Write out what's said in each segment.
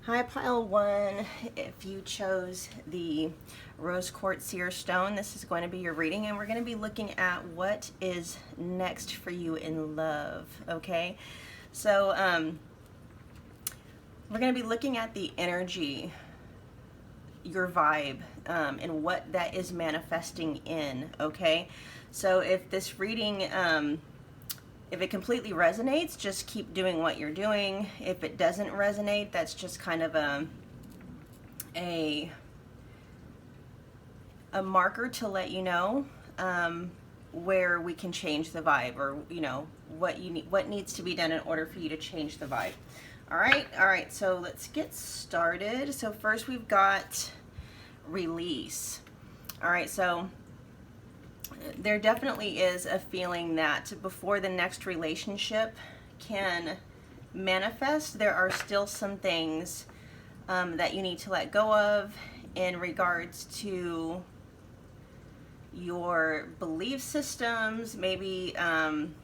Hi, pile one. If you chose the rose quartz seer stone, this is going to be your reading, and we're going to be looking at what is next for you in love. Okay, so we're going to be looking at the energy, your vibe, and what that is manifesting in. Okay, so if this reading if it completely resonates, just keep doing what you're doing. If it doesn't resonate, that's just kind of a marker to let you know where we can change the vibe, or what needs to be done in order for you to change the vibe. All right. So let's get started. So first we've got release. All right, so there definitely is a feeling that before the next relationship can manifest, there are still some things that you need to let go of in regards to your belief systems, maybe some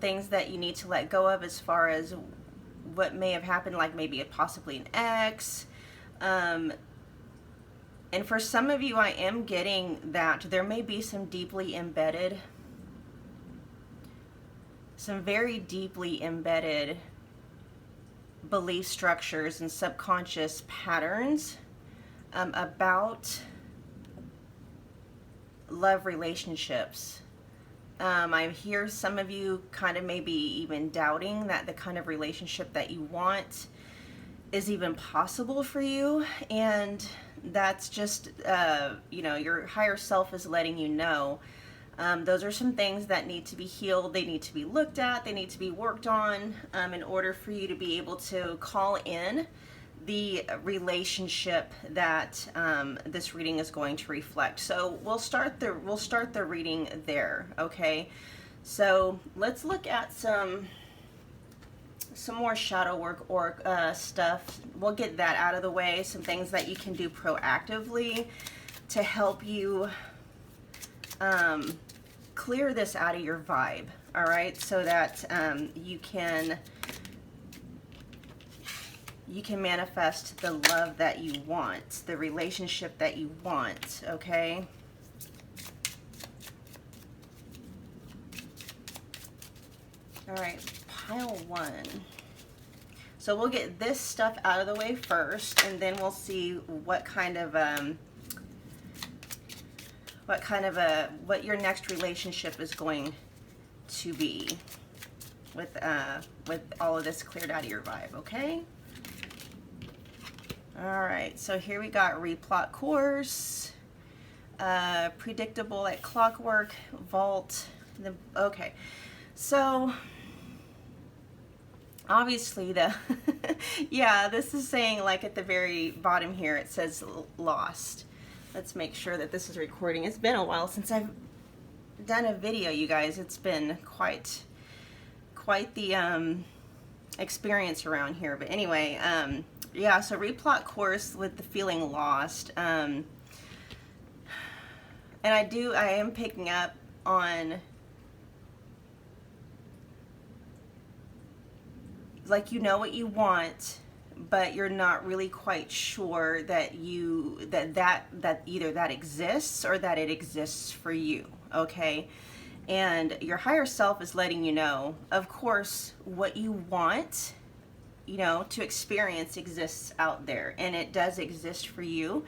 things that you need to let go of as far as what may have happened, like maybe possibly an ex. And for some of you, I am getting that there may be some very deeply embedded belief structures and subconscious patterns about love relationships. I hear some of you kind of maybe even doubting that the kind of relationship that you want is even possible for you, and that's just your higher self is letting you know those are some things that need to be healed. They need to be looked at, they need to be worked on in order for you to be able to call in the relationship that this reading is going to reflect. So we'll start the reading there. Okay, so let's look at some more shadow work or stuff. We'll get that out of the way. Some things that you can do proactively to help you clear this out of your vibe. All right, so that you can manifest the love that you want, the relationship that you want. Okay. All right, pile one. So we'll get this stuff out of the way first, and then we'll see what your next relationship is going to be with all of this cleared out of your vibe. Okay. All right. So here we got replot course, predictable like clockwork, vault. Okay. So obviously yeah, this is saying, like at the very bottom here, it says lost. Let's make sure that this is recording. It's been a while since I've done a video, you guys. It's been quite the experience around here. But anyway, yeah, so replot course with the feeling lost. And I am picking up on, like, you know what you want, but you're not really quite sure that that either that exists or that it exists for you. Okay, and your higher self is letting you know, of course, what you want, to experience exists out there, and it does exist for you.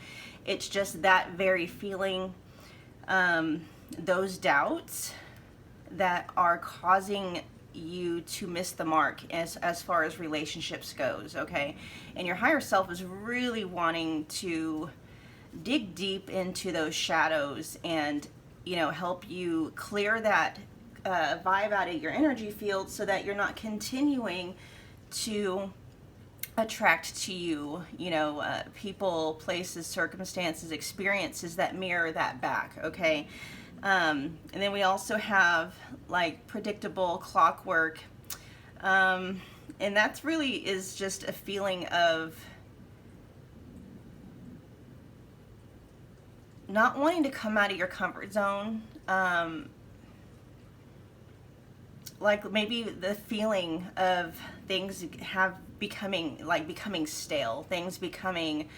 It's just that very feeling, those doubts that are causing you to miss the mark as far as relationships goes. Okay, and your higher self is really wanting to dig deep into those shadows and help you clear that vibe out of your energy field, so that you're not continuing to attract to you people, places, circumstances, experiences that mirror that back. Okay. And then we also have like predictable clockwork. And that's really is just a feeling of not wanting to come out of your comfort zone. like maybe the feeling of things have becoming stale, things becoming,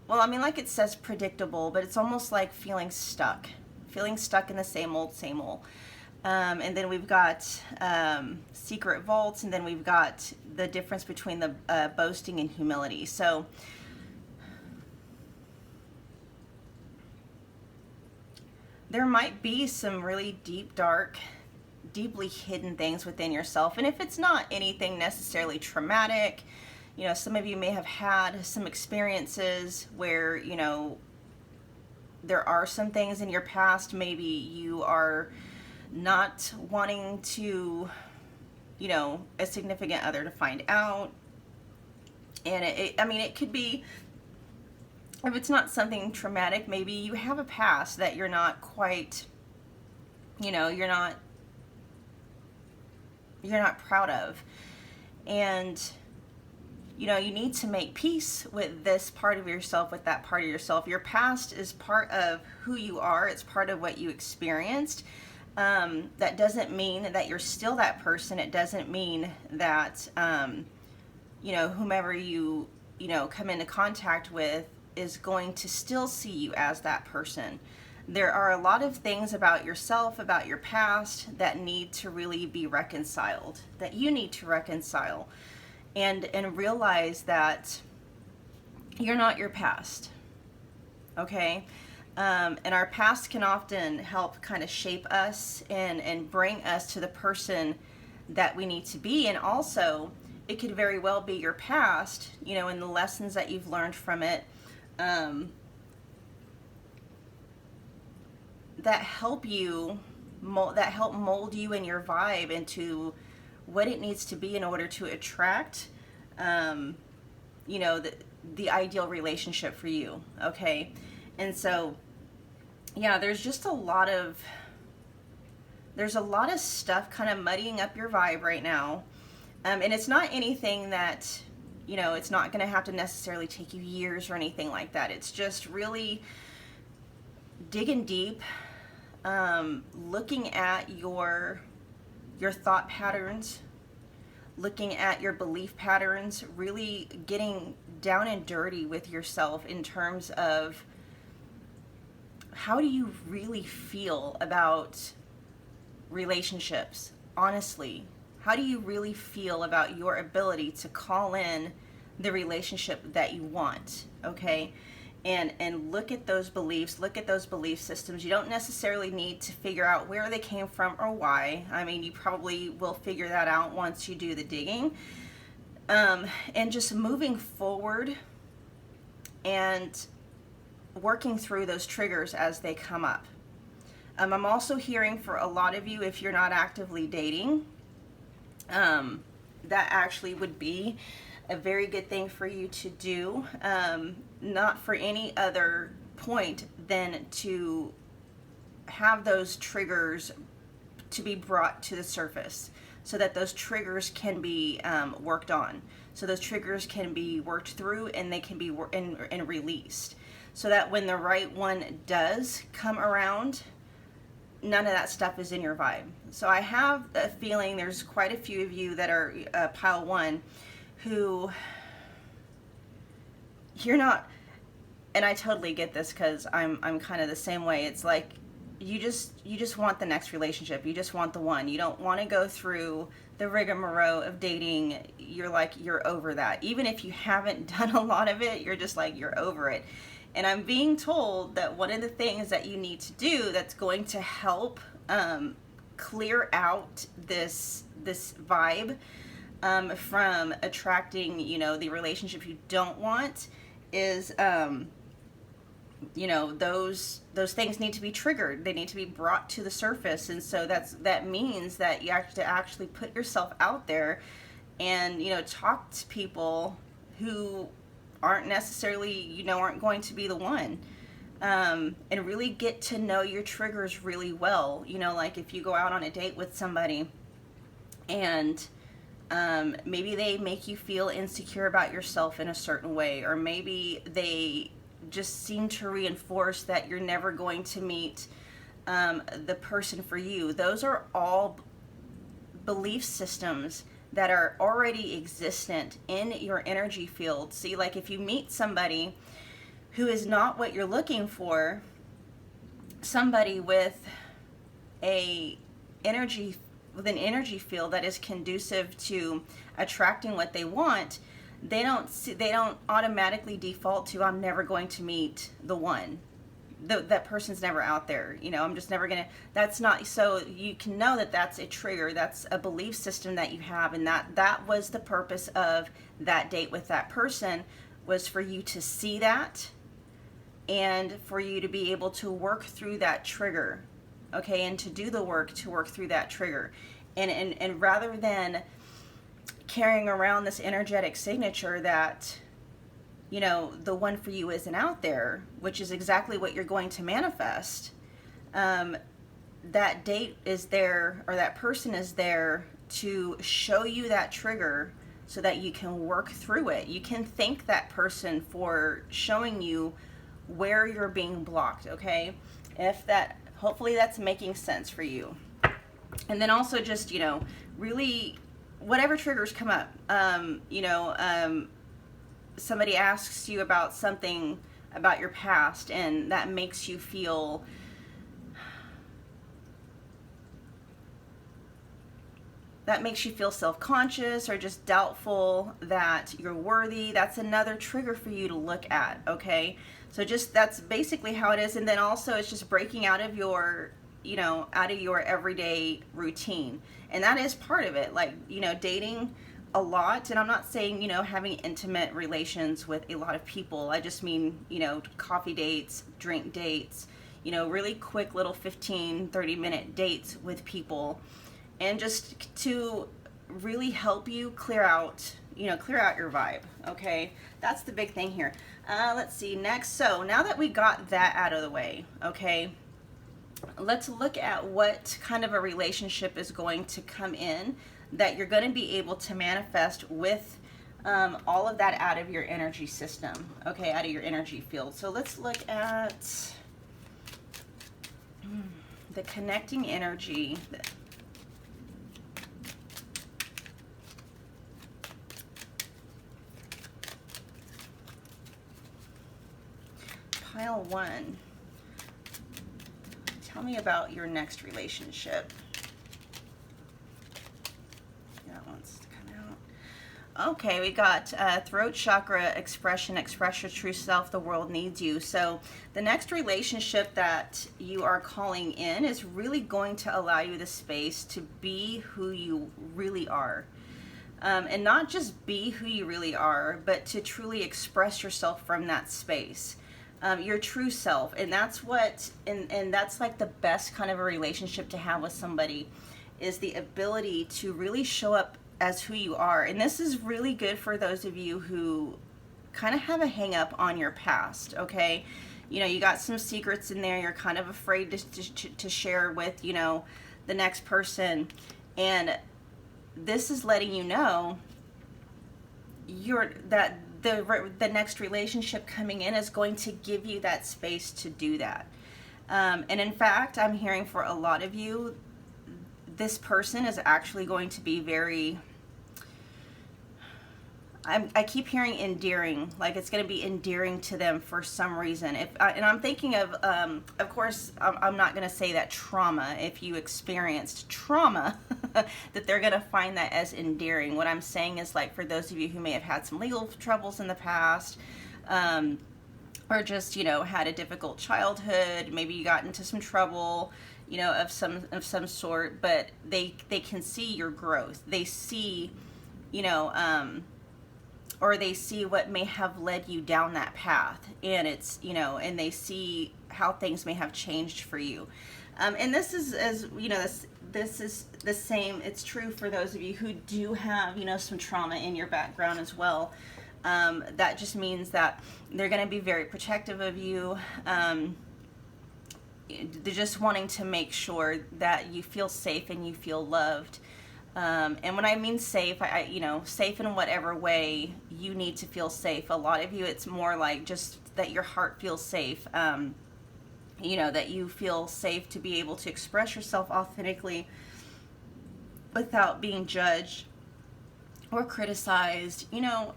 well, I mean, like it says predictable, but it's almost like feeling stuck in the same old, same old. And then we've got secret vaults, and then we've got the difference between the boasting and humility. So there might be some really deep, dark, deeply hidden things within yourself. And if it's not anything necessarily traumatic, you know, some of you may have had some experiences where, you know, there are some things in your past maybe you are not wanting to, you know, a significant other to find out. And I mean, it could be, if it's not something traumatic, maybe you have a past that you're not quite, you know, you're not proud of. And, you know, you need to make peace with this part of yourself, with that part of yourself. Your past is part of who you are. It's part of what you experienced. That doesn't mean that you're still that person. It doesn't mean that, you know, whomever you know, come into contact with is going to still see you as that person. There are a lot of things about yourself, about your past, that need to really be reconciled, that you need to reconcile, and realize that you're not your past, okay? And our past can often help kind of shape us and bring us to the person that we need to be. And also, it could very well be your past, you know, and the lessons that you've learned from it, that help mold you and your vibe into what it needs to be in order to attract, you know, the ideal relationship for you, okay? And so, yeah, there's a lot of stuff kind of muddying up your vibe right now. And it's not anything that, you know, it's not going to have to necessarily take you years or anything like that. It's just really digging deep, looking at your thought patterns, looking at your belief patterns, really getting down and dirty with yourself in terms of how do you really feel about relationships, honestly. How do you really feel about your ability to call in the relationship that you want, okay? And look at those beliefs, look at those belief systems. You don't necessarily need to figure out where they came from or why. I mean, you probably will figure that out once you do the digging. And just moving forward and working through those triggers as they come up. I'm also hearing for a lot of you, if you're not actively dating, that actually would be a very good thing for you to do, not for any other point than to have those triggers to be brought to the surface, so that those triggers can be worked on, so those triggers can be worked through, and they can be and released, so that when the right one does come around, none of that stuff is in your vibe. So I have a feeling there's quite a few of you that are pile one who you're not, and I totally get this because I'm kind of the same way. It's like you just want the next relationship. You just want the one. You don't want to go through the rigmarole of dating. You're over that. Even if you haven't done a lot of it, you're just like, you're over it. And I'm being told that one of the things that you need to do that's going to help clear out this vibe from attracting, you know, the relationship you don't want is, you know, those things need to be triggered. They need to be brought to the surface. And so that means that you have to actually put yourself out there and, you know, talk to people who aren't necessarily, you know, aren't going to be the one, and really get to know your triggers really well. You know, like if you go out on a date with somebody and maybe they make you feel insecure about yourself in a certain way, or maybe they just seem to reinforce that you're never going to meet the person for you. Those are all belief systems that are already existent in your energy field. See, like if you meet somebody who is not what you're looking for, somebody with an energy field that is conducive to attracting what they want, they don't automatically default to, I'm never going to meet the one. That person's never out there, I'm just never gonna, that's not, so you can know that that's a trigger, that's a belief system that you have, and that was the purpose of that date with that person, was for you to see that and for you to be able to work through that trigger, okay, and to do the work to work through that trigger, and rather than carrying around this energetic signature that the one for you isn't out there, which is exactly what you're going to manifest. That date is there, or that person is there to show you that trigger so that you can work through it. You can thank that person for showing you where you're being blocked, okay? Hopefully that's making sense for you. And then also just, really, whatever triggers come up, somebody asks you about something about your past and that makes you feel self-conscious or just doubtful that you're worthy, that's another trigger for you to look at, okay? So just, that's basically how it is. And then also it's just breaking out of your everyday routine, and that is part of it, like dating a lot. And I'm not saying having intimate relations with a lot of people, I just mean coffee dates, drink dates, really quick little 15-30 minute dates with people, and just to really help you clear out your vibe, okay? That's the big thing here. Let's see next. So now that we got that out of the way, okay, let's look at what kind of a relationship is going to come in that you're going to be able to manifest with all of that out of your energy system, okay, out of your energy field. So let's look at the connecting energy. Pile 1. Tell me about your next relationship. That wants to come out. Okay, we got throat chakra expression, express your true self, the world needs you. So the next relationship that you are calling in is really going to allow you the space to be who you really are. And not just be who you really are, but to truly express yourself from that space. Your true self, and that's what, and that's like the best kind of a relationship to have with somebody, is the ability to really show up as who you are. And this is really good for those of you who kind of have a hang up on your past, okay? You got some secrets in there you're kind of afraid to share with the next person, and this is letting you know that the next relationship coming in is going to give you that space to do that. And in fact, I'm hearing for a lot of you, this person is actually going to be very, I keep hearing endearing, like it's going to be endearing to them for some reason. And I'm thinking of course, I'm not going to say that trauma, if you experienced trauma, that they're going to find that as endearing. What I'm saying is, like, for those of you who may have had some legal troubles in the past, or just, had a difficult childhood, maybe you got into some trouble, of some sort, but they can see your growth. They see, or they see what may have led you down that path, and it's, and they see how things may have changed for you. And this is, as this is the same, it's true for those of you who do have, some trauma in your background as well. That just means that they're going to be very protective of you. They're just wanting to make sure that you feel safe and you feel loved. And when I mean safe, safe in whatever way you need to feel safe. A lot of you, it's more like just that your heart feels safe. you know, that you feel safe to be able to express yourself authentically without being judged or criticized, you know,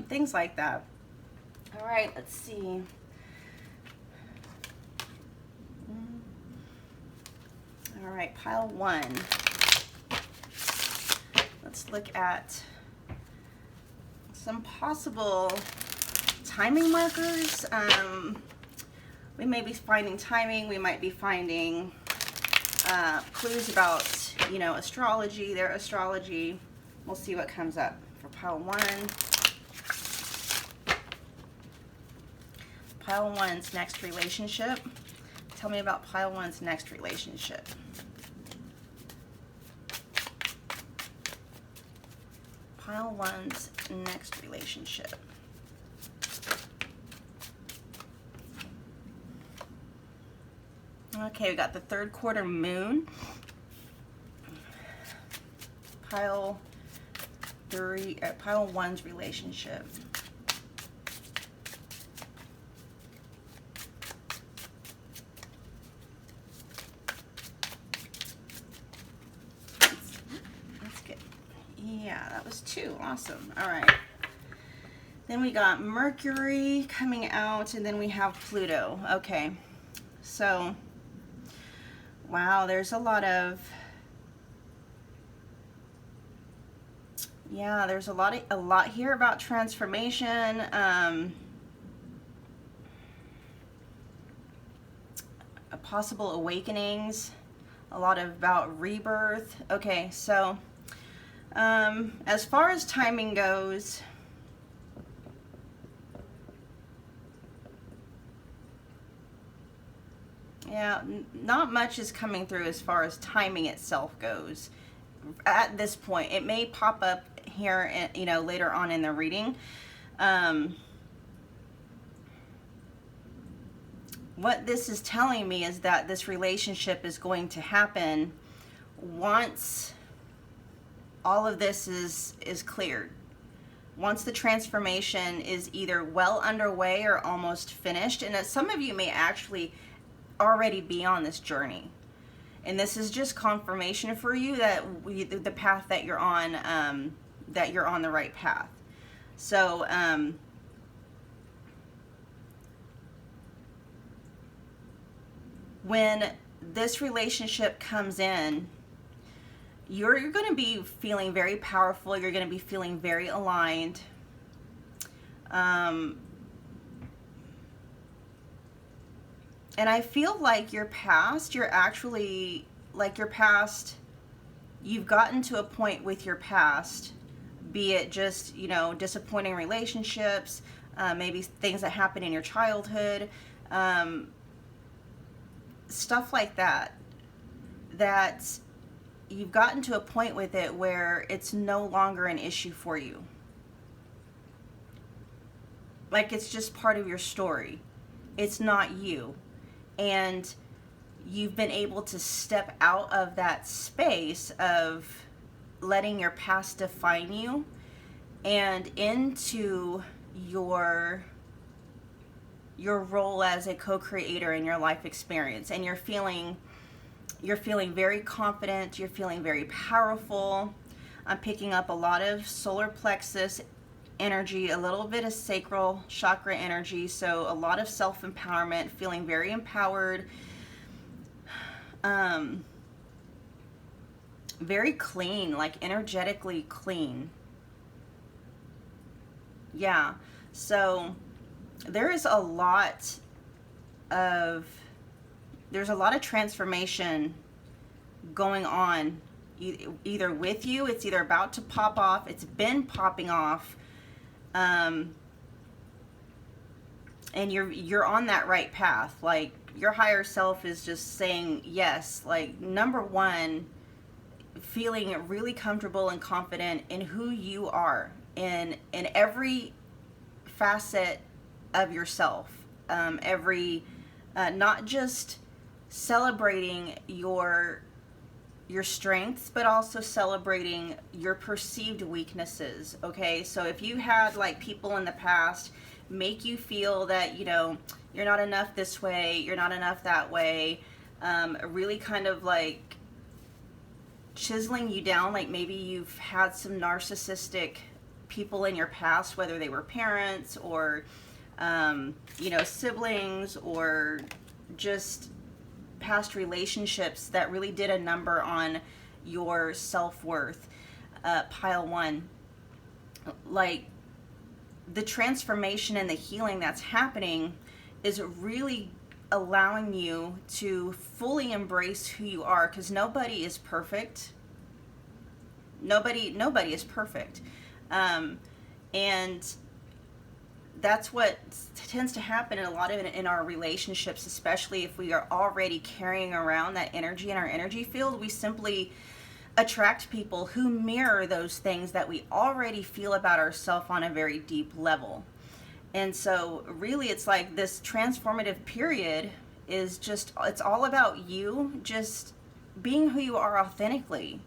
things like that. All right, let's see. All right, pile 1. Let's look at some possible timing markers. We may be finding timing. We might be finding clues about, you know, astrology, their astrology. We'll see what comes up for pile 1. Pile 1's next relationship. Tell me about pile 1's next relationship. Pile 1's next relationship. Okay, we got the 3rd quarter moon. Pile 1's relationship. Let's get, yeah, that was 2. Awesome. All right. Then we got Mercury coming out, and then we have Pluto. Okay. So, wow, there's a lot of, yeah, there's a lot here about transformation, possible awakenings, a lot about rebirth. Okay, so as far as timing goes, yeah, not much is coming through as far as timing itself goes at this point. It may pop up here, you know, later on in the reading. What this is telling me is that this relationship is going to happen once all of this is cleared. Once the transformation is either well underway or almost finished. And some of you may actually already be on this journey, and this is just confirmation for you that the path that you're on the right path. So when this relationship comes in, you're going to be feeling very powerful. You're going to be feeling very aligned. And I feel like your past, you've gotten to a point with your past, be it just, you know, disappointing relationships, maybe things that happened in your childhood, stuff like that, that you've gotten to a point with it where it's no longer an issue for you. Like, it's just part of your story. It's not you. And you've been able to step out of that space of letting your past define you and into your role as a co-creator in your life experience. And you're feeling very confident. You're feeling very powerful. I'm picking up a lot of solar plexus energy, a little bit of sacral chakra energy, so a lot of self-empowerment, feeling very empowered, very clean, like energetically clean. Yeah, so there's a lot of transformation going on, either with you, it's either about to pop off, it's been popping off, and you're on that right path. Like, your higher self is just saying yes. Like, number one, feeling really comfortable and confident in who you are in every facet of yourself, not just celebrating your strengths, but also celebrating your perceived weaknesses. Okay, so if you had like people in the past make you feel that, you're not enough this way, you're not enough that way, really kind of like chiseling you down. Like maybe you've had some narcissistic people in your past, whether they were parents or, siblings, or just past relationships that really did a number on your self-worth. Pile 1, like the transformation and the healing that's happening is really allowing you to fully embrace who you are, because nobody is perfect. Nobody is perfect. And that's what tends to happen in a lot of in our relationships, especially if we are already carrying around that energy in our energy field. We simply attract people who mirror those things that we already feel about ourselves on a very deep level. And so really it's like this transformative period is just, it's all about you just being who you are authentically,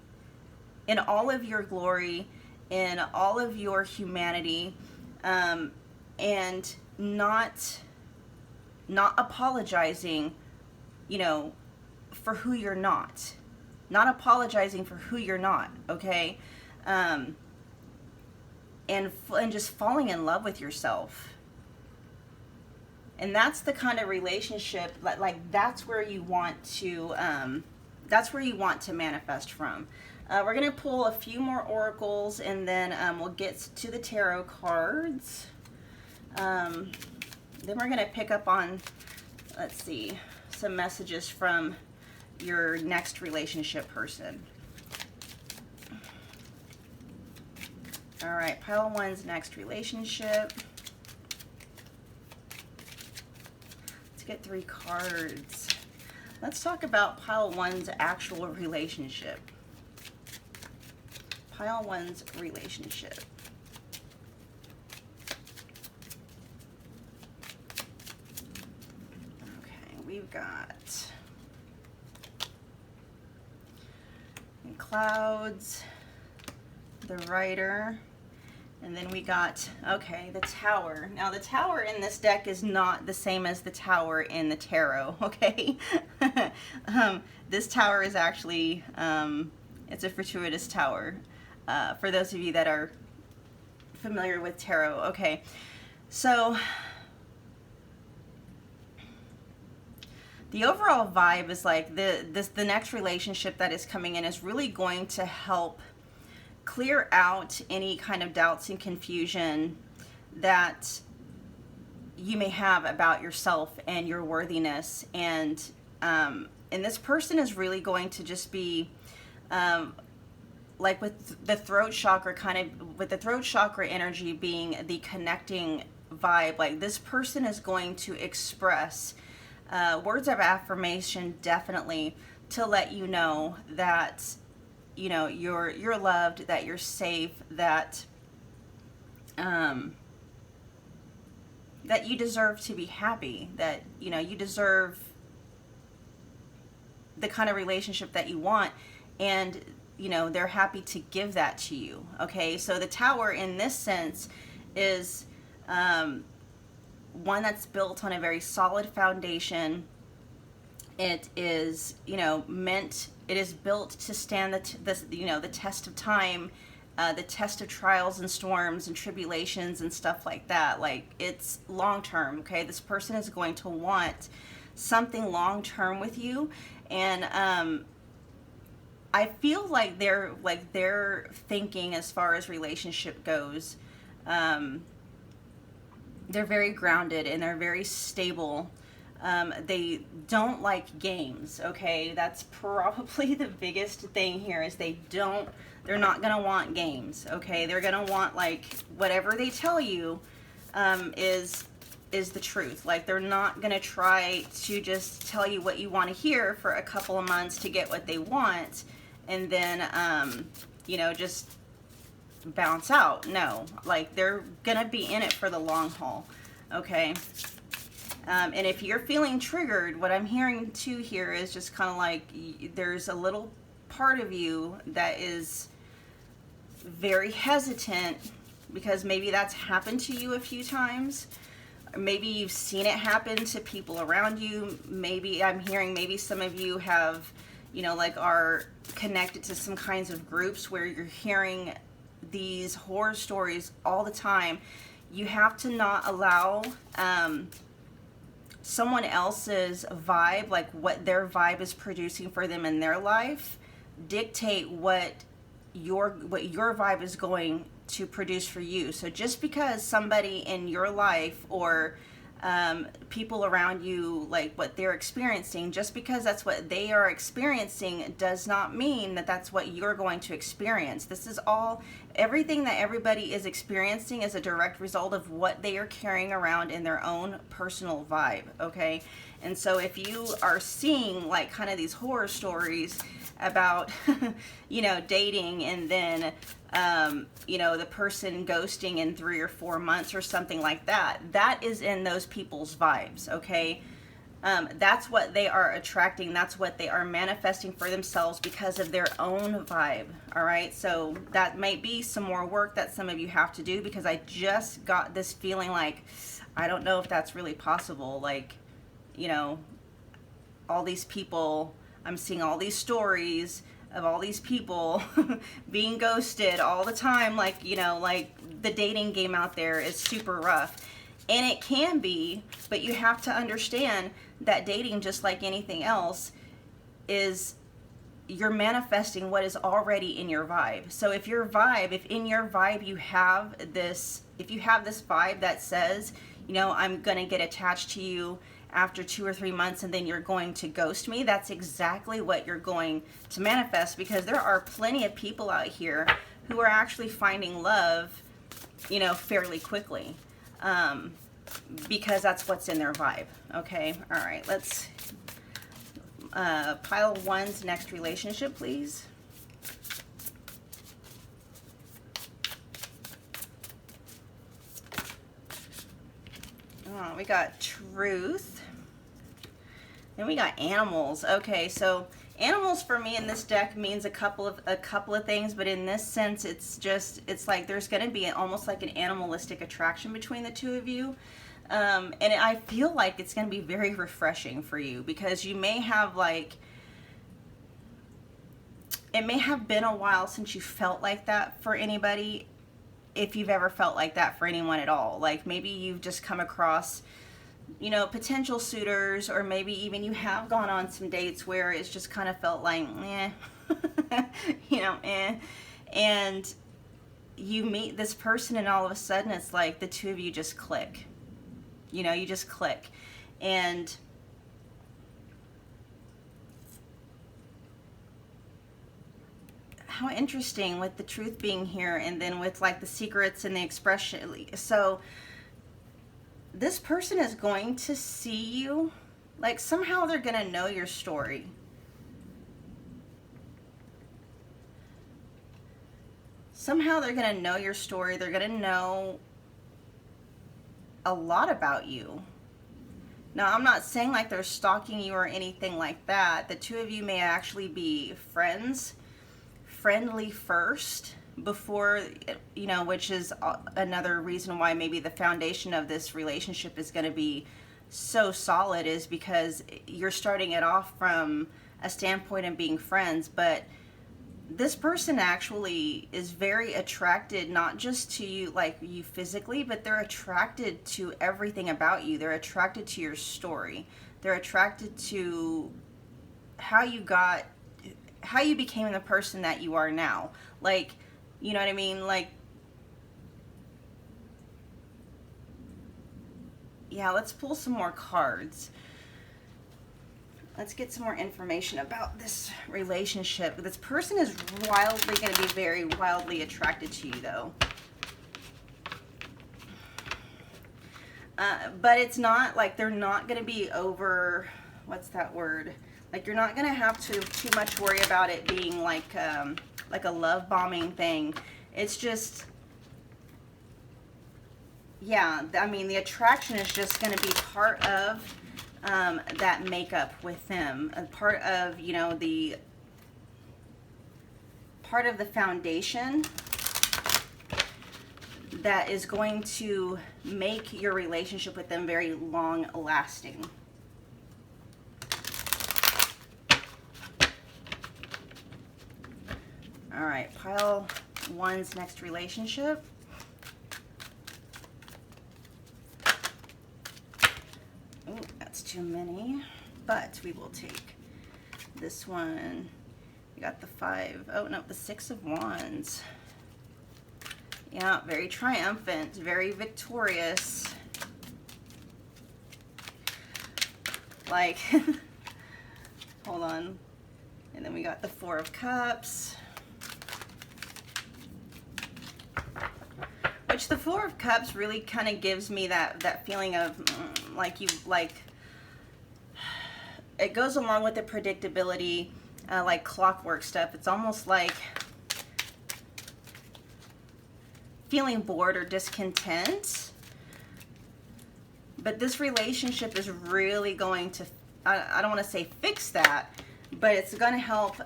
in all of your glory, in all of your humanity, and not apologizing, for who you're not. Not apologizing for who you're not, okay? And just falling in love with yourself. And that's the kind of relationship, like that's where you want to manifest from. We're going to pull a few more oracles, and then we'll get to the tarot cards. Then we're going to pick up on, let's see, some messages from your next relationship person. All right, pile 1's next relationship. Let's get 3 cards. Let's talk about pile 1's actual relationship. Pile 1's relationship. Okay, we've got clouds, the Rider, and then we got, okay, the Tower. Now the Tower in this deck is not the same as the Tower in the tarot, okay? This Tower is actually, it's a fortuitous Tower. For those of you that are familiar with tarot, okay. So the overall vibe is like the next relationship that is coming in is really going to help clear out any kind of doubts and confusion that you may have about yourself and your worthiness. And this person is really going to just be like with the throat chakra, with the throat chakra energy being the connecting vibe, like this person is going to express words of affirmation, definitely, to let you know that you're loved, that you're safe, that that you deserve to be happy, that you deserve the kind of relationship that you want, and they're happy to give that to you. Okay, so the Tower in this sense is one that's built on a very solid foundation. It is, it is built to stand the test of time, the test of trials and storms and tribulations and stuff like that. Like, it's long term. Okay, this person is going to want something long term with you, and I feel like they're thinking, as far as relationship goes, they're very grounded and they're very stable. They don't like games, okay? That's probably the biggest thing here, is they're not going to want games, okay? They're going to want, like, whatever they tell you is the truth. Like, they're not going to try to just tell you what you want to hear for a couple of months to get what they want and then, just bounce out. No, like, they're going to be in it for the long haul, okay? And if you're feeling triggered, what I'm hearing too here is just kind of like there's a little part of you that is very hesitant, because maybe that's happened to you a few times. Maybe you've seen it happen to people around you. Maybe I'm hearing, maybe some of you have, you know, like are connected to some kinds of groups where you're hearing these horror stories all the time. You have to not allow someone else's vibe, like what their vibe is producing for them in their life, dictate what your vibe is going to produce for you. So just because somebody in your life or people around you, like what they're experiencing, just because that's what they are experiencing does not mean that that's what you're going to experience. This is all, everything that everybody is experiencing is a direct result of what they are carrying around in their own personal vibe, okay? And so if you are seeing like kind of these horror stories about, you know, dating and then, you know, the person ghosting in 3 or 4 months or something like that, that is in those people's vibes, okay? That's what they are attracting. That's what they are manifesting for themselves because of their own vibe, all right? So that might be some more work that some of you have to do, because I just got this feeling like, I don't know if that's really possible. Like, you know, all these people, I'm seeing all these stories of all these people being ghosted all the time. Like, you know, like the dating game out there is super rough. And it can be, but you have to understand that dating, just like anything else, is you're manifesting what is already in your vibe. So if your vibe, if in your vibe you have this, if you have this vibe that says, you know, I'm gonna get attached to you after 2 or 3 months and then you're going to ghost me, that's exactly what you're going to manifest, because there are plenty of people out here who are actually finding love, you know, fairly quickly, because that's what's in their vibe. Okay, all right, let's pile one's next relationship, please. Oh, we got truth. And we got animals. Okay, so animals for me in this deck means a couple of things, but in this sense, it's like there's going to be almost like an animalistic attraction between the two of you. And I feel like it's going to be very refreshing for you, because you may have like, it may have been a while since you felt like that for anybody, if you've ever felt like that for anyone at all. Like maybe you've just come across, you know, potential suitors, or maybe even you have gone on some dates where it's just kind of felt like, eh, you know, eh. And you meet this person and all of a sudden it's like the two of you just click. You know, you just click. And how interesting with the truth being here, and then with like the secrets and the expression. So this person is going to see you, like somehow they're going to know your story. Somehow they're going to know your story. They're going to know a lot about you. Now, I'm not saying like they're stalking you or anything like that. The two of you may actually be friends, friendly first, before, you know, which is another reason why maybe the foundation of this relationship is going to be so solid, is because you're starting it off from a standpoint of being friends. But this person actually is very attracted, not just to you, like you physically, but they're attracted to everything about you. They're attracted to your story. They're attracted to how you became the person that you are now. Like, you know what I mean? Like, yeah, let's pull some more cards. Let's get some more information about this relationship. This person is wildly going to be very wildly attracted to you, though. But it's not like they're not going to be over, what's that word? Like, you're not going to have to too much worry about it being like a love bombing thing. It's just, yeah, I mean, the attraction is just going to be part of that makeup with them, a part of, you know, the part of the foundation that is going to make your relationship with them very long lasting. All right, pile 1's next relationship. Oh, that's too many, but we will take this one. We got the 5, oh no, the 6 of Wands. Yeah, very triumphant, very victorious. Like, hold on. And then we got the 4 of Cups. Which the 4 of Cups really kind of gives me that feeling of it goes along with the predictability, like clockwork stuff. It's almost like feeling bored or discontent. But this relationship is really going to, I don't want to say fix that, but it's going to help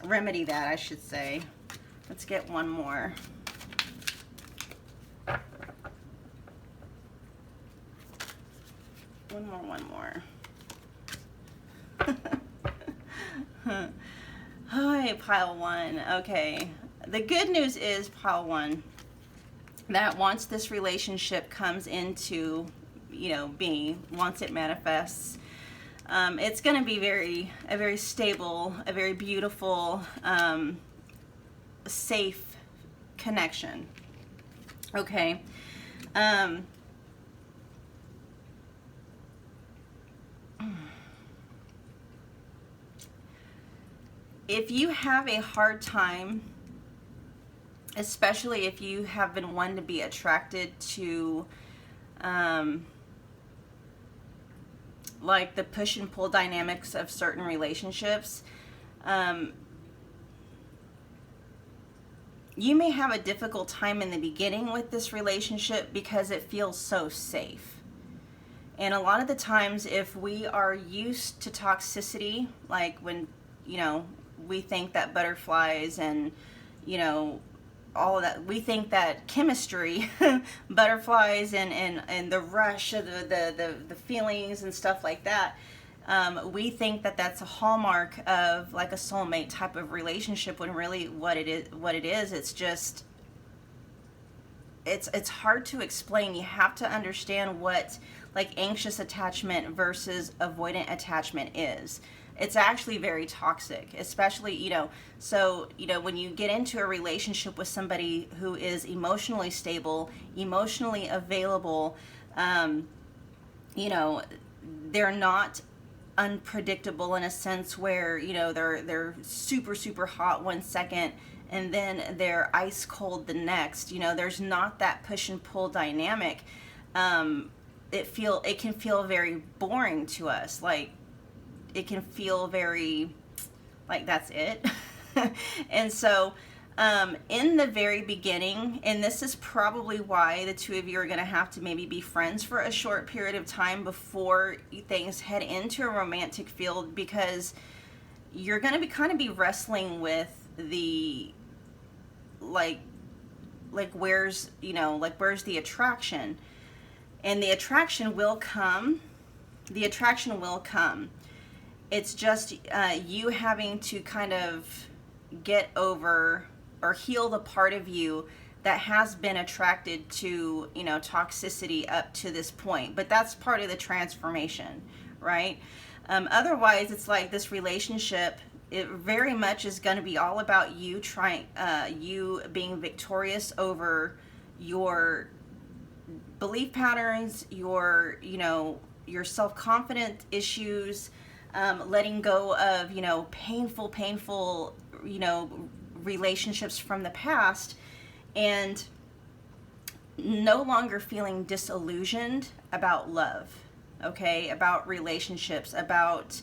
remedy that, I should say. Let's get one more. One more. Hi, pile 1. Okay. The good news is, pile 1, that once this relationship comes into, being, once it manifests, it's going to be a very stable, a very beautiful, safe connection. Okay. If you have a hard time, especially if you have been one to be attracted to like the push and pull dynamics of certain relationships, you may have a difficult time in the beginning with this relationship because it feels so safe. And a lot of the times, if we are used to toxicity, like when, we think that butterflies and, all of that, we think that chemistry, butterflies and the rush of the feelings and stuff like that, we think that that's a hallmark of like a soulmate type of relationship, when really what it is, it's just, it's hard to explain. You have to understand what like anxious attachment versus avoidant attachment is. It's actually very toxic, especially, so, when you get into a relationship with somebody who is emotionally stable, emotionally available, they're not unpredictable in a sense where, they're super, super hot one second and then they're ice cold the next. There's not that push and pull dynamic. It can feel very boring to us. Like, it can feel very like that's it. And so in the very beginning, and this is probably why the two of you are going to have to maybe be friends for a short period of time before things head into a romantic field, because you're going to be kind of be wrestling with the like where's where's the attraction. And the attraction will come. It's just you having to kind of get over or heal the part of you that has been attracted to, toxicity up to this point. But that's part of the transformation, right? Otherwise, it's like this relationship, it very much is going to be all about you you being victorious over your belief patterns, your self-confidence issues, letting go of, painful, relationships from the past, and no longer feeling disillusioned about love, okay, about relationships, about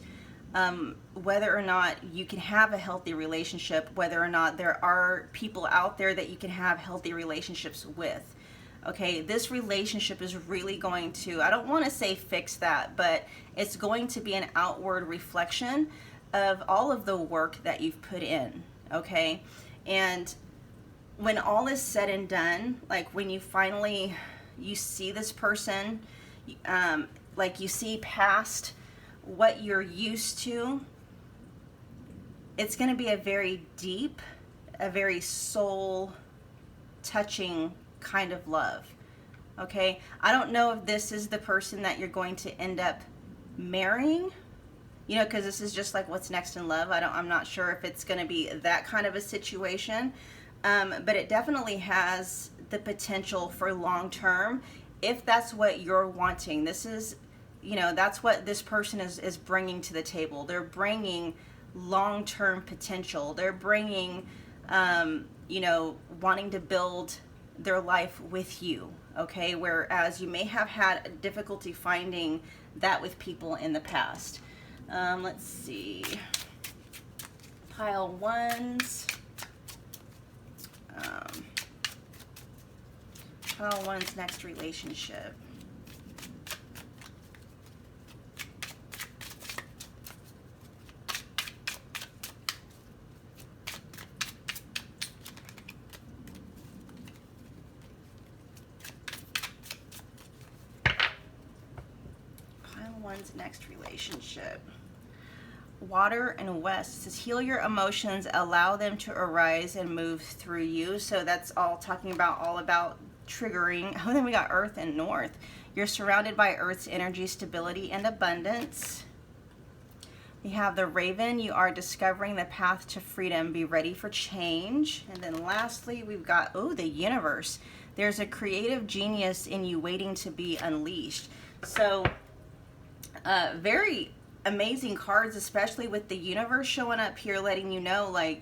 whether or not you can have a healthy relationship, whether or not there are people out there that you can have healthy relationships with. Okay, this relationship is really going to, I don't want to say fix that, but it's going to be an outward reflection of all of the work that you've put in, okay? And when all is said and done, like when you finally, you see this person, like you see past what you're used to, it's going to be a very deep, a very soul touching kind of love. Okay, I don't know if this is the person that you're going to end up marrying, you know, because this is just like what's next in love. I'm not sure if it's going to be that kind of a situation, but it definitely has the potential for long term if that's what you're wanting. This is, you know, that's what this person is bringing to the table. They're bringing long-term potential. They're bringing, you know, wanting to build their life with you, okay? Whereas you may have had difficulty finding that with people in the past. Let's see. Pile ones. Pile one's next relationship. One's next relationship. Water and West says, heal your emotions, allow them to arise and move through you. So that's all talking about, all about triggering. Oh, then we got Earth and North. You're surrounded by Earth's energy, stability, and abundance. We have the Raven. You are discovering the path to freedom. Be ready for change. And then lastly, we've got, oh, the Universe. There's a creative genius in you waiting to be unleashed. So very amazing cards, especially with the Universe showing up here, letting you know, like,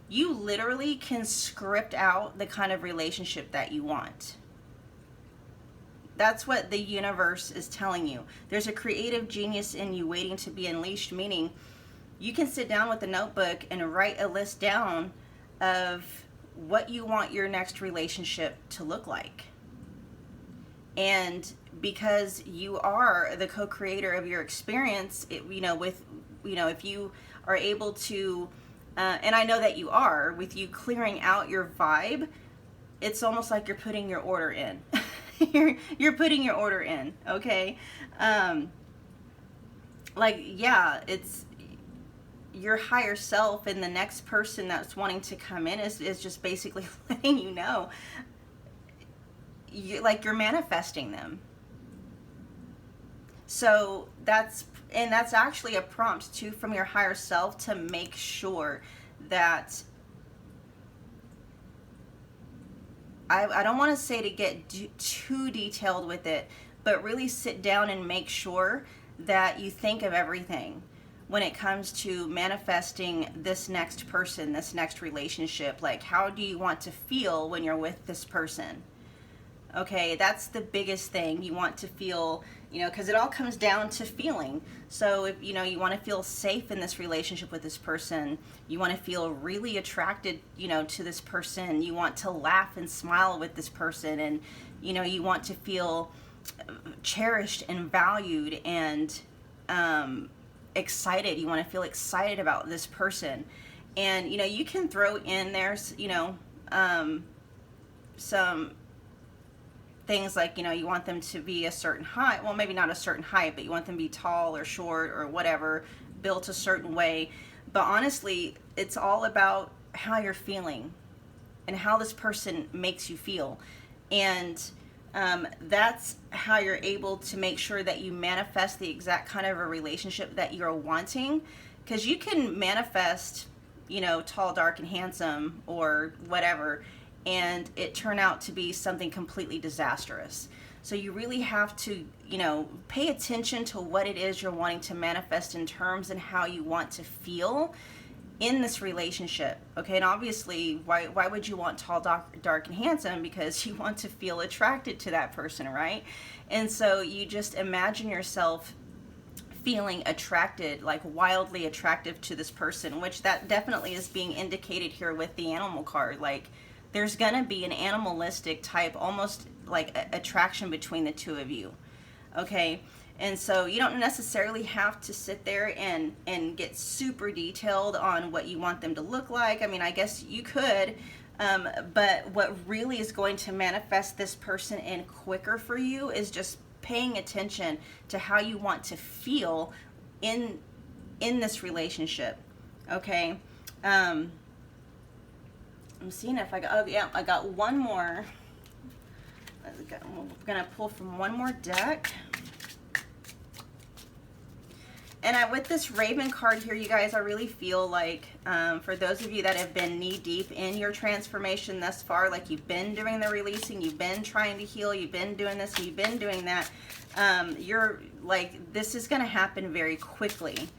you literally can script out the kind of relationship that you want. That's what the Universe is telling you. There's a creative genius in you waiting to be unleashed, meaning you can sit down with a notebook and write a list down of what you want your next relationship to look like. And because you are the co-creator of your experience, you know, with, you know, if you are able to, and I know that you are, with you clearing out your vibe, it's almost like you're putting your order in. you're putting your order in, okay? Like, yeah, it's your higher self, and the next person that's wanting to come in is just basically letting you know, like, you're manifesting them. So that's actually a prompt too from your higher self to make sure that, I don't want to say to get too detailed with it, but really sit down and make sure that you think of everything when it comes to manifesting this next person, this next relationship. Like, how do you want to feel when you're with this person? Okay, that's the biggest thing. You want to feel, you know, because it all comes down to feeling. So if, you know, you want to feel safe in this relationship with this person, you want to feel really attracted, you know, to this person, you want to laugh and smile with this person, and, you know, you want to feel cherished and valued and excited. You want to feel excited about this person. And, you know, you can throw in there, you know, some things like, you know, you want them to be a certain height. Well, maybe not a certain height, but you want them to be tall or short or whatever, built a certain way. But honestly, it's all about how you're feeling and how this person makes you feel. And that's how you're able to make sure that you manifest the exact kind of a relationship that you're wanting. Because you can manifest, you know, tall, dark, and handsome or whatever, and it turn out to be something completely disastrous. So you really have to, you know, pay attention to what it is you're wanting to manifest in terms and how you want to feel in this relationship. Okay, and obviously, why would you want tall, dark, and handsome? Because you want to feel attracted to that person, right? And so you just imagine yourself feeling attracted, like wildly attractive to this person, which that definitely is being indicated here with the animal card. Like, there's gonna be an animalistic type, almost like attraction between the two of you, okay? And so you don't necessarily have to sit there and get super detailed on what you want them to look like. I mean, I guess you could, but what really is going to manifest this person in quicker for you is just paying attention to how you want to feel in this relationship. Okay. I'm seeing if I got, oh yeah, I got one more. I'm gonna pull from one more deck. And with this Raven card here, you guys, I really feel like for those of you that have been knee deep in your transformation thus far, like you've been doing the releasing, you've been trying to heal, you've been doing this, you've been doing that, you're like, this is going to happen very quickly.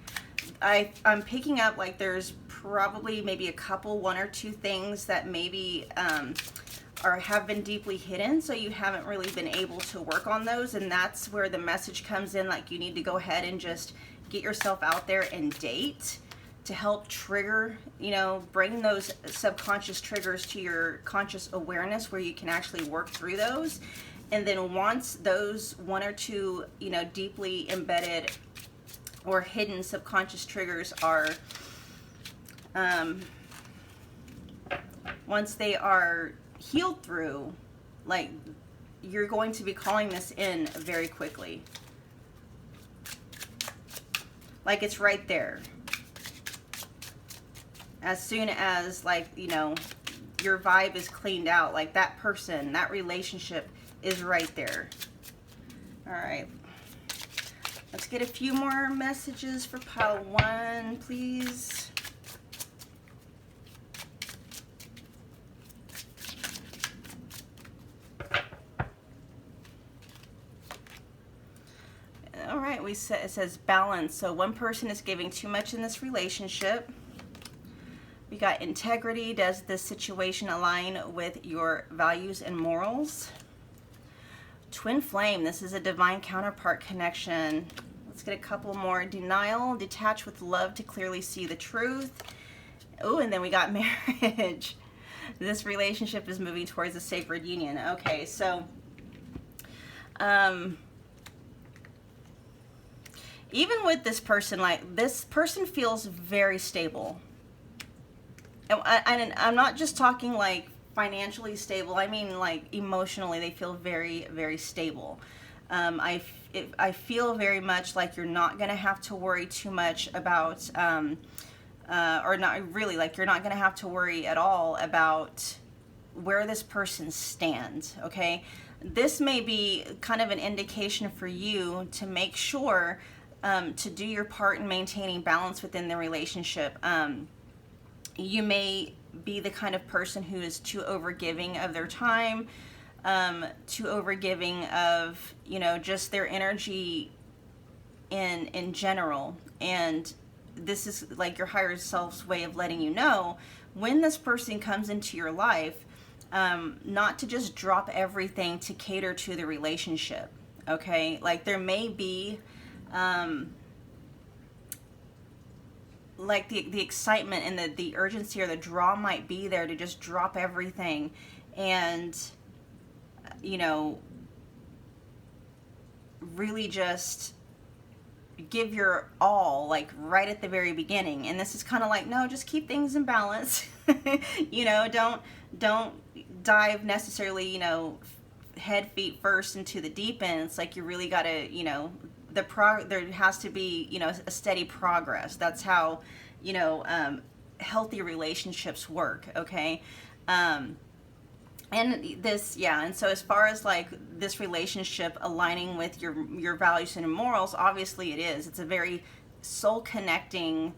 I'm picking up like there's probably maybe a couple, one or two things that maybe have been deeply hidden, so you haven't really been able to work on those, and that's where the message comes in, like you need to go ahead and just get yourself out there and date to help trigger, you know, bring those subconscious triggers to your conscious awareness where you can actually work through those. And then once those one or two, you know, deeply embedded or hidden subconscious triggers are, once they are healed through, like you're going to be calling this in very quickly. Like it's right there. As soon as, like, you know, your vibe is cleaned out, like that person, that relationship is right there. All right. Let's get a few more messages for pile 1, please. All right, it says balance. So one person is giving too much in this relationship. We got integrity. Does this situation align with your values and morals? Twin flame. This is a divine counterpart connection. Let's get a couple more. Denial. Detach with love to clearly see the truth. Oh, and then we got marriage. This relationship is moving towards a sacred union. Okay, so even with this person, like this person feels very stable. And I'm not just talking like financially stable. I mean like emotionally, they feel very, very stable. I feel very much like you're not going to have to worry too much about, or not really, like you're not going to have to worry at all about where this person stands, okay? This may be kind of an indication for you to make sure to do your part in maintaining balance within the relationship. You may be the kind of person who is too overgiving of their time, too overgiving of, you know, just their energy in general. And this is like your higher self's way of letting you know when this person comes into your life, not to just drop everything to cater to the relationship. Okay, like there may be like the excitement and the urgency or the draw might be there to just drop everything and, you know, really just give your all, like right at the very beginning. And this is kind of like, no, just keep things in balance. You know, don't dive necessarily, you know, head feet first into the deep end. It's like you really got to, you know, there has to be, you know, a steady progress. That's how, you know, healthy relationships work. Okay. And this, yeah. And so as far as like this relationship aligning with your values and morals, obviously it is. It's a very soul connected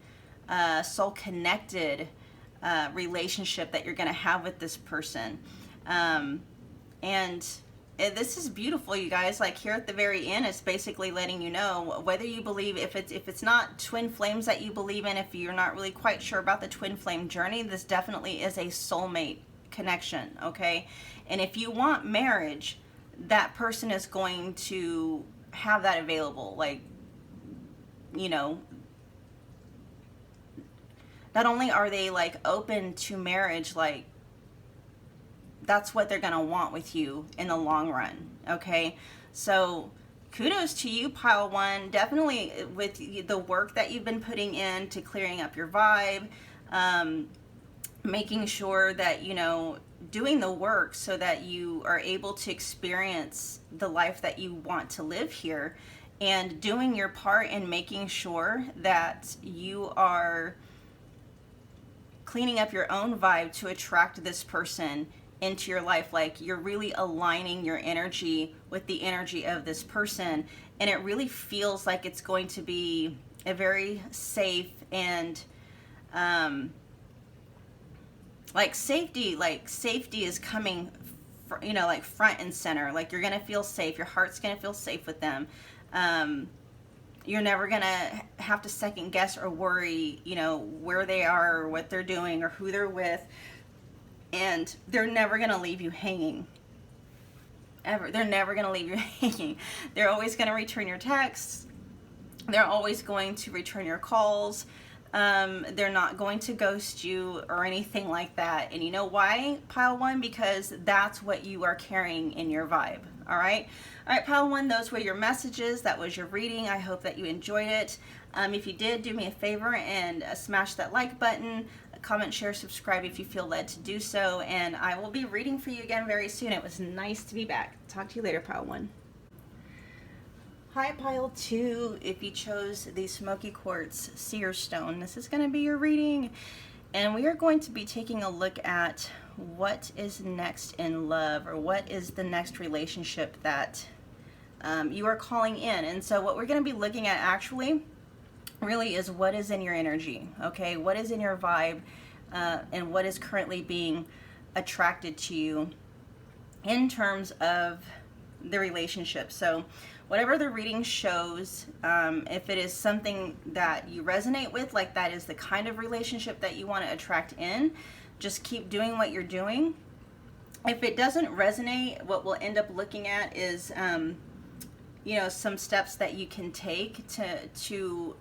relationship that you're going to have with this person. And this is beautiful, you guys. Like here at the very end, it's basically letting you know whether you believe, if it's not twin flames that you believe in, if you're not really quite sure about the twin flame journey, this definitely is a soulmate connection, okay? And if you want marriage, that person is going to have that available. Like, you know, not only are they like open to marriage, like that's what they're going to want with you in the long run. Okay. So kudos to you, pile one. Definitely with the work that you've been putting in to clearing up your vibe, making sure that, you know, doing the work so that you are able to experience the life that you want to live here, and doing your part in making sure that you are cleaning up your own vibe to attract this person into your life. Like, you're really aligning your energy with the energy of this person, and it really feels like it's going to be a very safe and like safety is coming, you know, like front and center. Like, you're gonna feel safe, your heart's gonna feel safe with them. You're never gonna have to second guess or worry, you know, where they are or what they're doing or who they're with. And they're never gonna leave you hanging. Ever. They're never gonna leave you hanging. They're always gonna return your texts. They're always going to return your calls. They're not going to ghost you or anything like that. And you know why, pile one? Because that's what you are carrying in your vibe. All right. All right, pile one, those were your messages. That was your reading. I hope that you enjoyed it. If you did, do me a favor and smash that like button, comment, share, subscribe if you feel led to do so. And I will be reading for you again very soon. It was nice to be back. Talk to you later, pile one. Hi, pile two. If you chose the Smoky Quartz Seer Stone, this is going to be your reading. And we are going to be taking a look at what is next in love, or what is the next relationship that you are calling in. And so what we're going to be looking at actually really is what is in your energy, okay? What is in your vibe, and what is currently being attracted to you in terms of the relationship. So whatever the reading shows, if it is something that you resonate with, like that is the kind of relationship that you want to attract in, just keep doing what you're doing. If it doesn't resonate, what we'll end up looking at is, you know, some steps that you can take to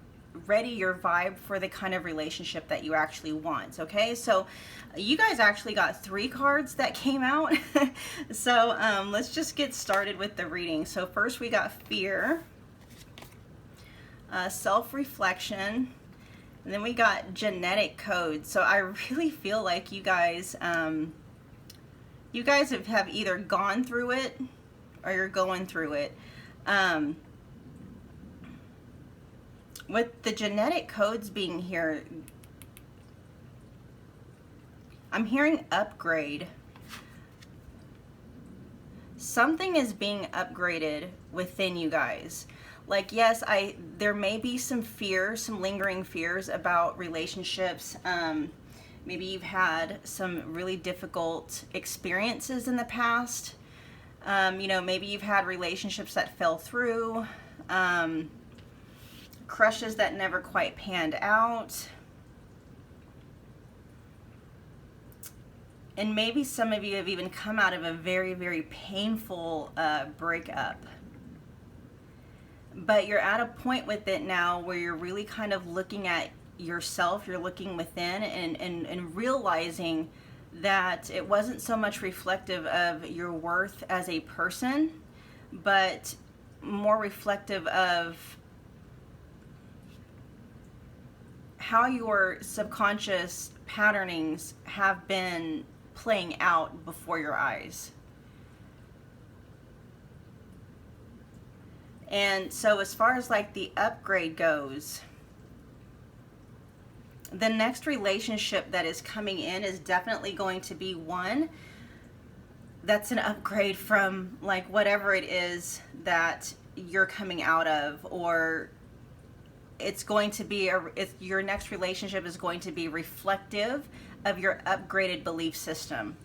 ready your vibe for the kind of relationship that you actually want. Okay, so you guys actually got 3 cards that came out. So let's just get started with the reading. So first we got fear, self-reflection, and then we got genetic code. So I really feel like you guys have either gone through it or you're going through it. With the genetic codes being here, I'm hearing upgrade. Something is being upgraded within you guys. Like, yes, there may be some fear, some lingering fears about relationships. Maybe you've had some really difficult experiences in the past. You know, maybe you've had relationships that fell through. Crushes that never quite panned out. And maybe some of you have even come out of a very, very painful breakup. But you're at a point with it now where you're really kind of looking at yourself, you're looking within and realizing that it wasn't so much reflective of your worth as a person, but more reflective of how your subconscious patternings have been playing out before your eyes. And so as far as like the upgrade goes, the next relationship that is coming in is definitely going to be one that's an upgrade from like whatever it is that you're coming out of, or it's going to be your next relationship is going to be reflective of your upgraded belief system,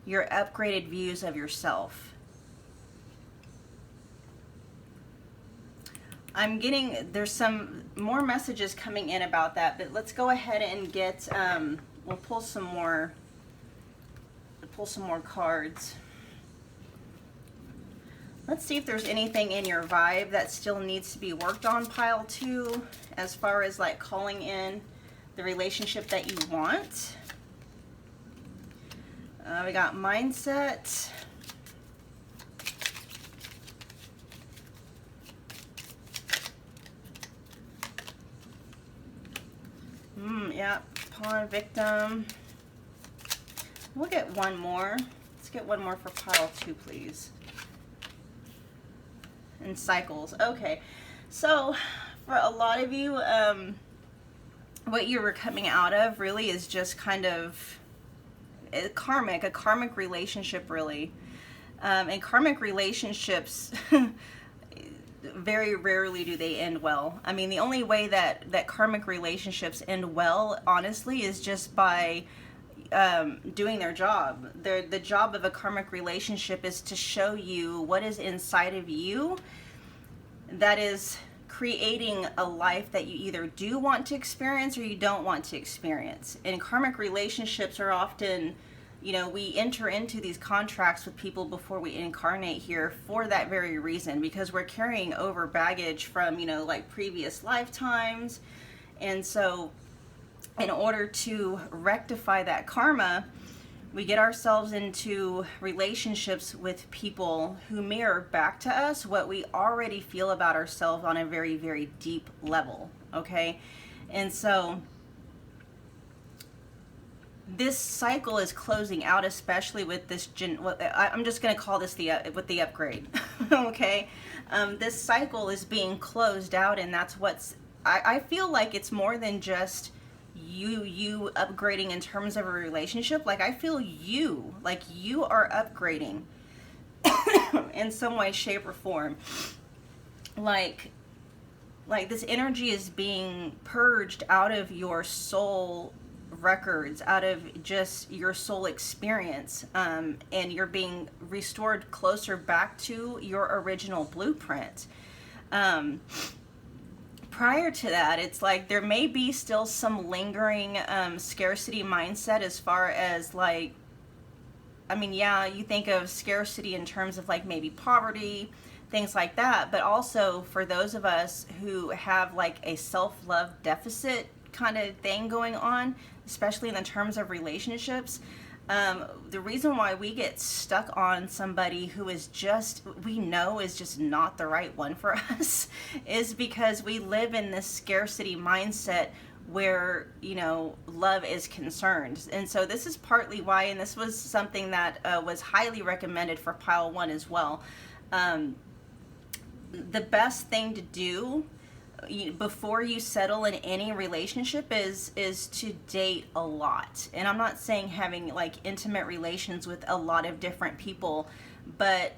your upgraded views of yourself. There's some more messages coming in about that, but let's go ahead and get, we'll pull some more cards. Let's see if there's anything in your vibe that still needs to be worked on, pile two, as far as like calling in the relationship that you want. We got mindset, Yeah, pawn, victim. We'll get one more. Let's get one more for pile 2, please. And cycles. Okay, so for a lot of you, what you were coming out of really is just kind of a karmic relationship, really. And karmic relationships, very rarely do they end well. I mean, the only way that karmic relationships end well, honestly, is just by doing their job. The job of a karmic relationship is to show you what is inside of you that is creating a life that you either do want to experience or you don't want to experience. And karmic relationships are often, you know, we enter into these contracts with people before we incarnate here for that very reason, because we're carrying over baggage from, you know, like previous lifetimes. And so in order to rectify that karma, we get ourselves into relationships with people who mirror back to us what we already feel about ourselves on a very, very deep level, okay? And so this cycle is closing out, especially with this I'm just going to call this the upgrade, okay? This cycle is being closed out, and that's what's, I feel like it's more than just you upgrading in terms of a relationship. Like, I feel like you are upgrading in some way, shape, or form. Like this energy is being purged out of your soul records, out of just your soul experience, and you're being restored closer back to your original blueprint. Prior to that, it's like there may be still some lingering scarcity mindset, as far as like, I mean, yeah, you think of scarcity in terms of like maybe poverty, things like that, but also for those of us who have like a self-love deficit kind of thing going on, especially in the terms of relationships, the reason why we get stuck on somebody who is just, we know is just not the right one for us, is because we live in this scarcity mindset where, you know, love is concerned. And so this is partly why, and this was something that was highly recommended for pile 1 as well. The best thing to do before you settle in any relationship is to date a lot. And I'm not saying having like intimate relations with a lot of different people, but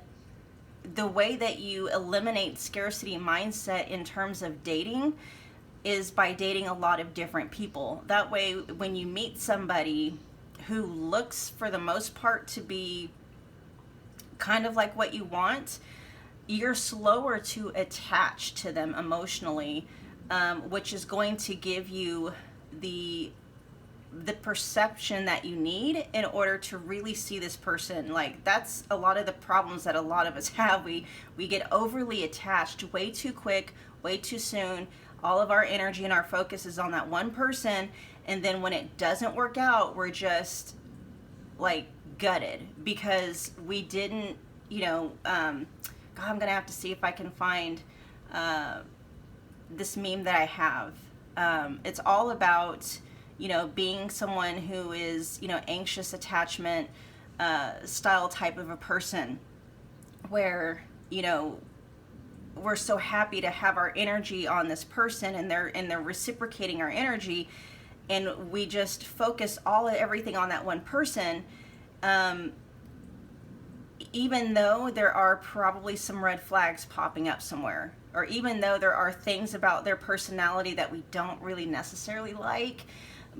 the way that you eliminate scarcity mindset in terms of dating is by dating a lot of different people. That way, when you meet somebody who looks for the most part to be kind of like what you want, you're slower to attach to them emotionally, which is going to give you the perception that you need in order to really see this person. Like, that's a lot of the problems that a lot of us have. We get overly attached way too quick, way too soon. All of our energy and our focus is on that one person, and then when it doesn't work out, we're just like gutted because we didn't, you know, I'm gonna have to see if I can find this meme that I have. It's all about, you know, being someone who is, you know, anxious attachment style type of a person, where, you know, we're so happy to have our energy on this person, and they're reciprocating our energy, and we just focus everything on that one person. Even though there are probably some red flags popping up somewhere, or even though there are things about their personality that we don't really necessarily like,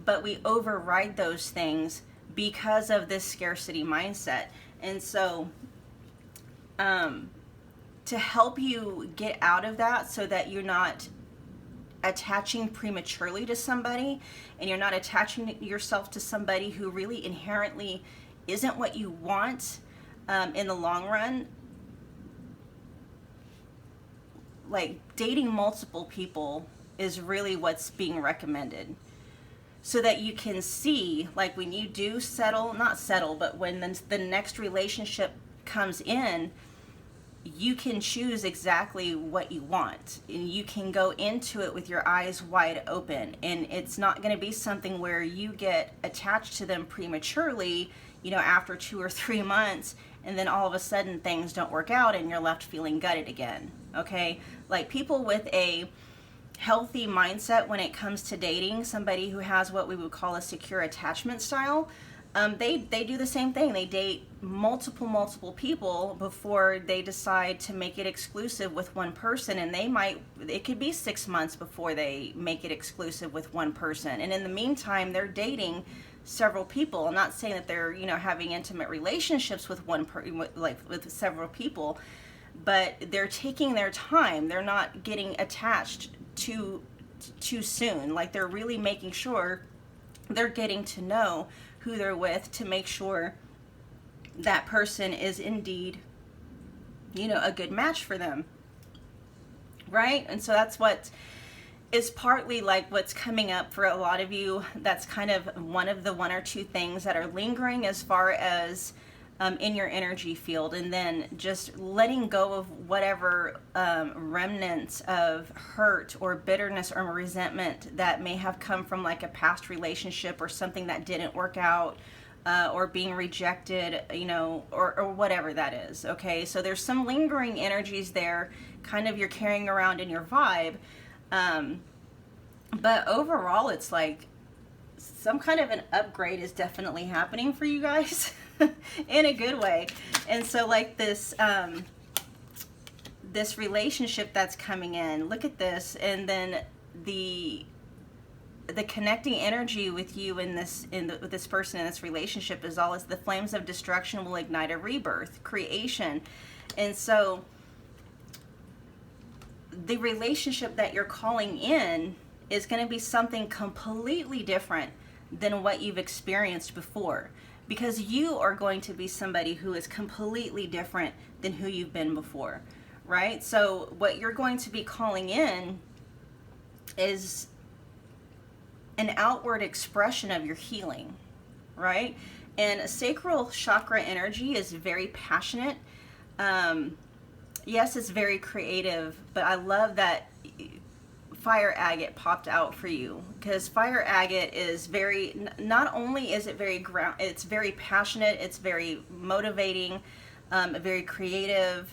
but we override those things because of this scarcity mindset. And so to help you get out of that, so that you're not attaching prematurely to somebody, and you're not attaching yourself to somebody who really inherently isn't what you want, in the long run, like dating multiple people is really what's being recommended, so that you can see, like, when you do not settle, but when the next relationship comes in, you can choose exactly what you want, and you can go into it with your eyes wide open, and it's not going to be something where you get attached to them prematurely, you know, after 2 or 3 months, and then all of a sudden things don't work out and you're left feeling gutted again. Okay, like people with a healthy mindset when it comes to dating, somebody who has what we would call a secure attachment style, they do the same thing. They date multiple people before they decide to make it exclusive with one person, and it could be 6 months before they make it exclusive with one person, and in the meantime they're dating several people. I'm not saying that they're, you know, having intimate relationships with with several people, but they're taking their time. They're not getting attached too soon. Like, they're really making sure they're getting to know who they're with, to make sure that person is indeed, you know, a good match for them, right? And so that's what is partly like what's coming up for a lot of you. That's kind of one of the 1 or 2 things that are lingering as far as in your energy field, and then just letting go of whatever remnants of hurt or bitterness or resentment that may have come from like a past relationship or something that didn't work out, or being rejected, you know, or whatever that is. Okay, so there's some lingering energies there, kind of you're carrying around in your vibe, but overall it's like some kind of an upgrade is definitely happening for you guys. In a good way. And so like this this relationship that's coming in, look at this, and then the connecting energy with you with this person in this relationship is all as the flames of destruction will ignite a rebirth, creation. And so the relationship that you're calling in is going to be something completely different than what you've experienced before, because you are going to be somebody who is completely different than who you've been before, right? So what you're going to be calling in is an outward expression of your healing, right? And sacral chakra energy is very passionate. Yes, it's very creative, but I love that fire agate popped out for you, because fire agate is very, not only is it very it's very passionate, it's very motivating, very creative,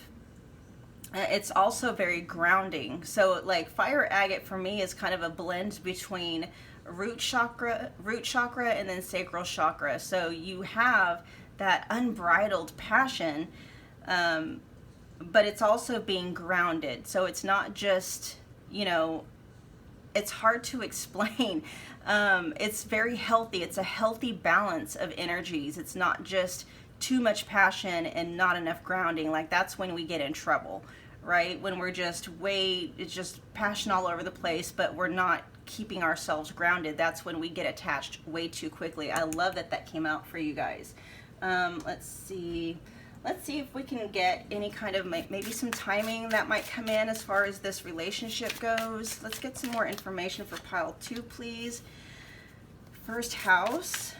it's also very grounding. So like fire agate for me is kind of a blend between root chakra and then sacral chakra. So you have that unbridled passion, but it's also being grounded. So it's not just, you know, it's hard to explain. It's very healthy. It's a healthy balance of energies. It's not just too much passion and not enough grounding. Like, that's when we get in trouble, right? When we're just it's just passion all over the place, but we're not keeping ourselves grounded. That's when we get attached way too quickly. I love that that came out for you guys. Let's see if we can get any kind of maybe some timing that might come in as far as this relationship goes. Let's get some more information for pile 2, please. First house.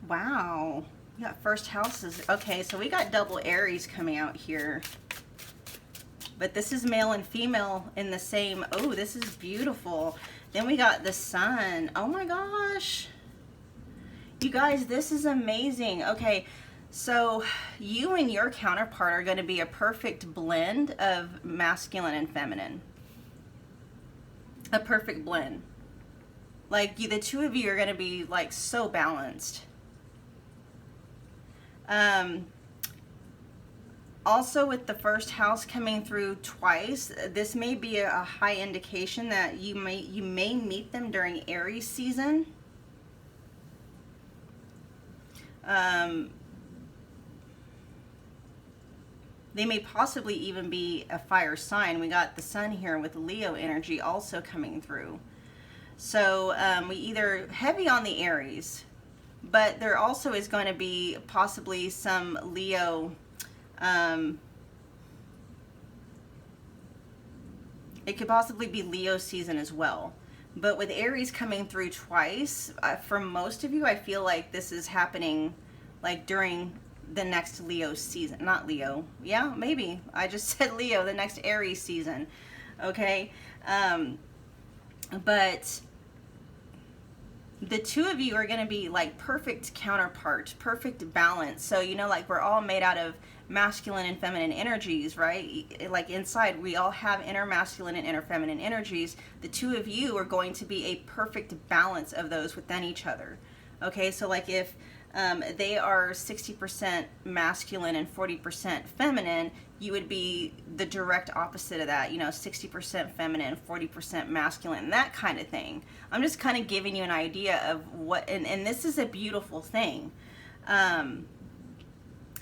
Wow, we got first houses. Okay, so we got double Aries coming out here. But this is male and female in the same. Oh, this is beautiful. Then we got the sun. Oh my gosh. You guys, this is amazing. Okay, so you and your counterpart are going to be a perfect blend of masculine and feminine. A perfect blend. Like, the two of you are going to be like so balanced. Also, with the first house coming through twice, this may be a high indication that you may meet them during Aries season. They may possibly even be a fire sign. We got the sun here with Leo energy also coming through. So we either heavy on the Aries, but there also is going to be possibly some Leo. It could possibly be Leo season as well. But with Aries coming through twice, for most of you, I feel like this is happening like during the next Leo season. Not Leo. Yeah, maybe. I just said Leo, the next Aries season. Okay? But the two of you are going to be like perfect counterparts, perfect balance. So, you know, like we're all made out of masculine and feminine energies, right? Like inside, we all have inner masculine and inner feminine energies. The two of you are going to be a perfect balance of those within each other. Okay, so like if they are 60% masculine and 40% feminine, you would be the direct opposite of that, you know, 60% feminine, 40% masculine, that kind of thing. I'm just kind of giving you an idea of what, and this is a beautiful thing.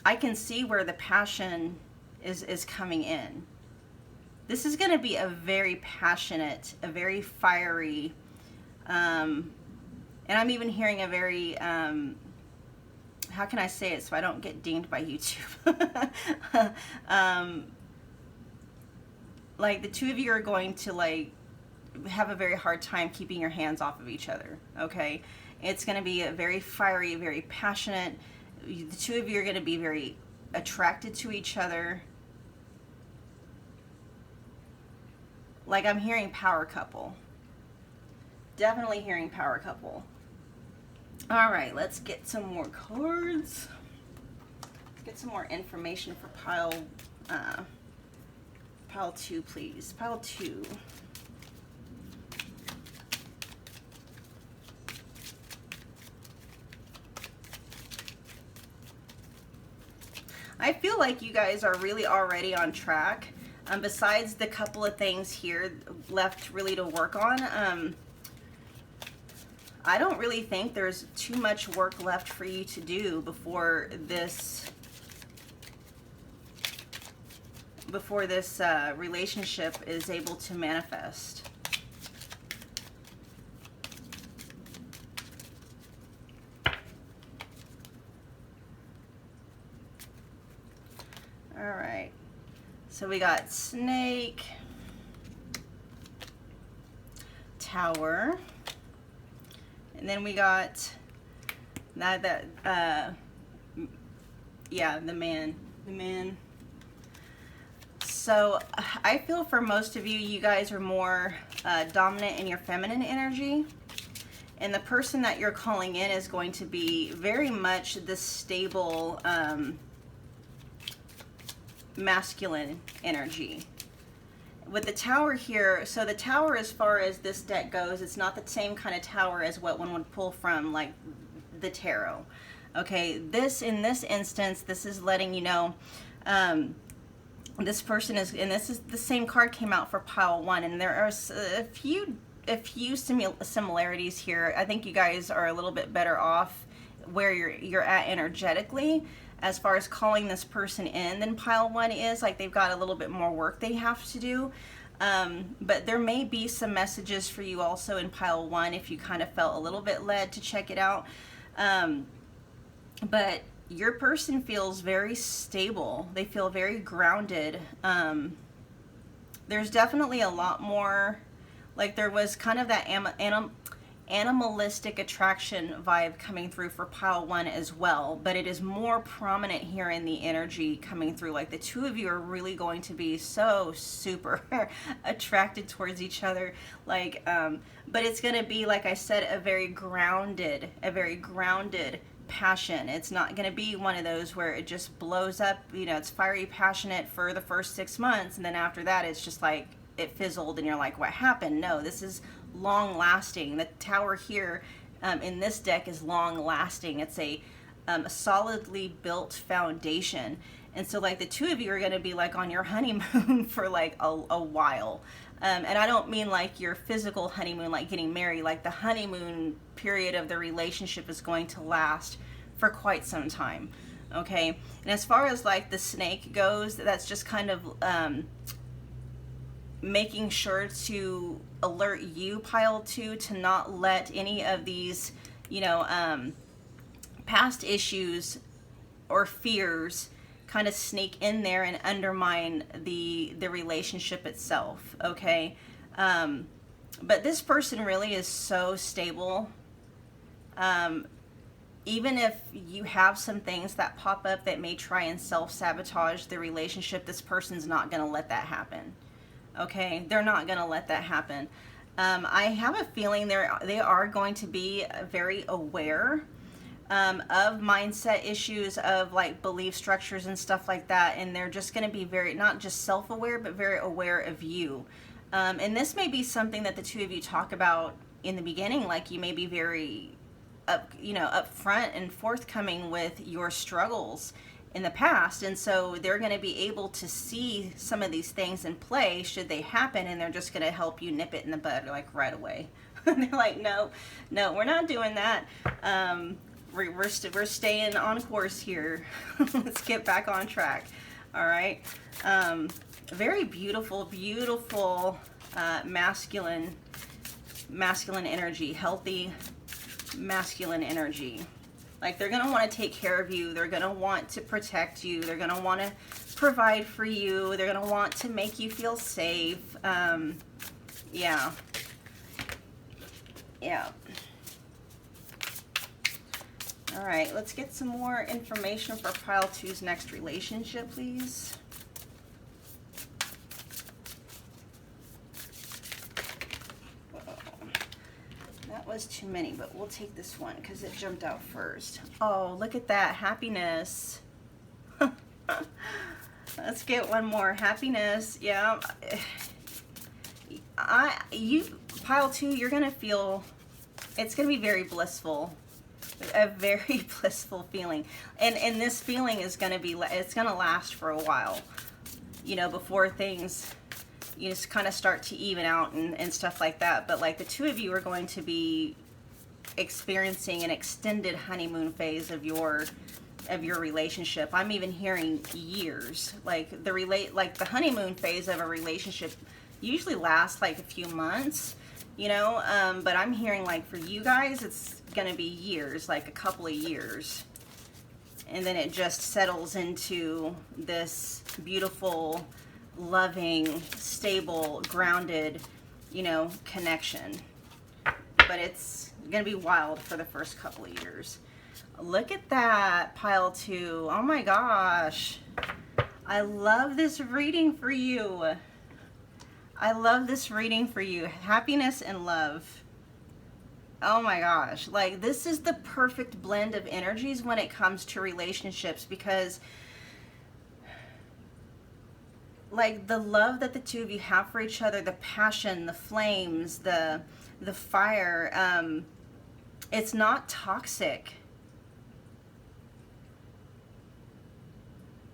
I can see where the passion is coming in. This is going to be a very passionate, a very fiery, and I'm even hearing a very, how can I say it so I don't get dinged by YouTube? Like the two of you are going to like have a very hard time keeping your hands off of each other, okay? It's going to be a very fiery, very passionate. The two of you are going to be very attracted to each other. Like I'm hearing power couple. Definitely hearing power couple. All right, let's get some more cards. Get some more information for pile 2, please. Pile 2. I feel like you guys are really already on track. Besides the couple of things here left really to work on, I don't really think there's too much work left for you to do before this relationship is able to manifest. All right, so we got Snake, Tower, and then we got yeah, the man. So I feel for most of you, you guys are more dominant in your feminine energy. And the person that you're calling in is going to be very much the stable masculine energy. With the Tower here, so the Tower as far as this deck goes, it's not the same kind of tower as what one would pull from like the tarot. Okay, in this instance, this is letting you know this person is, and this is the same card came out for pile 1, and there are a few similarities here. I think you guys are a little bit better off where you're at energetically as far as calling this person in than pile 1 is. Like they've got a little bit more work they have to do. But there may be some messages for you also in pile 1 if you kind of felt a little bit led to check it out. But your person feels very stable. They feel very grounded. There's definitely a lot more, like there was kind of that animalistic attraction vibe coming through for pile 1 as well, but it is more prominent here in the energy coming through. Like the two of you are really going to be so super attracted towards each other, like but it's going to be, like I said, a very grounded passion. It's not going to be one of those where it just blows up, you know, it's fiery passionate for the first 6 months and then after that it's just like it fizzled and you're like, what happened? No, this is long lasting. The Tower here in this deck is long lasting. It's a solidly built foundation. And so like the two of you are going to be like on your honeymoon for like a while. And I don't mean like your physical honeymoon, like getting married. Like the honeymoon period of the relationship is going to last for quite some time. Okay. And as far as like the Snake goes, that's just kind of making sure to alert you, pile 2, to not let any of these, you know, past issues or fears kind of sneak in there and undermine the relationship itself. Okay. But this person really is so stable. Even if you have some things that pop up that may try and self-sabotage the relationship, this person's not going to let that happen. Okay? They're not going to let that happen. I have a feeling they are going to be very aware of mindset issues, of like belief structures and stuff like that. And they're just going to be very, not just self-aware, but very aware of you. And this may be something that the two of you talk about in the beginning. Like you may be very upfront and forthcoming with your struggles in the past, and so they're going to be able to see some of these things in play should they happen, and they're just going to help you nip it in the bud like right away. They're like, no, we're not doing that. We're staying on course here. Let's get back on track. All right. Very beautiful masculine energy, healthy masculine energy. Like they're going to want to take care of you. They're going to want to protect you. They're going to want to provide for you. They're going to want to make you feel safe. Yeah. All right, let's get some more information for pile two's next relationship, please. Was too many, but we'll take this one because it jumped out first. Oh, look at that happiness. Let's get one more happiness. Yeah, pile two, you're gonna feel, it's gonna be very blissful, a very blissful feeling, and this feeling is gonna be, it's gonna last for a while, before things just kind of start to even out and stuff like that. But like the two of you are going to be experiencing an extended honeymoon phase of your relationship. I'm even hearing years. Like the honeymoon phase of a relationship usually lasts like a few months, but I'm hearing like for you guys it's gonna be years, like a couple of years, and then it just settles into this beautiful, loving, stable, grounded, connection. But it's gonna be wild for the first couple of years. Look at that, pile two. Oh my gosh, I love this reading for you. Happiness and love. Oh my gosh, like this is the perfect blend of energies when it comes to relationships, because like the love that the two of you have for each other, the passion, the flames, the fire, it's not toxic.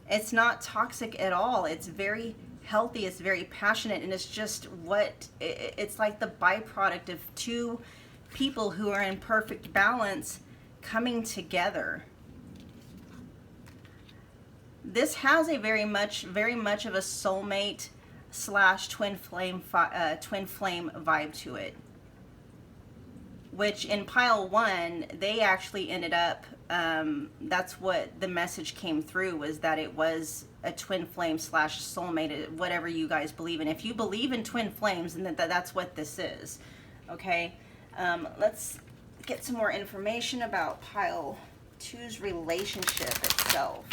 It's not toxic at all. It's very healthy, it's very passionate, and it's just it's like the byproduct of two people who are in perfect balance coming together. This has a very much of a soulmate / twin flame vibe to it, which in pile one they actually ended up, that's what the message came through, was that it was a twin flame / soulmate, whatever you guys believe in. If you believe in twin flames, then that's what this is. Okay, let's get some more information about pile two's relationship itself.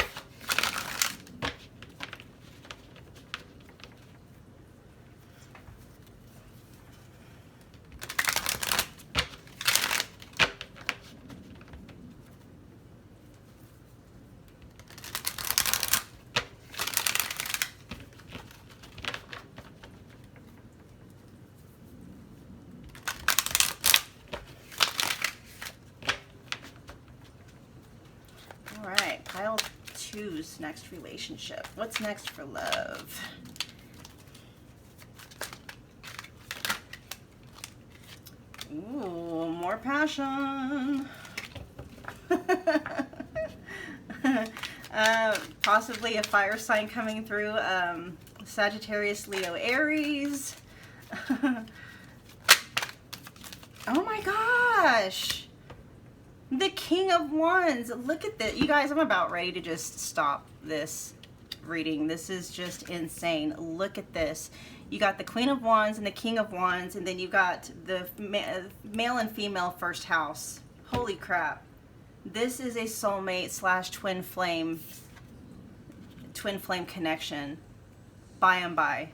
Pile two's next relationship. What's next for love? Ooh, more passion. Possibly a fire sign coming through. Sagittarius, Leo, Aries. Oh my gosh. The King of Wands. Look at this. You guys, I'm about ready to just stop this reading. This is just insane. Look at this. You got the Queen of Wands and the King of Wands, and then you got the male and female first house. Holy crap. This is a soulmate / twin flame connection by and by.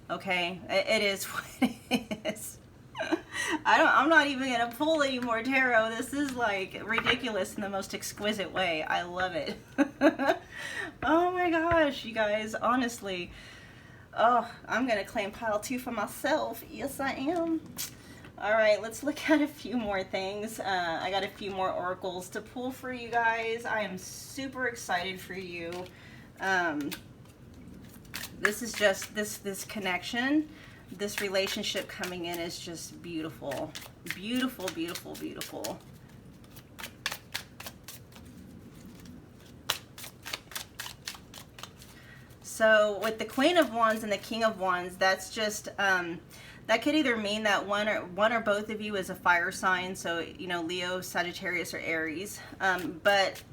Okay? It is what it is. I'm not even gonna pull any more tarot. This is like ridiculous in the most exquisite way. I love it. Oh my gosh, you guys, honestly. Oh, I'm gonna claim pile 2 for myself. Yes, I am. All right, let's look at a few more things. I got a few more oracles to pull for you guys. I am super excited for you. This is just this connection. This relationship coming in is just beautiful. Beautiful, beautiful, beautiful. So with the Queen of Wands and the King of Wands, that's just, that could either mean that one or both of you is a fire sign. So, you know, Leo, Sagittarius, or Aries. But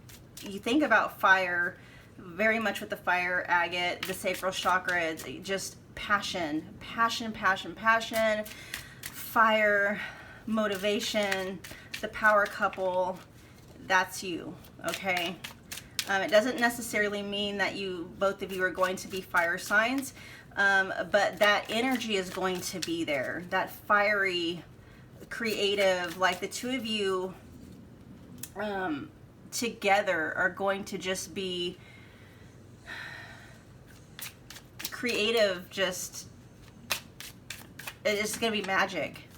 you think about fire, very much with the fire agate, the sacral chakra, it's just passion, passion, passion, passion, fire, motivation, the power couple. That's you, okay? It doesn't necessarily mean that both of you are going to be fire signs, but that energy is going to be there. That fiery, creative, like the two of you together are going to just be creative, just, it's going to be magic.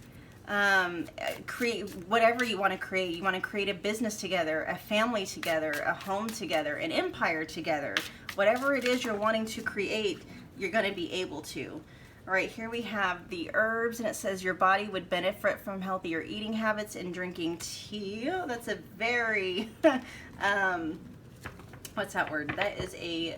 Create whatever you want to create. You want to create a business together, a family together, a home together, an empire together. Whatever it is you're wanting to create, you're going to be able to. All right, here we have the herbs, and it says your body would benefit from healthier eating habits and drinking tea. Oh, that's a very, what's that word? That is a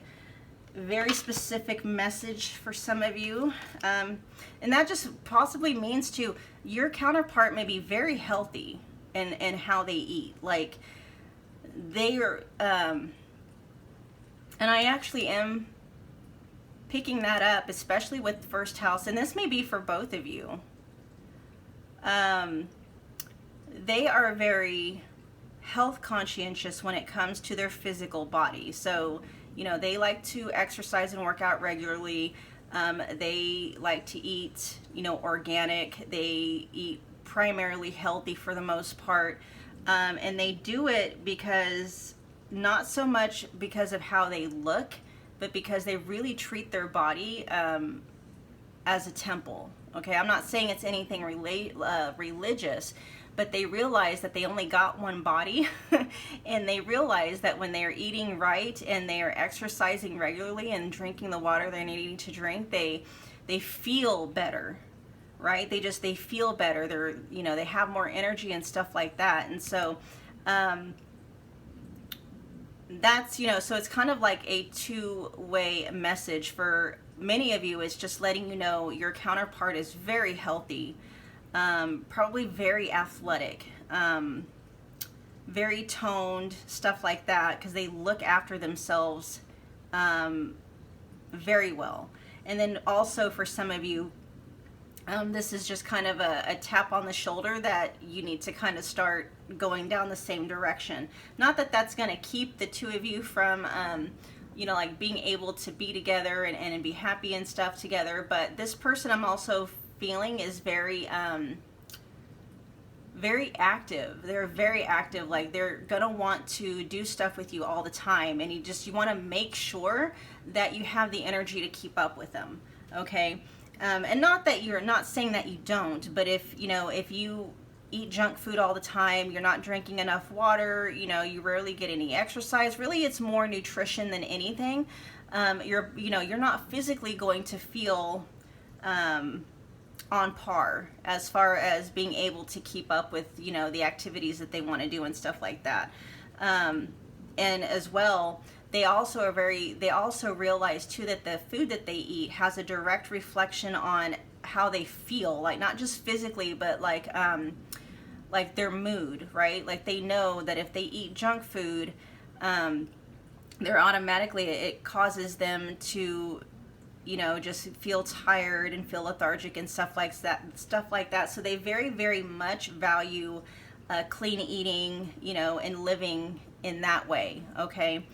very specific message for some of you, and that just possibly means to your counterpart may be very healthy in how they eat, like they are, and I actually am picking that up, especially with first house, and this may be for both of you. They are very health conscientious when it comes to their physical body. So, you know, they like to exercise and work out regularly. They like to eat, you know, organic. They eat primarily healthy for the most part. And they do it because, not so much because of how they look, but because they really treat their body as a temple. Okay, I'm not saying it's anything religious, but they realize that they only got one body, and they realize that when they're eating right and they are exercising regularly and drinking the water they're needing to drink, they feel better, right? They feel better. They're, you know, they have more energy and stuff like that. And so that's, you know, so it's kind of like a two-way message for many of you. It's just letting you know your counterpart is very healthy. Probably very athletic, very toned, stuff like that, because they look after themselves very well. And then also for some of you, this is just kind of a tap on the shoulder that you need to kind of start going down the same direction. Not that that's going to keep the two of you from, you know, like being able to be together and be happy and stuff together, but this person I'm also feeling is very very active. They're very active, like they're gonna want to do stuff with you all the time, and you want to make sure that you have the energy to keep up with them, okay? And not that you're not saying that you don't, but if you eat junk food all the time, you're not drinking enough water, you know, you rarely get any exercise, really it's more nutrition than anything, you're not physically going to feel on par as far as being able to keep up with, you know, the activities that they want to do and stuff like that. And as well, they also realize too that the food that they eat has a direct reflection on how they feel, like not just physically, but like their mood, right? Like they know that if they eat junk food, they're automatically, it causes them to, you know, just feel tired and feel lethargic and stuff like that. So they very, very much value clean eating, you know, and living in that way. Okay.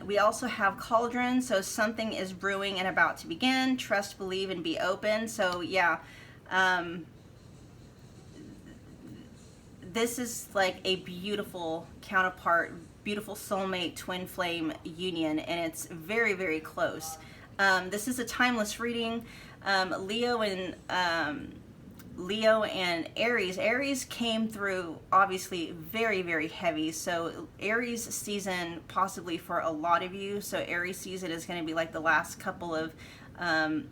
We also have cauldron, so something is brewing and about to begin. Trust, believe, and be open. So yeah, this is like a beautiful counterpart, beautiful soulmate twin flame union, and it's very, very close. This is a timeless reading. Leo and Aries. Aries came through obviously very, very heavy. So Aries season possibly for a lot of you. So Aries season is going to be like the last couple of,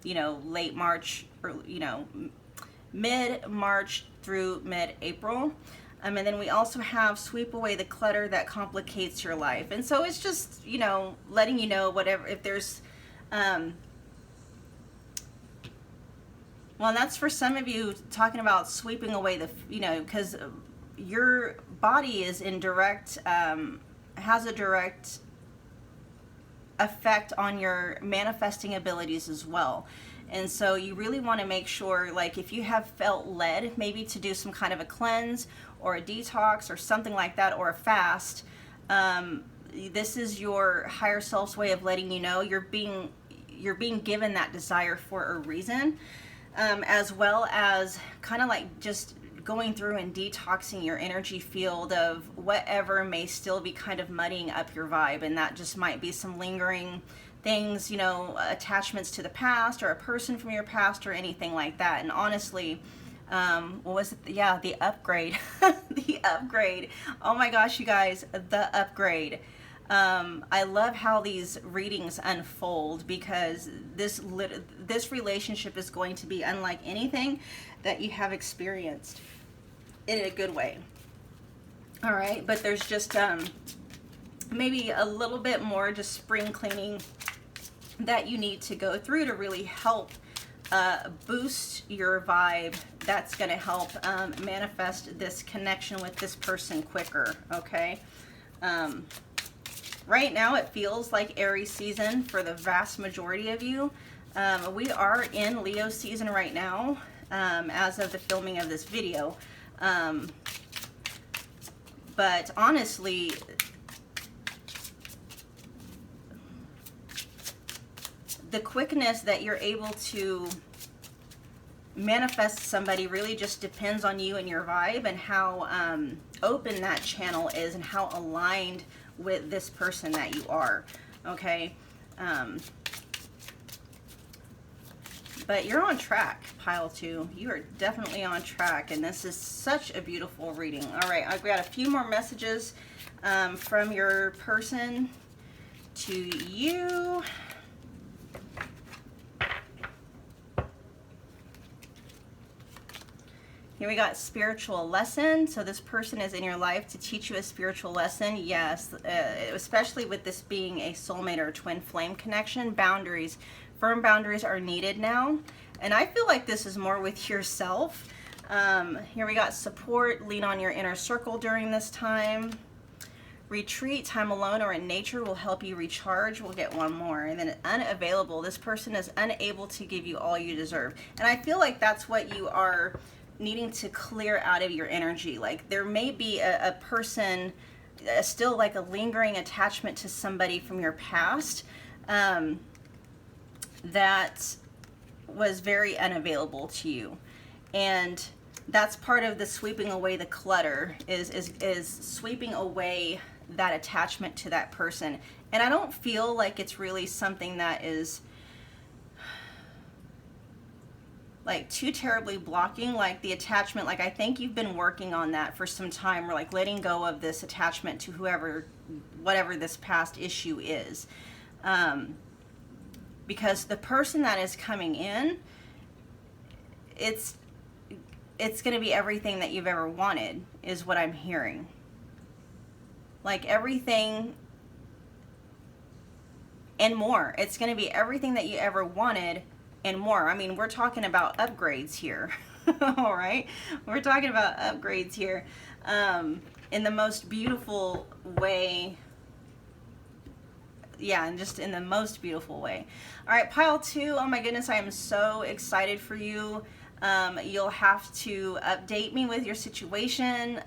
you know, late March or, you know, mid-March through mid-April. And then we also have sweep away the clutter that complicates your life. And so it's just, you know, letting you know whatever, if there's, well, and that's for some of you talking about sweeping away the, you know, because your body is in direct, has a direct effect on your manifesting abilities as well. And so you really want to make sure, like, if you have felt led maybe to do some kind of a cleanse or a detox or something like that, or a fast, this is your higher self's way of letting you know you're being given that desire for a reason, as well as kind of like just going through and detoxing your energy field of whatever may still be kind of muddying up your vibe. And that just might be some lingering things, you know, attachments to the past or a person from your past or anything like that. And honestly, what was it? Yeah, the upgrade. The upgrade. Oh my gosh, you guys, the upgrade. I love how these readings unfold, because this relationship is going to be unlike anything that you have experienced, in a good way. All right, but there's just maybe a little bit more just spring cleaning that you need to go through to really help boost your vibe. That's going to help manifest this connection with this person quicker. Okay. Right now it feels like Aries season for the vast majority of you. We are in Leo season right now, as of the filming of this video. But honestly, the quickness that you're able to manifest somebody really just depends on you and your vibe, and how open that channel is, and how aligned with this person that you are. Okay. But you're on track, pile 2. You are definitely on track, and this is such a beautiful reading. All right, I've got a few more messages from your person to you. Here we got spiritual lesson. So this person is in your life to teach you a spiritual lesson. Yes, especially with this being a soulmate or twin flame connection. Boundaries, firm boundaries are needed now. And I feel like this is more with yourself. Here we got support. Lean on your inner circle during this time. Retreat, time alone or in nature will help you recharge. We'll get one more. And then unavailable. This person is unable to give you all you deserve. And I feel like that's what you are needing to clear out of your energy. Like there may be a person, still like a lingering attachment to somebody from your past that was very unavailable to you. And that's part of the sweeping away the clutter, is sweeping away that attachment to that person. And I don't feel like it's really something that is like too terribly blocking, like the attachment. Like I think you've been working on that for some time, or like letting go of this attachment to whatever this past issue is. Because the person that is coming in, it's going to be everything that you've ever wanted, is what I'm hearing. Like everything and more. It's going to be everything that you ever wanted and more. I mean, we're talking about upgrades here. All right, we're talking about upgrades here, in the most beautiful way. yeah, and just in the most beautiful way. All right, pile 2. Oh my goodness, I am so excited for you. You'll have to update me with your situation.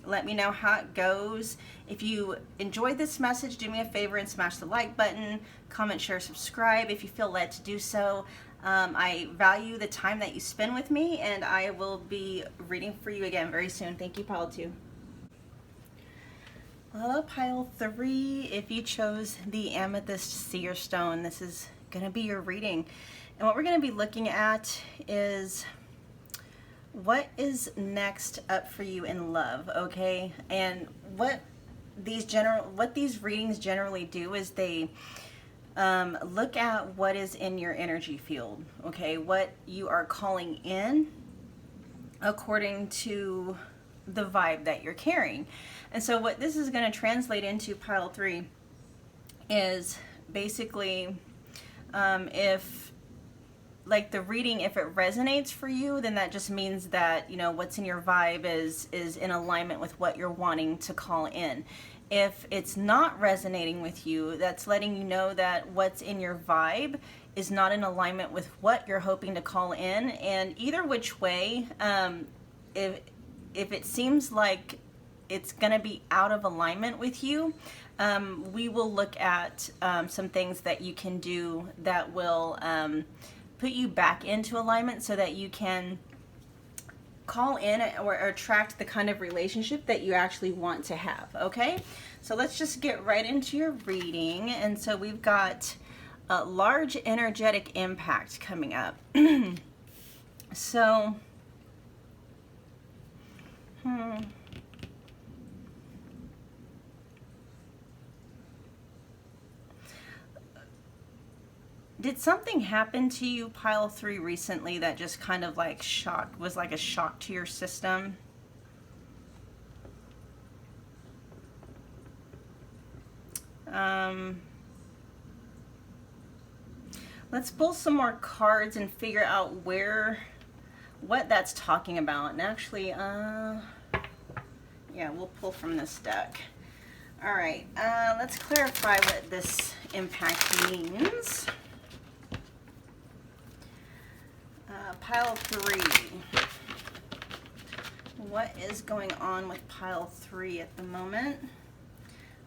Let me know how it goes. If you enjoyed this message, do me a favor and smash the like button, comment, share, subscribe if you feel led to do so. I value the time that you spend with me, and I will be reading for you again very soon. Thank you, pile 2. Well, pile 3, if you chose the Amethyst Seer Stone, this is going to be your reading. And what we're going to be looking at is what is next up for you in love, okay? And what these readings generally do is they look at what is in your energy field, okay? What you are calling in according to the vibe that you're carrying. And so what this is going to translate into, pile 3, is basically if like the reading, if it resonates for you, then that just means that, you know, what's in your vibe is in alignment with what you're wanting to call in. If it's not resonating with you, that's letting you know that what's in your vibe is not in alignment with what you're hoping to call in. And either which way, if it seems like it's going to be out of alignment with you, we will look at some things that you can do that will put you back into alignment so that you can call in or attract the kind of relationship that you actually want to have, okay? So let's just get right into your reading. And so we've got a large energetic impact coming up. So, did something happen to you, pile 3, recently that just kind of like was like a shock to your system? Let's pull some more cards and figure out what that's talking about. And actually, yeah, we'll pull from this deck. All right, let's clarify what this impact means. Pile 3. What is going on with pile 3 at the moment?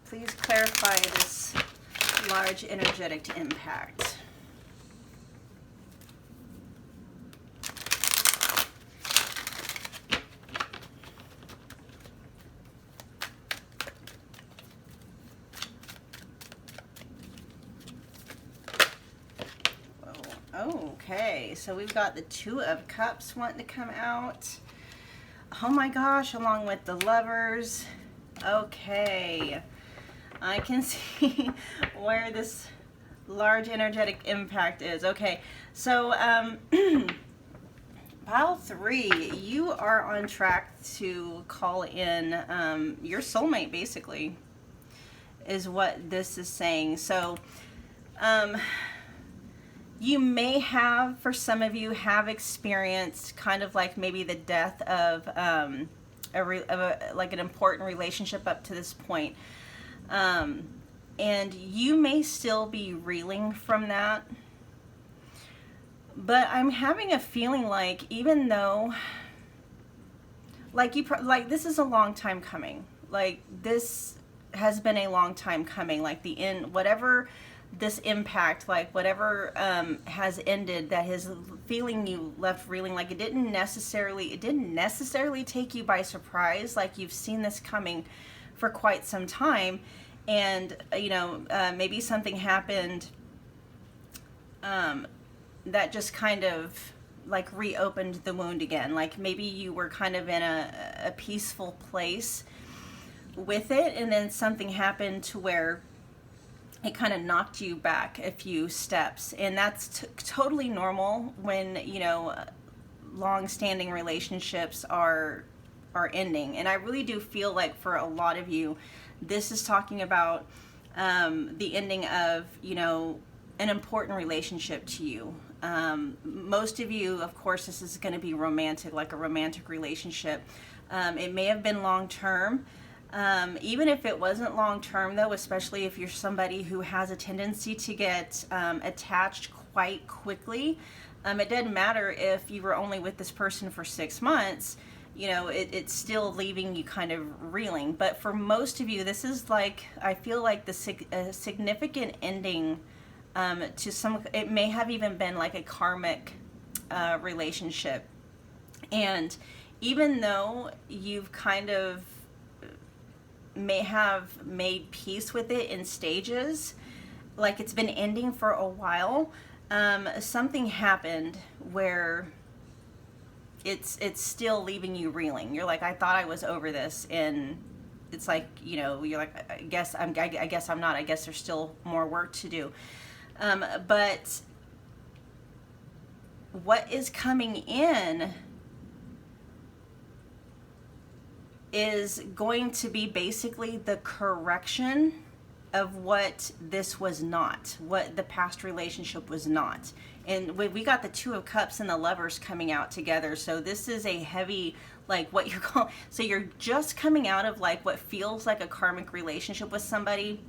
Please clarify this large energetic impact. Okay, so we've got the 2 of Cups wanting to come out. Oh my gosh, along with the Lovers. Okay, I can see where this large energetic impact is. Okay, so pile 3, you are on track to call in your soulmate, basically, is what this is saying. So, you may have, for some of you, have experienced kind of like maybe the death of like an important relationship up to this point. And you may still be reeling from that. But I'm having a feeling like, even though, like this is a long time coming. Like, this has been a long time coming. Like whatever this impact, like whatever has ended, that has feeling you left reeling, like it didn't necessarily take you by surprise. Like, you've seen this coming for quite some time, and you know, maybe something happened that just kind of like reopened the wound again. Like, maybe you were kind of in a peaceful place with it, and then something happened to where it kind of knocked you back a few steps. And that's totally normal when, you know, long-standing relationships are ending. And I really do feel like for a lot of you, this is talking about the ending of, you know, an important relationship to you. Most of you, of course, this is going to be romantic, like a romantic relationship. It may have been long-term. Even if it wasn't long term, though, especially if you're somebody who has a tendency to get attached quite quickly, it doesn't matter if you were only with this person for 6 months, you know, it's still leaving you kind of reeling. But for most of you, this is like, I feel like the significant ending to some, it may have even been like a karmic relationship. And even though you've kind of may have made peace with it in stages, like it's been ending for a while, something happened where it's still leaving you reeling. You're like, I thought I was over this, and it's like, you know, you're like, I guess I'm not. I guess there's still more work to do. But what is coming in is going to be basically the correction of what this was not, what the past relationship was not. And we got the Two of Cups and the Lovers coming out together. So this is a heavy, like what you call, so you're just coming out of like what feels like a karmic relationship with somebody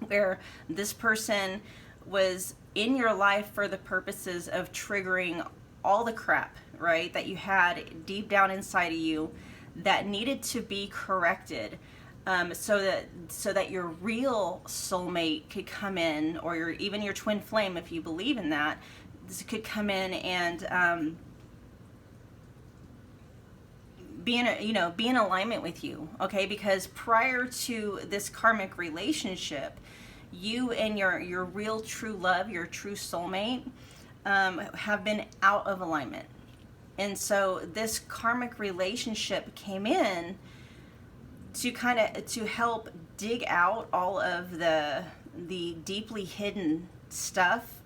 where this person was in your life for the purposes of triggering all the crap, right, that you had deep down inside of you that needed to be corrected, so that your real soulmate could come in, or even your twin flame, if you believe in that, this could come in and be in alignment with you, okay? Because prior to this karmic relationship, you and your real true love, your true soulmate, have been out of alignment. And so this karmic relationship came in to help dig out all of the deeply hidden stuff,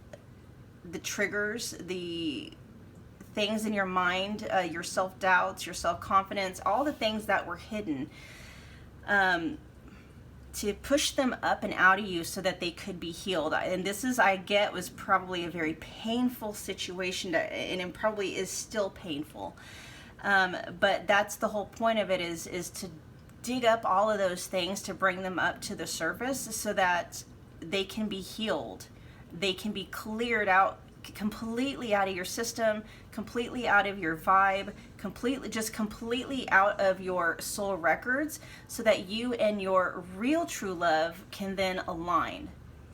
the triggers, the things in your mind, your self-doubts, your self-confidence, all the things that were hidden, to push them up and out of you so that they could be healed. And this is, I get, was probably a very painful situation, and it probably is still painful. But that's the whole point of it, is to dig up all of those things, to bring them up to the surface so that they can be healed. They can be cleared out, completely out of your system, completely out of your vibe, completely out of your soul records, so that you and your real true love can then align,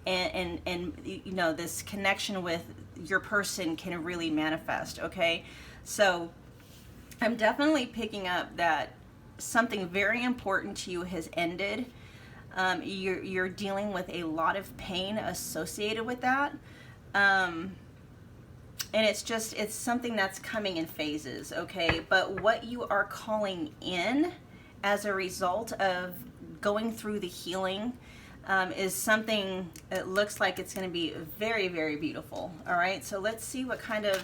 and you know, this connection with your person can really manifest. Okay, so I'm definitely picking up that something very important to you has ended. You're dealing with a lot of pain associated with that. And it's something that's coming in phases, okay? But what you are calling in as a result of going through the healing is something that looks like it's going to be very, very beautiful, all right? So let's see what kind of...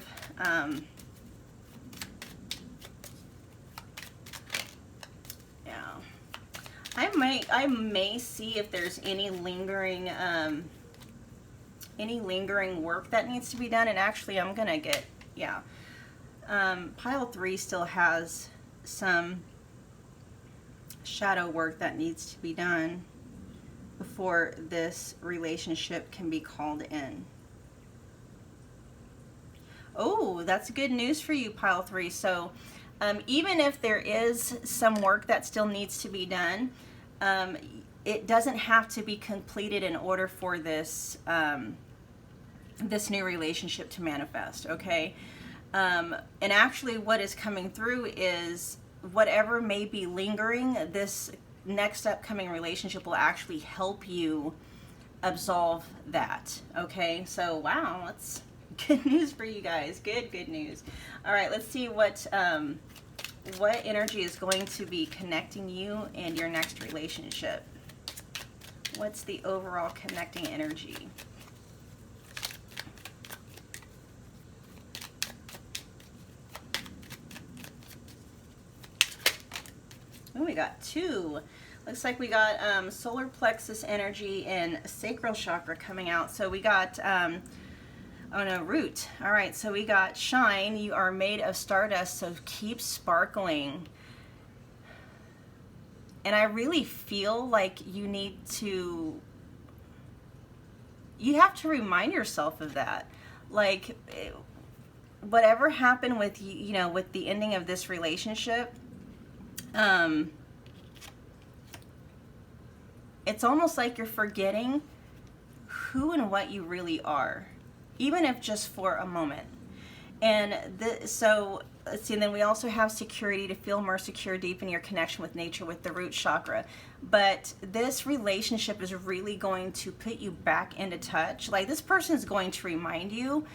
I may see if there's any lingering work that needs to be done. And actually, I'm gonna get, pile 3 still has some shadow work that needs to be done before this relationship can be called in. Oh, that's good news for you, pile 3. So even if there is some work that still needs to be done, it doesn't have to be completed in order for this this new relationship to manifest, okay? And actually what is coming through is whatever may be lingering, this next upcoming relationship will actually help you absolve that, okay? So wow, that's good news for you guys. Good news. All right, let's see what energy is going to be connecting you and your next relationship. What's the overall connecting energy? Oh, we got 2. Looks like we got solar plexus energy and sacral chakra coming out. So we got, oh no, root. All right, so we got shine. You are made of stardust, so keep sparkling. And I really feel like you have to remind yourself of that. Like, whatever happened with you know, with the ending of this relationship, it's almost like you're forgetting who and what you really are, even if just for a moment. And so let's see, and then we also have security, to feel more secure, deepen your connection with nature with the root chakra. But this relationship is really going to put you back into touch. Like, this person is going to remind you,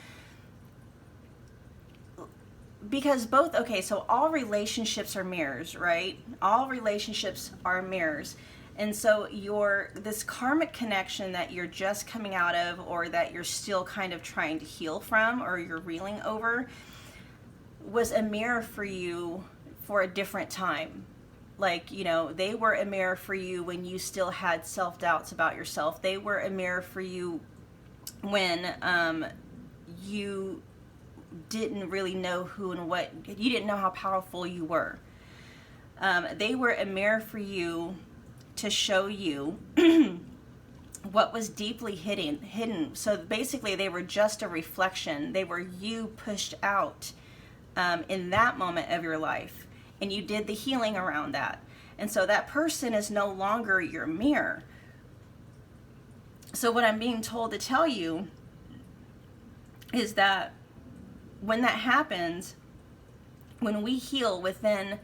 because both, okay, so all relationships are mirrors, right? All relationships are mirrors. And so this karmic connection that you're just coming out of, or that you're still kind of trying to heal from, or you're reeling over, was a mirror for you for a different time. Like, you know, they were a mirror for you when you still had self-doubts about yourself. They were a mirror for you when you didn't really know who and what, you didn't know how powerful you were. They were a mirror for you to show you what was deeply hidden. So basically, they were just a reflection. They were you pushed out in that moment of your life, and you did the healing around that. And so that person is no longer your mirror. So what I'm being told to tell you is that when that happens, when we heal within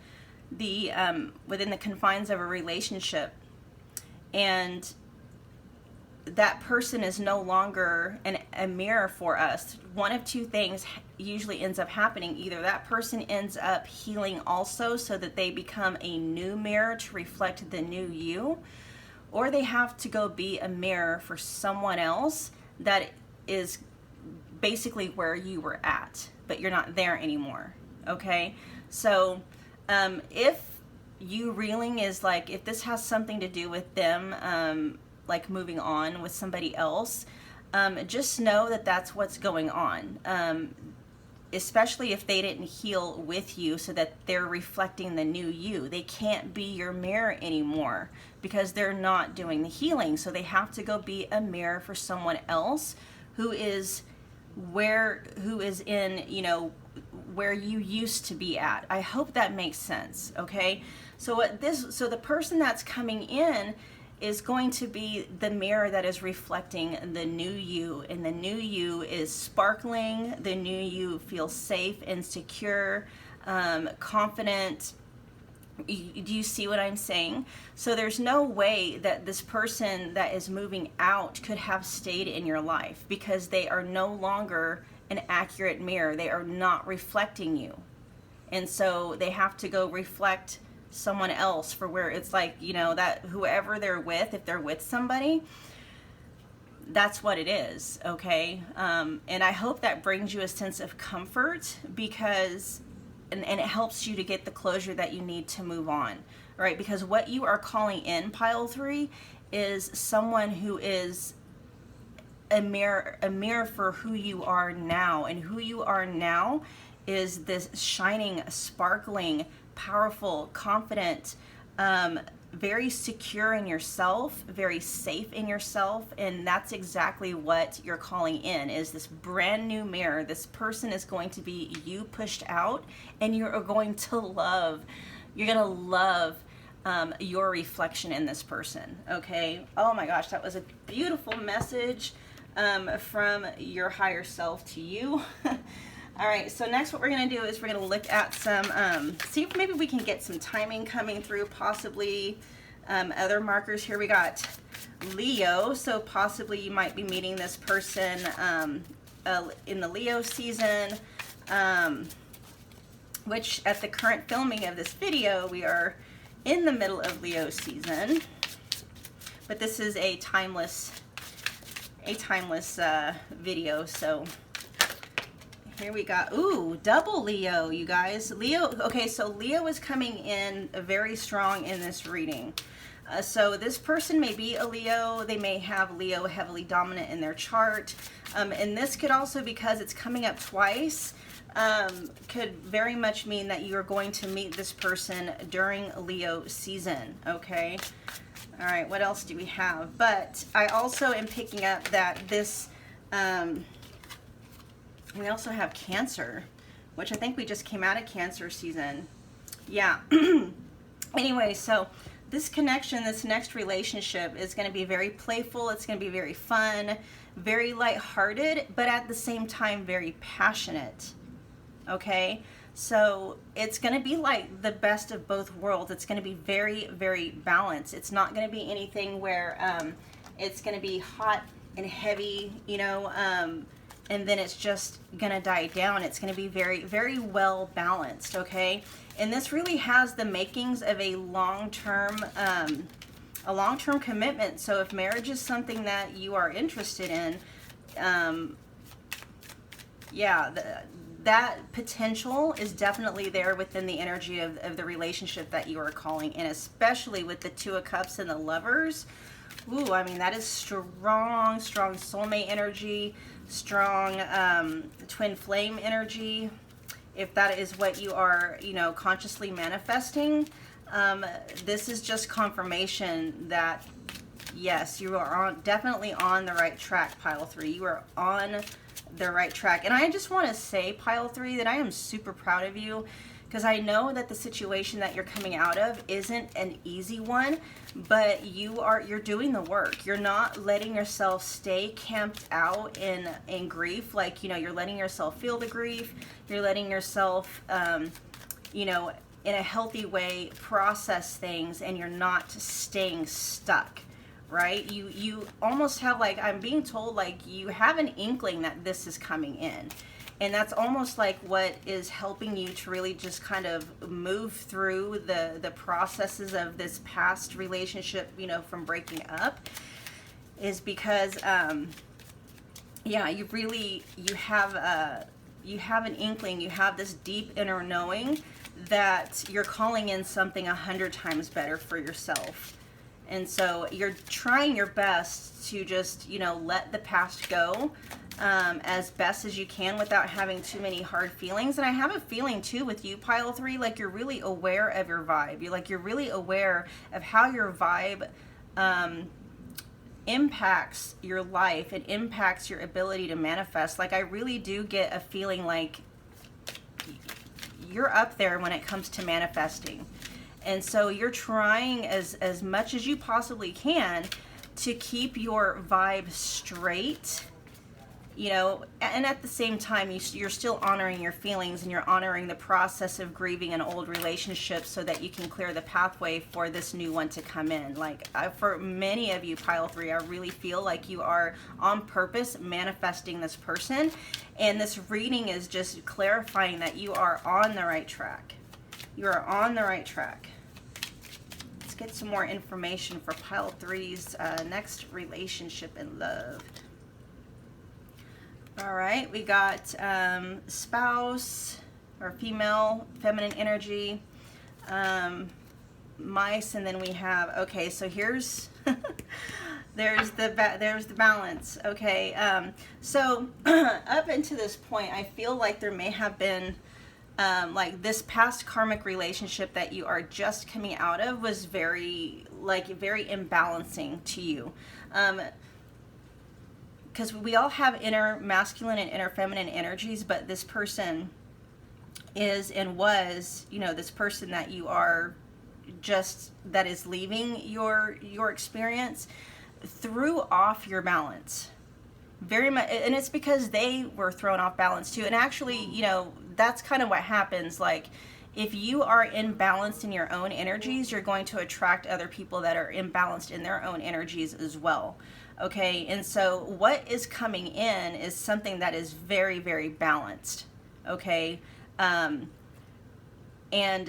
the confines of a relationship, and that person is no longer a mirror for us, one of two things usually ends up happening. Either that person ends up healing also, so that they become a new mirror to reflect the new you, or they have to go be a mirror for someone else that is basically where you were at, but you're not there anymore. Okay? So if you reeling is like, if this has something to do with them like moving on with somebody else, just know that that's what's going on. Especially if they didn't heal with you, so that they're reflecting the new you. They can't be your mirror anymore because they're not doing the healing. So they have to go be a mirror for someone else who is in, you know, where you used to be at. I hope that makes sense. Okay? So the person that's coming in is going to be the mirror that is reflecting the new you, and the new you is sparkling. The new you feels safe and secure, confident. Do you see what I'm saying? So there's no way that this person that is moving out could have stayed in your life, because they are no longer an accurate mirror. They are not reflecting you. And so they have to go reflect someone else, for where it's like, you know, that whoever they're with, if they're with somebody, that's what it is. Okay? And I hope that brings you a sense of comfort, because and it helps you to get the closure that you need to move on, right? Because what you are calling in, pile 3, is someone who is a mirror for who you are now. And who you are now is this shining, sparkling, powerful, confident, very secure in yourself, very safe in yourself. And that's exactly what you're calling in, is this brand new mirror. This person is going to be you pushed out, and you're going to love your reflection in this person. Okay? Oh my gosh, that was a beautiful message from your higher self to you. All right, so next what we're going to do is we're going to look at some, see if maybe we can get some timing coming through, possibly other markers. Here we got Leo, so possibly you might be meeting this person in the Leo season, which at the current filming of this video, we are in the middle of Leo season, but this is a timeless video, so here we got, ooh, double Leo, you guys. Leo, okay, so Leo is coming in very strong in this reading. So this person may be a Leo. They may have Leo heavily dominant in their chart. And this could also, because it's coming up twice, could very much mean that you are going to meet this person during Leo season, okay? All right, what else do we have? But I also am picking up that this, we also have Cancer, which I think we just came out of Cancer season. Yeah. Anyway, so this connection, this next relationship is going to be very playful. It's going to be very fun, very lighthearted, but at the same time, very passionate. Okay? So it's going to be like the best of both worlds. It's going to be very, very balanced. It's not going to be anything where it's going to be hot and heavy, you know, and then it's just going to die down. It's going to be very, very well balanced, okay? And this really has the makings of a long-term commitment. So if marriage is something that you are interested in, that potential is definitely there within the energy of the relationship that you are calling in, especially with the Two of Cups and the Lovers. Ooh, I mean, that is strong, strong soulmate energy, strong twin flame energy. If that is what you are, you know, consciously manifesting, this is just confirmation that, yes, you are definitely on the right track, Pile 3. You are on the right track. And I just want to say, Pile 3, that I am super proud of you, because I know that the situation that you're coming out of isn't an easy one, but you're doing the work. You're not letting yourself stay camped out in grief. Like, you know, you're letting yourself feel the grief. You're letting yourself, you know, in a healthy way process things, and you're not staying stuck. Right? You almost have, like, I'm being told, like, you have an inkling that this is coming in. And that's almost like what is helping you to really just kind of move through the processes of this past relationship, you know, from breaking up, is because, yeah, you have an inkling, you have this deep inner knowing that you're calling in something 100 times better for yourself. And so you're trying your best to just, you know, let the past go as best as you can without having too many hard feelings. And I have a feeling too with you, Pile 3, like you're really aware of your vibe. You're really aware of how your vibe impacts your life. It impacts your ability to manifest. Like, I really do get a feeling like you're up there when it comes to manifesting. And so you're trying as much as you possibly can to keep your vibe straight, you know, and at the same time, you're still honoring your feelings, and you're honoring the process of grieving an old relationship so that you can clear the pathway for this new one to come in. Like, for many of you, Pile 3, I really feel like you are on purpose manifesting this person, and this reading is just clarifying that you are on the right track. You are on the right track. Let's get some more information for Pile 3's next relationship in love. All right, we got spouse or female, feminine energy, mice, and then we have, okay, so here's there's the balance. Okay, so up until this point, I feel like there may have been like this past karmic relationship that you are just coming out of was very imbalancing to you. Because we all have inner masculine and inner feminine energies, but this person is and was, you know, this person that you are just, that is leaving your experience, threw off your balance. Very much, and it's because they were thrown off balance too. And actually, you know, that's kind of what happens. Like, if you are imbalanced in your own energies, you're going to attract other people that are imbalanced in their own energies as well. Okay, and so what is coming in is something that is very, very balanced. Okay, and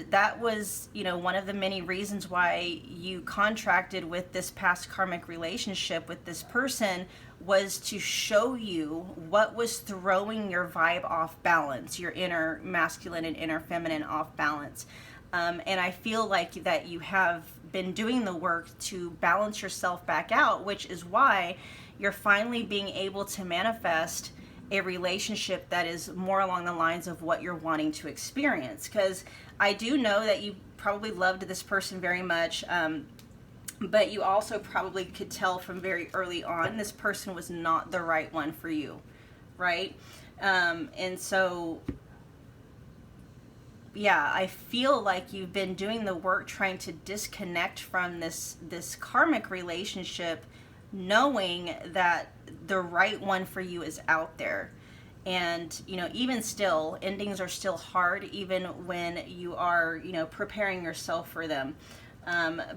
that was, you know, one of the many reasons why you contracted with this past karmic relationship with this person, was to show you what was throwing your vibe off balance, your inner masculine and inner feminine off balance. And I feel like that you have been doing the work to balance yourself back out, which is why you're finally being able to manifest a relationship that is more along the lines of what you're wanting to experience. Because I do know that you probably loved this person very much, but you also probably could tell from very early on this person was not the right one for you, right? And so, yeah, I feel like you've been doing the work trying to disconnect from this karmic relationship, knowing that the right one for you is out there. And, you know, even still, endings are still hard, even when you are, you know, preparing yourself for them.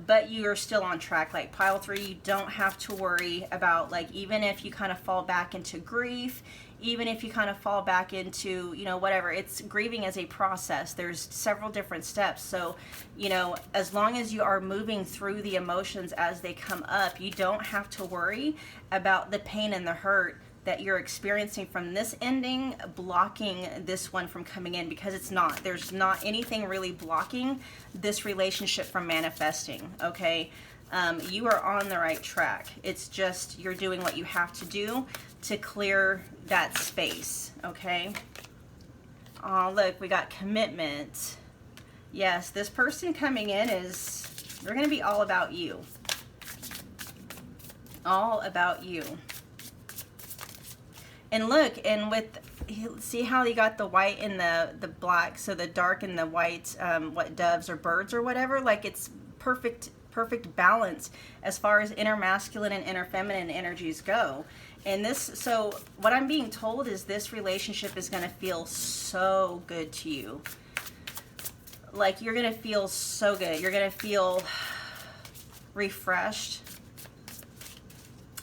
But you're still on track. Like pile 3, you don't have to worry about, like, even if you kind of fall back into grief, even if you kind of fall back into, you know, whatever, it's grieving as a process. There's several different steps. So, you know, as long as you are moving through the emotions as they come up, you don't have to worry about the pain and the hurt that you're experiencing from this ending blocking this one from coming in, because it's not. There's not anything really blocking this relationship from manifesting, okay? You are on the right track. It's just you're doing what you have to do to clear that space, okay? Oh, look, we got commitment. Yes, this person coming in is, they're going to be all about you. All about you. And look, and with, see how you got the white and the black, so the dark and the white, what, doves or birds or whatever, like it's perfect balance as far as inner masculine and inner feminine energies go. And this, so what I'm being told is this relationship is going to feel so good to you. Like you're going to feel so good. You're going to feel refreshed.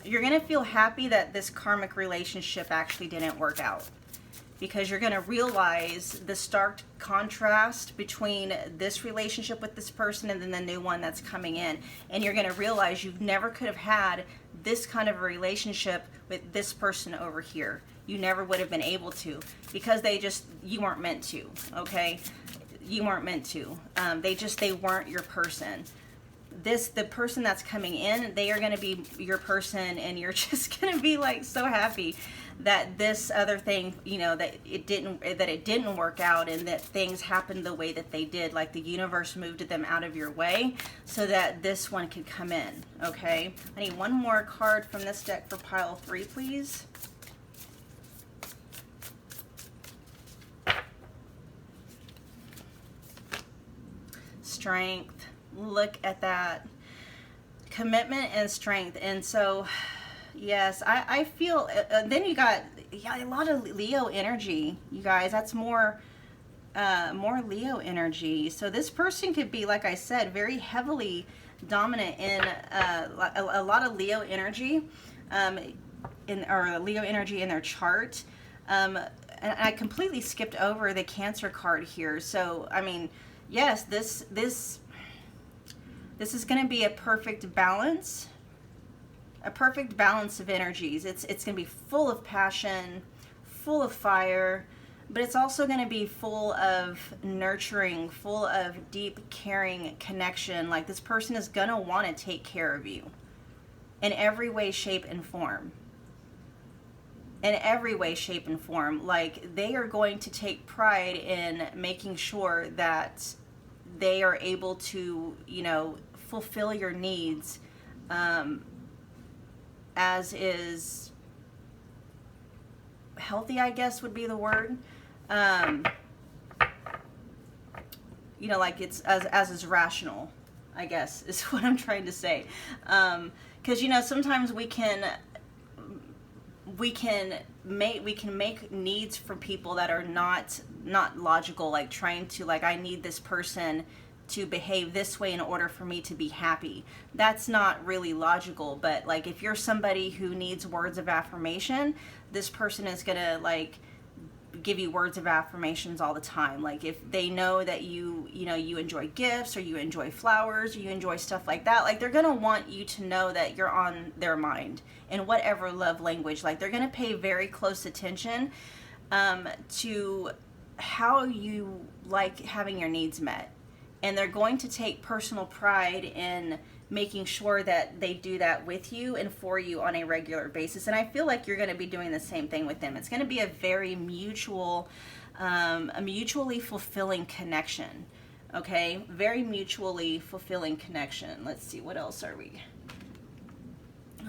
You're going to feel happy that this karmic relationship actually didn't work out, because you're going to realize the stark contrast between this relationship with this person and then the new one that's coming in. And you're going to realize you never could have had this kind of a relationship with this person over here. You never would have been able to, because you weren't meant to, okay? You weren't meant to. They weren't your person. The person that's coming in, they are going to be your person, and you're just going to be like so happy that this other thing, you know, that it didn't work out, and that things happened the way that they did. Like the universe moved them out of your way so that this one could come in, okay? I need one more card from this deck for pile 3, please. Strength. Look at that. Commitment and strength. And so, yes, I feel, then you got a lot of Leo energy, you guys. That's more Leo energy. So this person could be, like I said, very heavily dominant in a lot of Leo energy, or Leo energy in their chart. And I completely skipped over the Cancer card here. So, I mean, yes, this is going to be a perfect balance of energies. It's going to be full of passion, full of fire, but it's also going to be full of nurturing, full of deep, caring connection. Like this person is going to want to take care of you in every way, shape, and form. In every way, shape, and form. Like they are going to take pride in making sure that they are able to, you know, fulfill your needs, as is healthy, I guess would be the word. You know, like it's as is rational, I guess is what I'm trying to say. 'Cause you know, sometimes we can make needs from people that are not logical, like trying to, like, I need this person to behave this way in order for me to be happy. That's not really logical. But like if you're somebody who needs words of affirmation, this person is gonna like give you words of affirmations all the time. Like if they know that you enjoy gifts, or you enjoy flowers, or you enjoy stuff like that, like they're gonna want you to know that you're on their mind in whatever love language. Like they're gonna pay very close attention to how you like having your needs met. And they're going to take personal pride in making sure that they do that with you and for you on a regular basis. And I feel like you're going to be doing the same thing with them. It's going to be a very mutually fulfilling connection. Okay, very mutually fulfilling connection. Let's see, what else are we?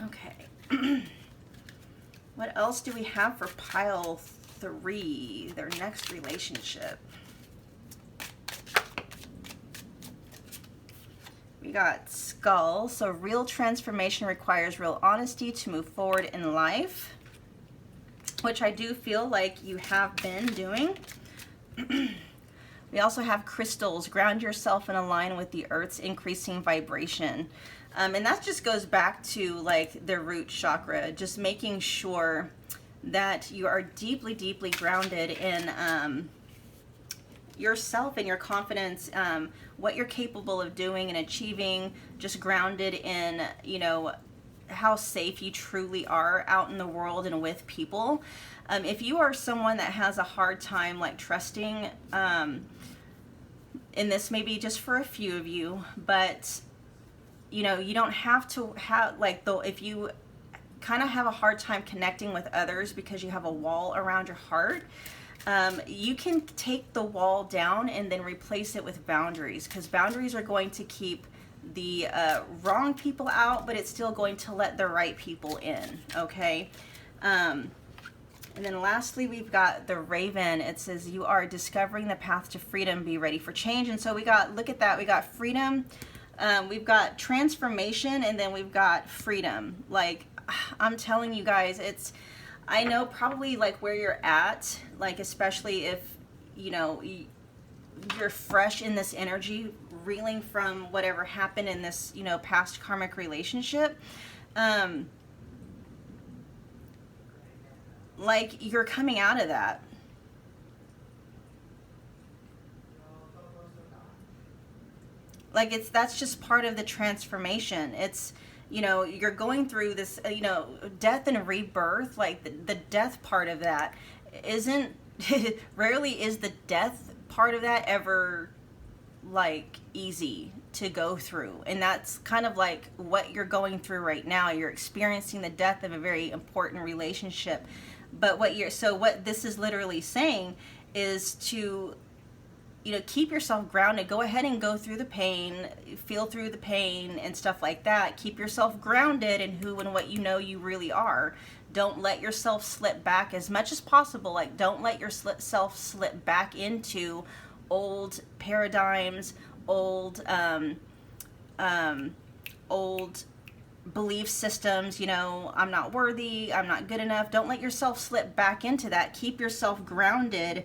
Okay. What else do we have for pile 3, their next relationship? We got Skull. So real transformation requires real honesty to move forward in life, which I do feel like you have been doing. We also have crystals. Ground yourself and align with the earth's increasing vibration. And that just goes back to like the root chakra, just making sure that you are deeply, deeply grounded in yourself and your confidence, what you're capable of doing and achieving, just grounded in, you know, how safe you truly are out in the world and with people. If you are someone that has a hard time like trusting, and this may be just for a few of you, but you know, you don't have to have like, though, if you kind of have a hard time connecting with others because you have a wall around your heart, you can take the wall down and then replace it with boundaries, because boundaries are going to keep the wrong people out, but it's still going to let the right people in. Okay. And then lastly, we've got the Raven. It says, you are discovering the path to freedom. Be ready for change. And so we got, look at that. We got freedom. We've got transformation, and then we've got freedom. Like, I'm telling you guys, it's, I know probably like where you're at, like, especially if, you know, you're fresh in this energy, reeling from whatever happened in this, you know, past karmic relationship. Like, you're coming out of that. Like, it's, that's just part of the transformation. It's, you know, you're going through this, you know, death and rebirth. Like the death part of that isn't, rarely is the death part of that ever like easy to go through. And that's kind of like what you're going through right now. You're experiencing the death of a very important relationship. But what you're, so what this is literally saying is to, you know, keep yourself grounded. Go ahead and go through the pain, feel through the pain and stuff like that. Keep yourself grounded in who and what you know you really are. Don't let yourself slip back as much as possible. Like, don't let yourself slip back into old paradigms, old belief systems. You know, I'm not worthy, I'm not good enough. Don't let yourself slip back into that. Keep yourself grounded,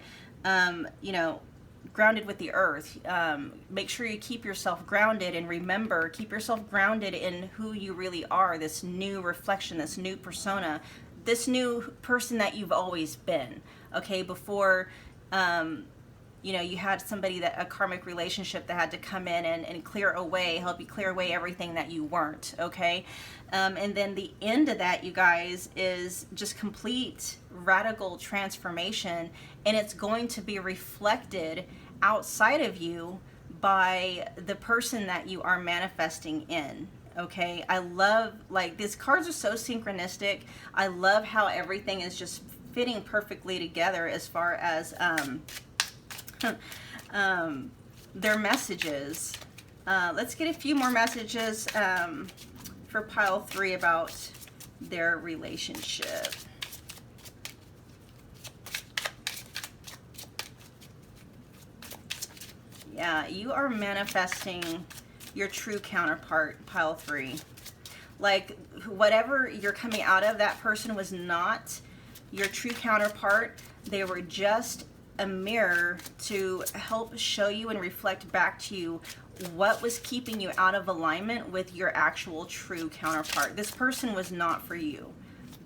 you know, grounded with the earth. Make sure you keep yourself grounded, and remember, keep yourself grounded in who you really are, this new reflection, this new persona, this new person that you've always been. Okay, before you know, you had somebody, that a karmic relationship that had to come in and clear away, help you clear away everything that you weren't. Okay, and then the end of that, you guys, is just complete radical transformation, and it's going to be reflected outside of you by the person that you are manifesting in. Okay, I love, like, these cards are so synchronistic. I love how everything is just fitting perfectly together as far as their messages. Let's get a few more messages for pile 3 about their relationship. Yeah, you are manifesting your true counterpart, pile 3. Like, whatever you're coming out of, that person was not your true counterpart. They were just a mirror to help show you and reflect back to you what was keeping you out of alignment with your actual true counterpart. This person was not for you.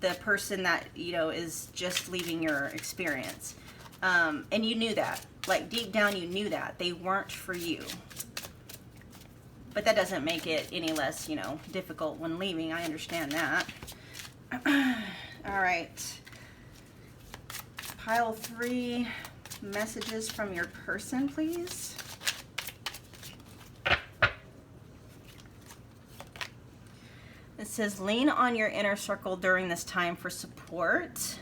The person that, you know, is just leaving your experience. And you knew that. Like, deep down, you knew that. They weren't for you. But that doesn't make it any less, you know, difficult when leaving. I understand that. All right. Pile 3, messages from your person, please. says lean on your inner circle during this time for support.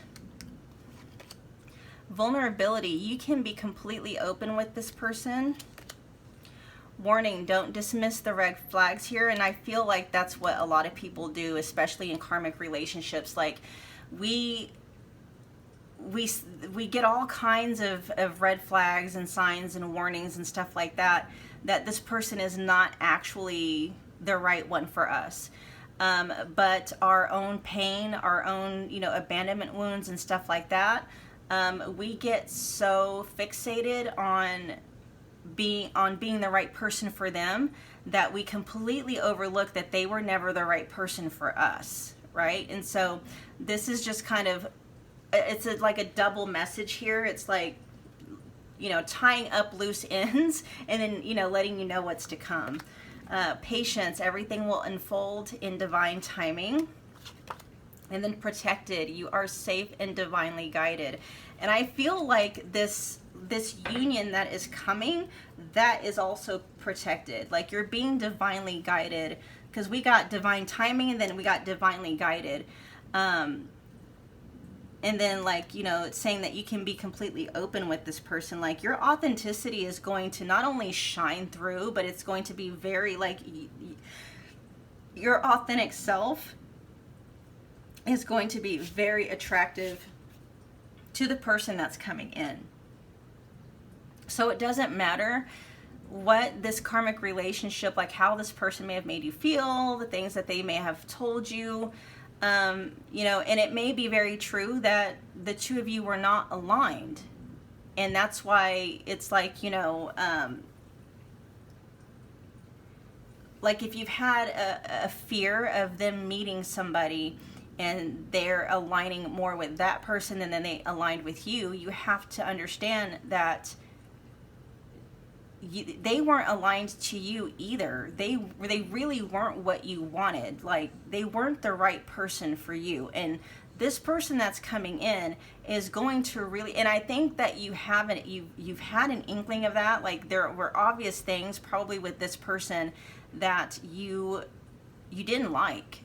Vulnerability, you can be completely open with this person. Warning, don't dismiss the red flags here. And I feel like that's what a lot of people do, especially in karmic relationships. Like we get all kinds of red flags and signs and warnings and stuff like that, that this person is not actually the right one for us. But our own pain, our own, abandonment wounds and stuff like that, we get so fixated on being the right person for them that we completely overlook that they were never the right person for us, right? And so this is just kind of, it's like a double message here. It's like, tying up loose ends and then, letting you know what's to come. Patience, everything will unfold in divine timing. And then protected, you are safe and divinely guided. And I feel like this union that is coming, that is also protected. Like you're being divinely guided, because we got divine timing and then we got divinely guided. And then it's saying that you can be completely open with this person. Like your authenticity is going to not only shine through, but it's going to be very your authentic self is going to be very attractive to the person that's coming in. So it doesn't matter what this karmic relationship, like how this person may have made you feel, the things that they may have told you, and it may be very true that the two of you were not aligned. And that's why it's like if you've had a fear of them meeting somebody and they're aligning more with that person than they aligned with you, you have to understand that they weren't aligned to you either. They really weren't what you wanted. Like they weren't the right person for you. And this person that's coming in is going to really, and I think that you've had an inkling of that. Like there were obvious things probably with this person that you didn't like,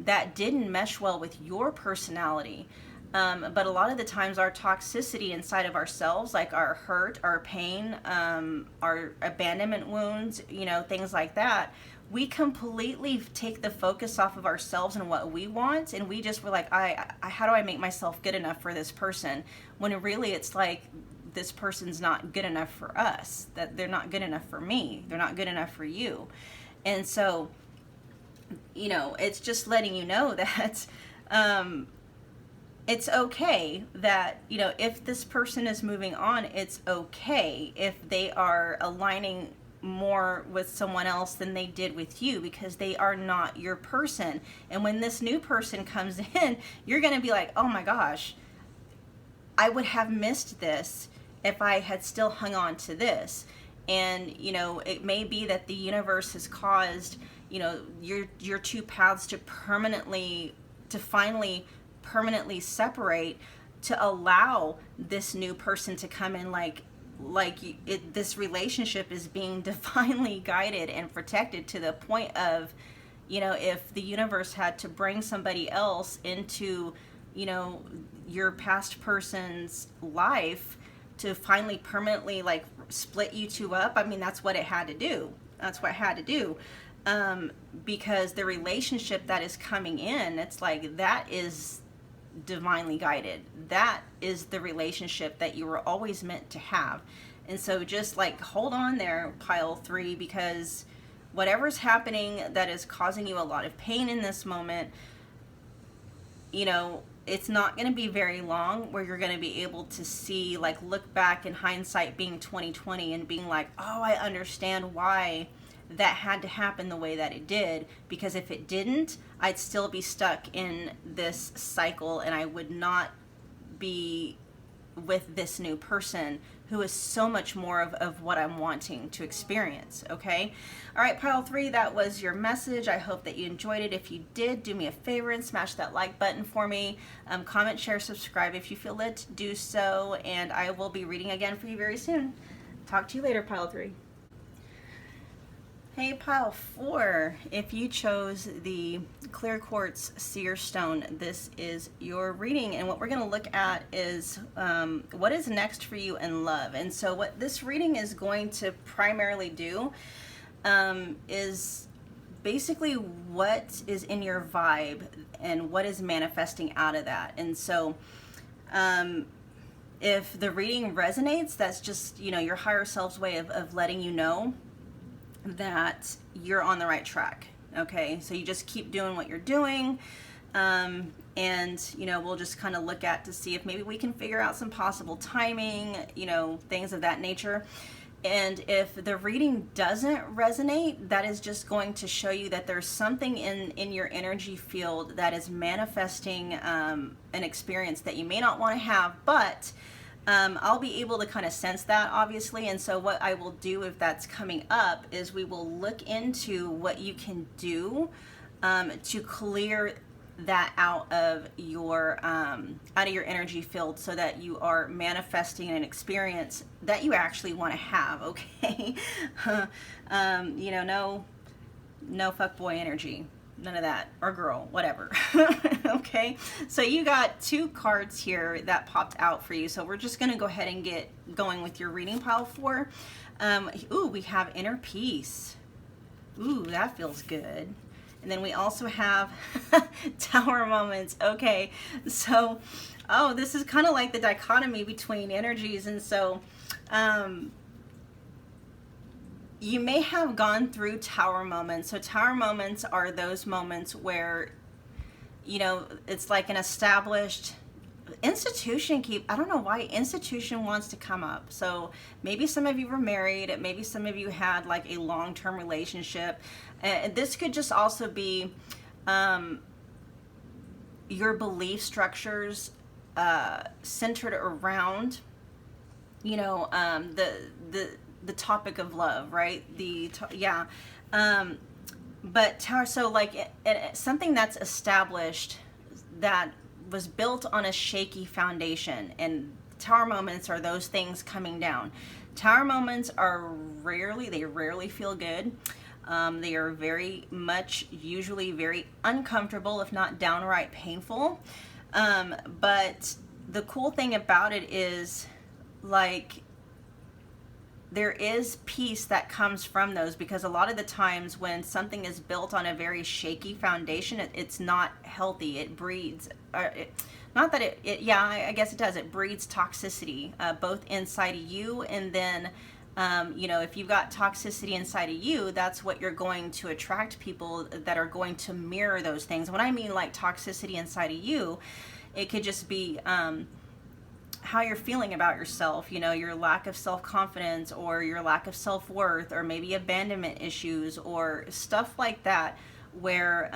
that didn't mesh well with your personality. But a lot of the times our toxicity inside of ourselves, like our hurt, our pain, our abandonment wounds, things like that, we completely take the focus off of ourselves and what we want. And we just were like, how do I make myself good enough for this person? When really it's like, this person's not good enough for us, that they're not good enough for me. They're not good enough for you. And so, it's just letting you know that, it's okay that, if this person is moving on, it's okay if they are aligning more with someone else than they did with you, because they are not your person. And when this new person comes in, you're going to be like, oh my gosh, I would have missed this if I had still hung on to this. And, it may be that the universe has caused, your two paths to finally permanently separate, to allow this new person to come in, this relationship is being divinely guided and protected, to the point of, if the universe had to bring somebody else into, your past person's life to finally permanently split you two up, I mean, that's what it had to do. That's what it had to do. Because the relationship that is coming in, it's like, that is divinely guided. That is the relationship that you were always meant to have. And so just hold on there, pile 3, because whatever's happening that is causing you a lot of pain in this moment, it's not going to be very long where you're going to be able to see, look back in hindsight, being 2020, and being like, oh, I understand why that had to happen the way that it did, because if it didn't, I'd still be stuck in this cycle, and I would not be with this new person who is so much more of what I'm wanting to experience. Okay, all right, pile 3, that was your message. I hope that you enjoyed it. If you did, do me a favor and smash that like button for me. Comment, share, subscribe if you feel it to do so, and I will be reading again for you very soon. Talk to you later, pile 3. Hey, pile 4, if you chose the clear quartz seer stone, this is your reading. And what we're going to look at is what is next for you in love. And so what this reading is going to primarily do is basically what is in your vibe and what is manifesting out of that. And so if the reading resonates, that's just, you know, your higher self's way of letting you know that you're on the right track. Okay, so you just keep doing what you're doing, and you know, we'll just kind of look at to see if maybe we can figure out some possible timing, you know, things of that nature. And if the reading doesn't resonate, that is just going to show you that there's something in your energy field that is manifesting an experience that you may not want to have, but I'll be able to kind of sense that, obviously. And so what I will do if that's coming up is we will look into what you can do to clear that out of your energy field, so that you are manifesting an experience that you actually want to have. Okay. You know, no fuckboy energy, none of that, or girl, whatever. Okay, so you got 2 cards here that popped out for you, so we're just going to go ahead and get going with your reading, pile 4. Ooh, we have inner peace. Ooh, that feels good. And then we also have tower moments. Okay, so oh, this is kind of like the dichotomy between energies. And so you may have gone through tower moments. So tower moments are those moments where, you know, it's like an established institution I don't know why institution wants to come up. So maybe some of you were married, maybe some of you had like a long-term relationship. And this could just also be your belief structures centered around, you know, the topic of love, right? But tower, so like something that's established that was built on a shaky foundation, and tower moments are those things coming down. Tower moments are rarely feel good. They are very much, usually very uncomfortable, if not downright painful. But the cool thing about it is, like, there is peace that comes from those, because a lot of the times when something is built on a very shaky foundation, it's not healthy. It breeds, not that yeah, I guess it does. It breeds toxicity, both inside of you, and then, you know, if you've got toxicity inside of you, that's what you're going to attract, people that are going to mirror those things. When I mean like toxicity inside of you, it could just be, how you're feeling about yourself, you know, your lack of self-confidence, or your lack of self-worth, or maybe abandonment issues, or stuff like that, where,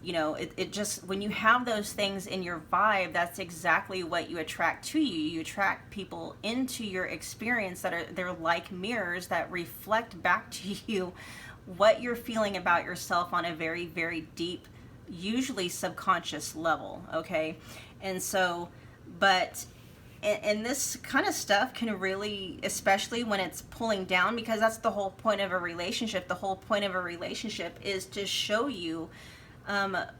you know, it just, when you have those things in your vibe, that's exactly what you attract to you. You attract people into your experience they're like mirrors that reflect back to you what you're feeling about yourself on a very, very deep, usually subconscious level. Okay. And so, but and this kind of stuff can really, especially when it's pulling down, because that's the whole point of a relationship. The whole point of a relationship is to show you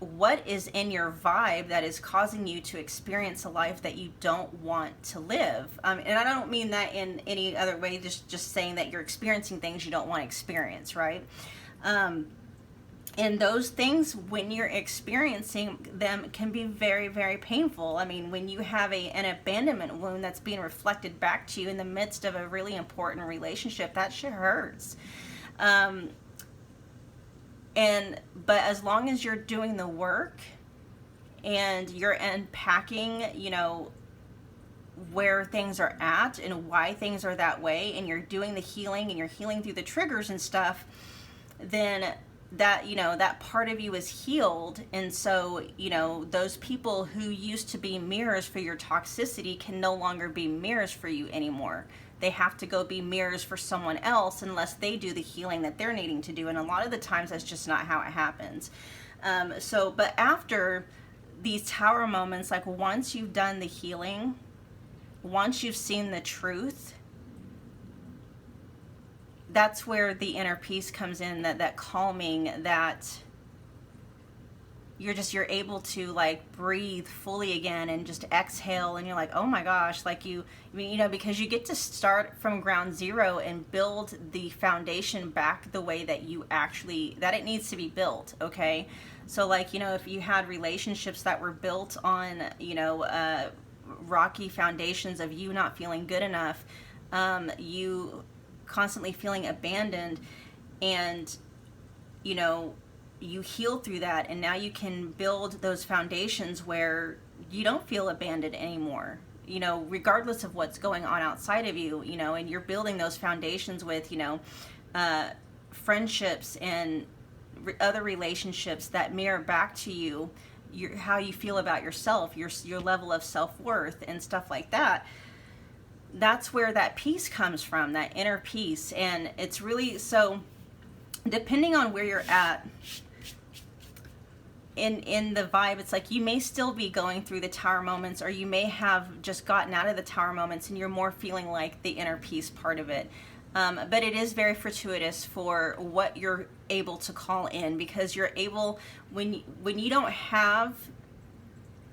what is in your vibe that is causing you to experience a life that you don't want to live. And I don't mean that in any other way, just saying that you're experiencing things you don't want to experience, right? And those things, when you're experiencing them, can be very, very painful. I mean, when you have an abandonment wound that's being reflected back to you in the midst of a really important relationship, that shit hurts. But as long as you're doing the work and you're unpacking, you know, where things are at and why things are that way, and you're doing the healing and you're healing through the triggers and stuff, then that, you know, that part of you is healed. And so, you know, those people who used to be mirrors for your toxicity can no longer be mirrors for you anymore. They have to go be mirrors for someone else unless they do the healing that they're needing to do. And a lot of the times that's just not how it happens. But after these tower moments, like once you've done the healing, once you've seen the truth, that's where the inner peace comes in, that calming, that you're able to like breathe fully again and just exhale, and you're like, oh my gosh, like because you get to start from ground zero and build the foundation back the way that it needs to be built. Okay, so like, if you had relationships that were built on rocky foundations of you not feeling good enough, you constantly feeling abandoned, and you heal through that, and now you can build those foundations where you don't feel abandoned anymore, regardless of what's going on outside of you, and you're building those foundations with friendships and other relationships that mirror back to you how you feel about yourself, your level of self-worth and stuff like that. That's where that peace comes from, that inner peace. And it's really, so depending on where you're at in the vibe, it's like you may still be going through the tower moments, or you may have just gotten out of the tower moments and you're more feeling like the inner peace part of it. But it is very fortuitous for what you're able to call in, because you're able, when you don't have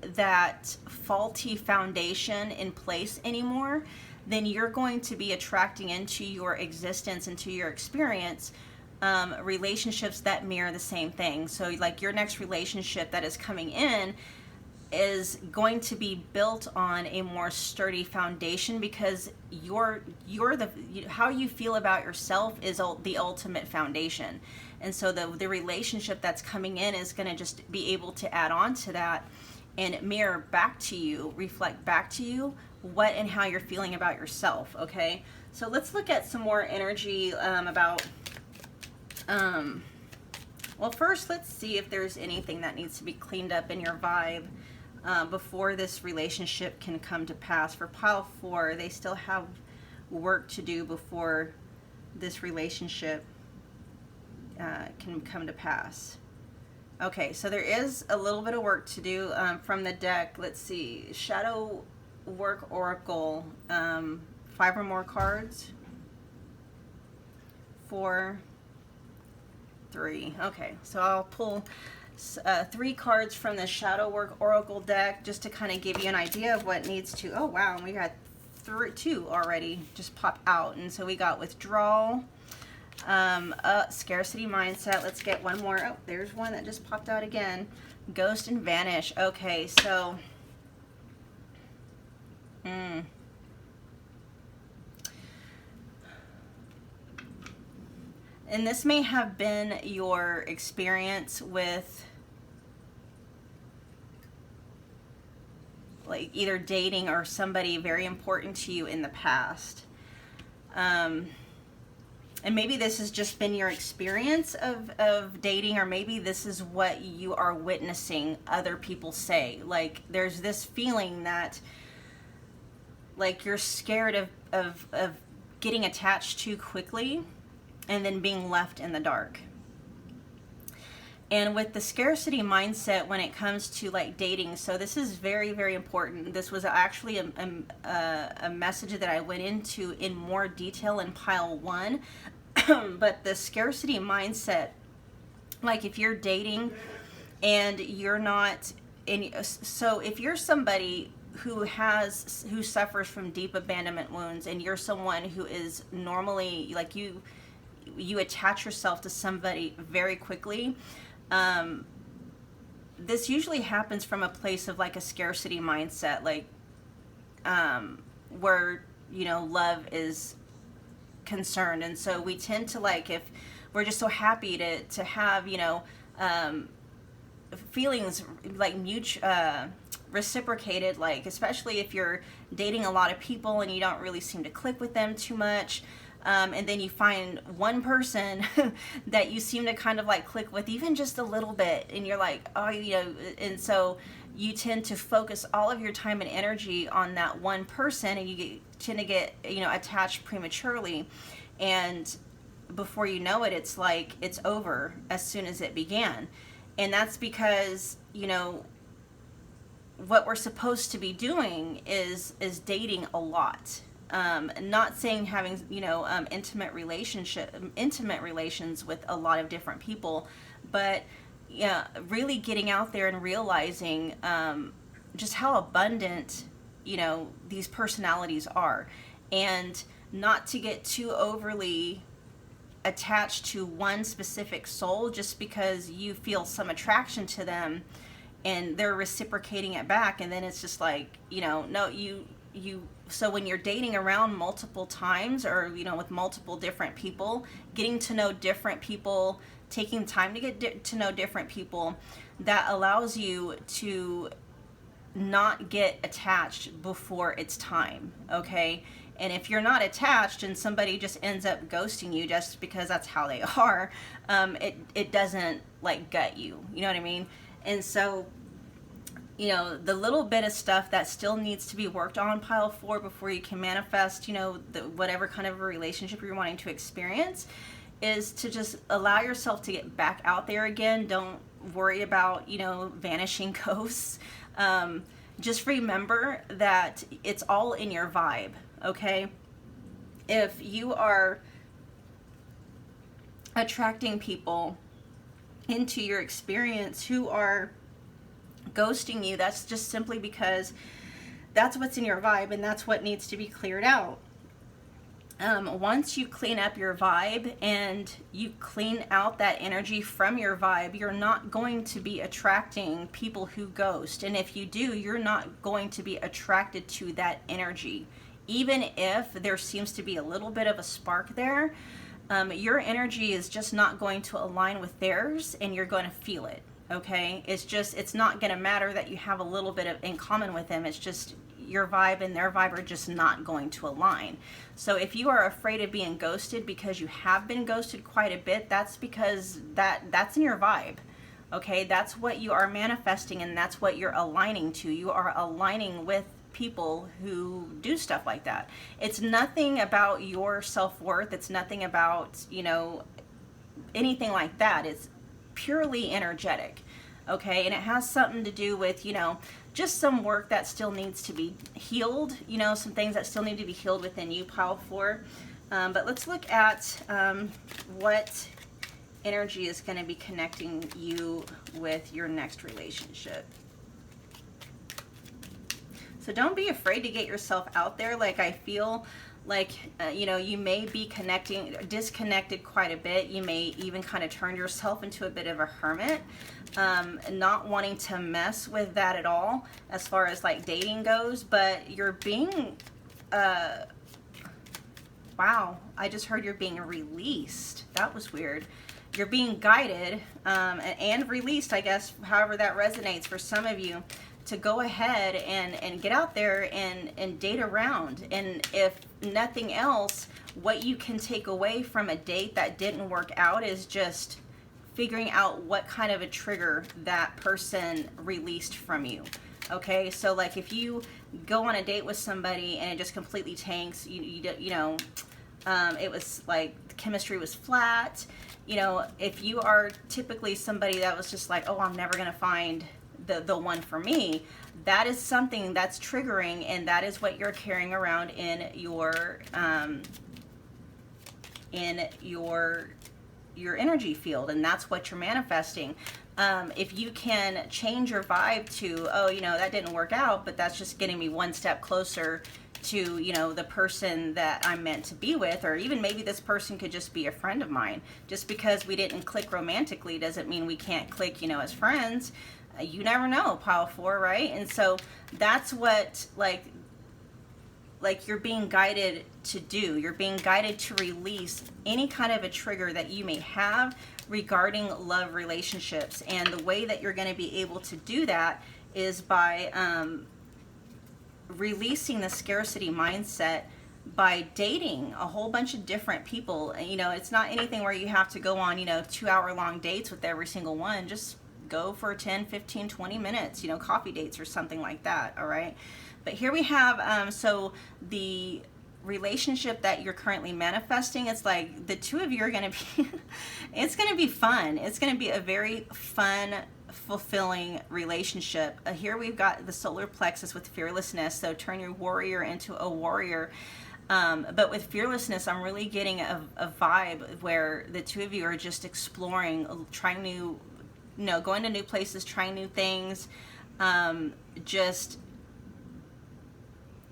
that faulty foundation in place anymore, then you're going to be attracting into your existence, into your experience, relationships that mirror the same thing. So like your next relationship that is coming in is going to be built on a more sturdy foundation, because how you feel about yourself is the ultimate foundation. And so the relationship that's coming in is going to just be able to add on to that and mirror back to you, reflect back to you what and how you're feeling about yourself. Okay, so let's look at some more energy about well, first let's see if there's anything that needs to be cleaned up in your vibe before this relationship can come to pass. For pile 4, they still have work to do before this relationship can come to pass. Okay, so there is a little bit of work to do from the deck. Let's see, Shadow Work Oracle, 5 or more cards. 4, 3. Okay, so I'll pull 3 cards from the Shadow Work Oracle deck just to kind of give you an idea of what needs to. Oh wow, we got 2 already just pop out, and so we got withdrawal, scarcity mindset. Let's get one more. Oh, there's one that just popped out again. Ghost and vanish. Okay, so and this may have been your experience with like either dating or somebody very important to you in the past. And maybe this has just been your experience of dating, or maybe this is what you are witnessing other people say. Like there's this feeling that like you're scared of getting attached too quickly and then being left in the dark. And with the scarcity mindset when it comes to like dating, so this is very, very important. This was actually a message that I went into in more detail in pile 1. But the scarcity mindset, like if you're dating and you're not in, so if you're somebody who suffers from deep abandonment wounds, and you're someone who is normally like you attach yourself to somebody very quickly, this usually happens from a place of like a scarcity mindset, like where love is concerned. And so we tend to, like, if we're just so happy to have feelings like reciprocated, like especially if you're dating a lot of people and you don't really seem to click with them too much, and then you find one person that you seem to kind of like click with even just a little bit, and you're like, oh, and so you tend to focus all of your time and energy on that one person, and you tend to get attached prematurely, and before you know it, it's like it's over as soon as it began. And that's because what we're supposed to be doing is dating a lot. Not saying having, intimate relations with a lot of different people, but yeah, really getting out there and realizing just how abundant, these personalities are, and not to get too overly attached to one specific soul just because you feel some attraction to them and they're reciprocating it back, and then it's just like, no, you so when you're dating around multiple times, or with multiple different people, getting to know different people, taking time to get to know different people, that allows you to not get attached before it's time, okay? And if you're not attached and somebody just ends up ghosting you just because that's how they are, it doesn't like gut you, you know what I mean? And so, the little bit of stuff that still needs to be worked on, pile 4, before you can manifest, whatever kind of a relationship you're wanting to experience, is to just allow yourself to get back out there again. Don't worry about, vanishing ghosts. Just remember that it's all in your vibe, okay? If you are attracting people into your experience who are ghosting you, that's just simply because that's what's in your vibe, and that's what needs to be cleared out. Once you clean up your vibe and you clean out that energy from your vibe, you're not going to be attracting people who ghost. And if you do, you're not going to be attracted to that energy. Even if there seems to be a little bit of a spark there, your energy is just not going to align with theirs, and you're going to feel it. Okay? It's not going to matter that you have a little bit of in common with them. It's just your vibe and their vibe are just not going to align. So if you are afraid of being ghosted because you have been ghosted quite a bit, that's because that's in your vibe. Okay? That's what you are manifesting, and that's what you're aligning to. You are aligning with people who do stuff like that. It's nothing about your self-worth. It's nothing about, anything like that. It's purely energetic. Okay? And it has something to do with, just some work that still needs to be healed, some things that still need to be healed within you, pile 4. But let's look at what energy is going to be connecting you with your next relationship. So don't be afraid to get yourself out there. Like, I feel like, you may be disconnected quite a bit. You may even kind of turn yourself into a bit of a hermit, not wanting to mess with that at all as far as like dating goes. But you're being, wow, I just heard you're being released. That was weird. You're being guided and released, I guess, however that resonates for some of you, to go ahead and get out there and date around. And if nothing else, what you can take away from a date that didn't work out is just figuring out what kind of a trigger that person released from you. Okay, so like if you go on a date with somebody and it just completely tanks, it was like the chemistry was flat. If you are typically somebody that was just like, oh, I'm never gonna find the one for me, that is something that's triggering, and that is what you're carrying around in your energy field, and that's what you're manifesting. If you can change your vibe to, oh, that didn't work out, but that's just getting me one step closer to, the person that I'm meant to be with, or even maybe this person could just be a friend of mine. Just because we didn't click romantically doesn't mean we can't click, as friends. You never know, pile 4, right? And so that's what like you're being guided to do. You're being guided to release any kind of a trigger that you may have regarding love relationships. And the way that you're going to be able to do that is by releasing the scarcity mindset by dating a whole bunch of different people. And, it's not anything where you have to go on, 2-hour-long dates with every single one. Just go for 10, 15, 20 minutes, coffee dates or something like that. All right. But here we have, so the relationship that you're currently manifesting, it's like the two of you are going to be, it's going to be fun. It's going to be a very fun, fulfilling relationship. Here we've got the solar plexus with fearlessness. So turn your warrior into a warrior. But with fearlessness, I'm really getting a vibe where the two of you are just exploring, trying new, going to new places, trying new things, just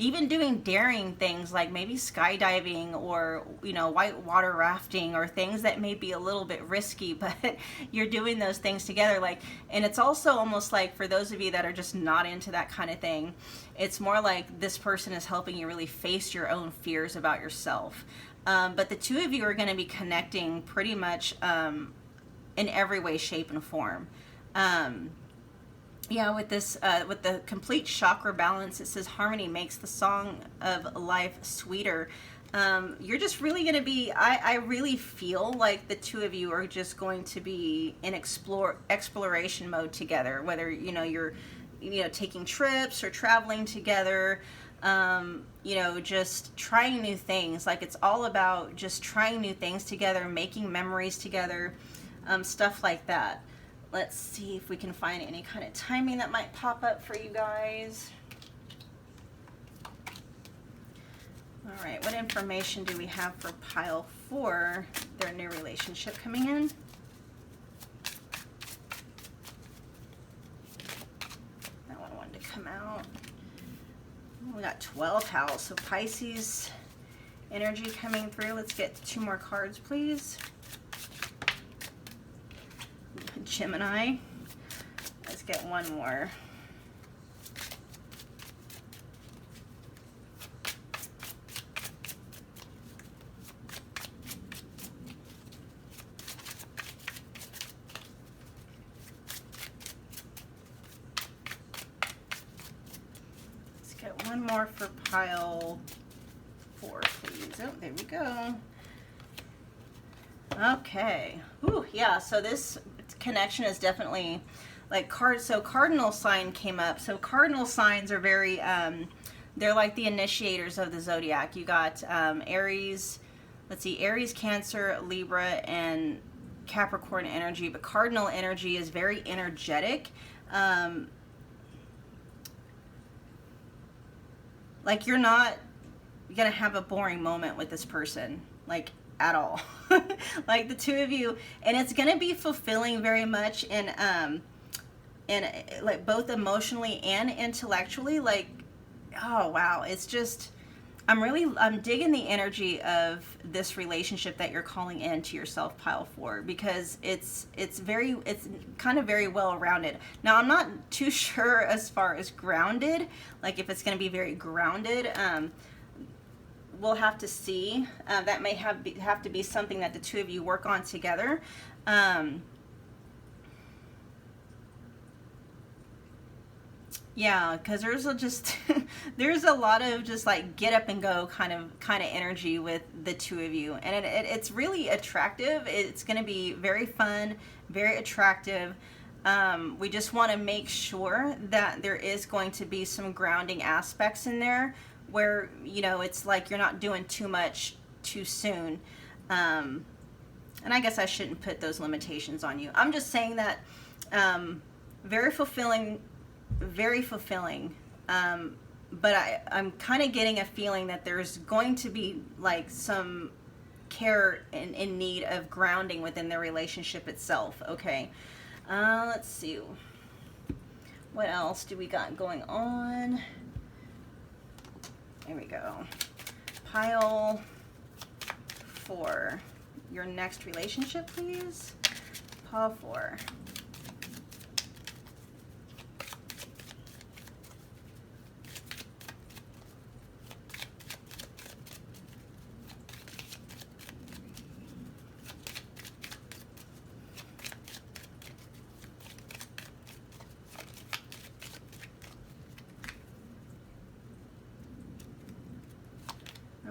even doing daring things like maybe skydiving or, whitewater rafting or things that may be a little bit risky, but you're doing those things together. And it's also almost like for those of you that are just not into that kind of thing, it's more like this person is helping you really face your own fears about yourself. But the two of you are going to be connecting pretty much in every way, shape, and form. Yeah, with this, with the complete chakra balance, it says harmony makes the song of life sweeter. You're just really going to be, I really feel like the two of you are just going to be in exploration mode together, whether, you're, taking trips or traveling together, just trying new things. Like, it's all about just trying new things together, making memories together, stuff like that. Let's see if we can find any kind of timing that might pop up for you guys. All right, what information do we have for pile 4, their new relationship coming in? That one wanted to come out. We got 12th house, so Pisces energy coming through. Let's get 2 more cards, please. Gemini. Let's get 1 more. Let's get 1 more for pile 4, please. Oh, there we go. Okay. Ooh, yeah, so this connection is definitely like so cardinal sign came up. So cardinal signs are very they're like the initiators of the zodiac. You got Aries, let's see, Aries, Cancer, Libra, and Capricorn energy, but cardinal energy is very energetic. Like, you're not gonna have a boring moment with this person, like, at all. Like, the two of you, and it's going to be fulfilling very much in like both emotionally and intellectually. Like, oh wow, it's just, I'm digging the energy of this relationship that you're calling into yourself, pile 4, because it's kind of very well rounded. Now, I'm not too sure as far as grounded, like if it's going to be very grounded. We'll have to see. That may have to be something that the two of you work on together. Yeah, because there's there's a lot of just like get up and go kind of energy with the two of you, and it's really attractive. It's going to be very fun, very attractive. We just want to make sure that there is going to be some grounding aspects in there, where, it's like you're not doing too much too soon. And I guess I shouldn't put those limitations on you. I'm just saying that very fulfilling, very fulfilling. But I'm kind of getting a feeling that there's going to be like some care in need of grounding within the relationship itself. Okay. Let's see. What else do we got going on? Here we go. Pile 4. Your next relationship, please. Pile 4.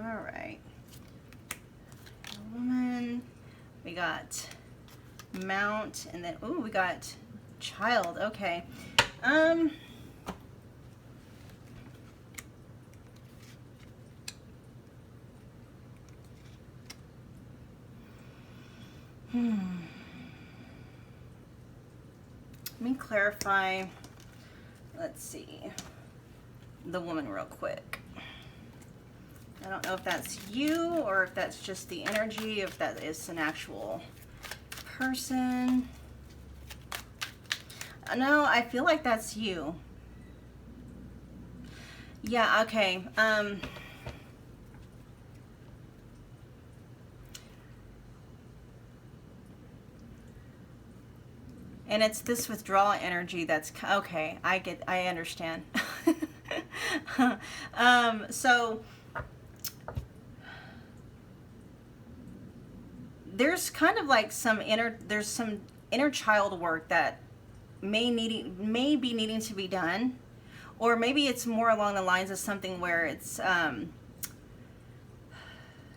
All right. Woman. We got Mount, and then we got Child. Okay. Let me clarify. Let's see. The woman real quick. I don't know if that's you or if that's just the energy, if that is an actual person. No, I feel like that's you. Yeah, okay. And it's this withdrawal energy that's okay. I understand. So there's kind of like some inner child work that may be needing to be done, or maybe it's more along the lines of something where it's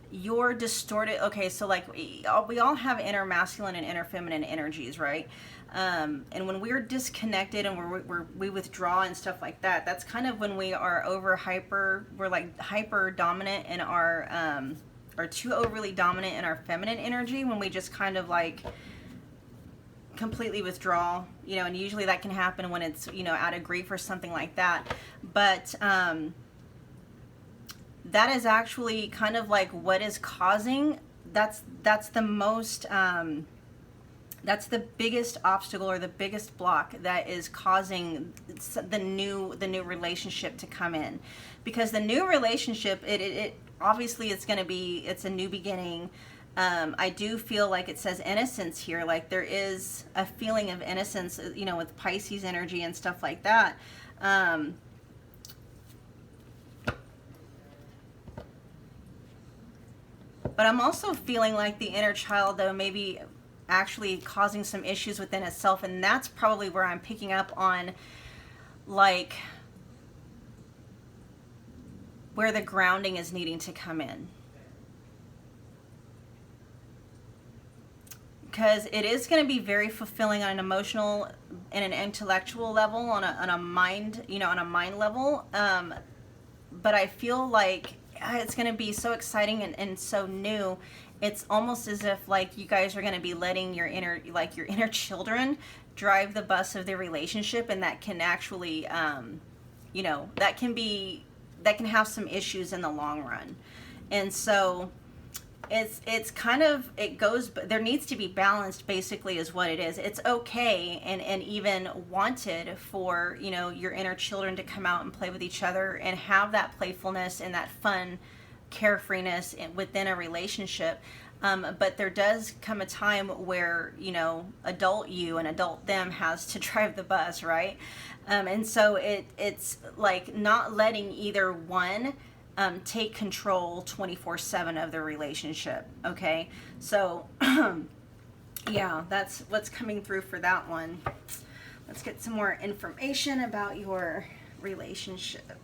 you're distorted. Okay, so like we all have inner masculine and inner feminine energies, right? And when we're disconnected and we withdraw and stuff like that, that's kind of when we are we're like hyper dominant in our or too overly dominant in our feminine energy, when we just kind of like completely withdraw, you know. And usually that can happen when it's, you know, out of grief or something like that. But that is actually kind of like what is causing, that's the most that's the biggest obstacle or the biggest block that is causing the new relationship to come in. Because the new relationship, it obviously it's a new beginning. I do feel like it says innocence here, like there is a feeling of innocence, you know, with Pisces energy and stuff like that. But I'm also feeling like the inner child, though, maybe actually causing some issues within itself, and that's probably where I'm picking up on, like, where the grounding is needing to come in. Because it is going to be very fulfilling on an emotional and an intellectual level, on a mind, you know, on a mind level. But I feel like it's going to be so exciting and so new. It's almost as if like you guys are going to be letting your inner children drive the bus of the relationship, and that can actually, you know, that can have some issues in the long run. And so it's kind of, there needs to be balanced, basically, is what it is. It's okay and even wanted for, you know, your inner children to come out and play with each other and have that playfulness and that fun carefreeness within a relationship. But there does come a time where, you know, adult you and adult them has to drive the bus, right? And so it's like not letting either one take control 24/7 of the relationship. Okay, so yeah, that's what's coming through for that one. Let's get some more information about your relationship.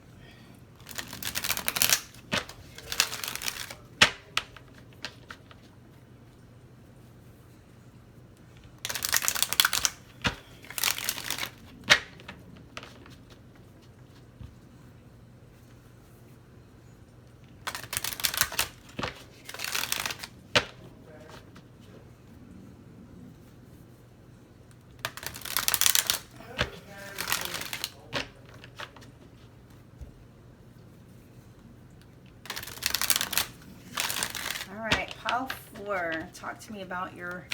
Pile 4, talk to me about your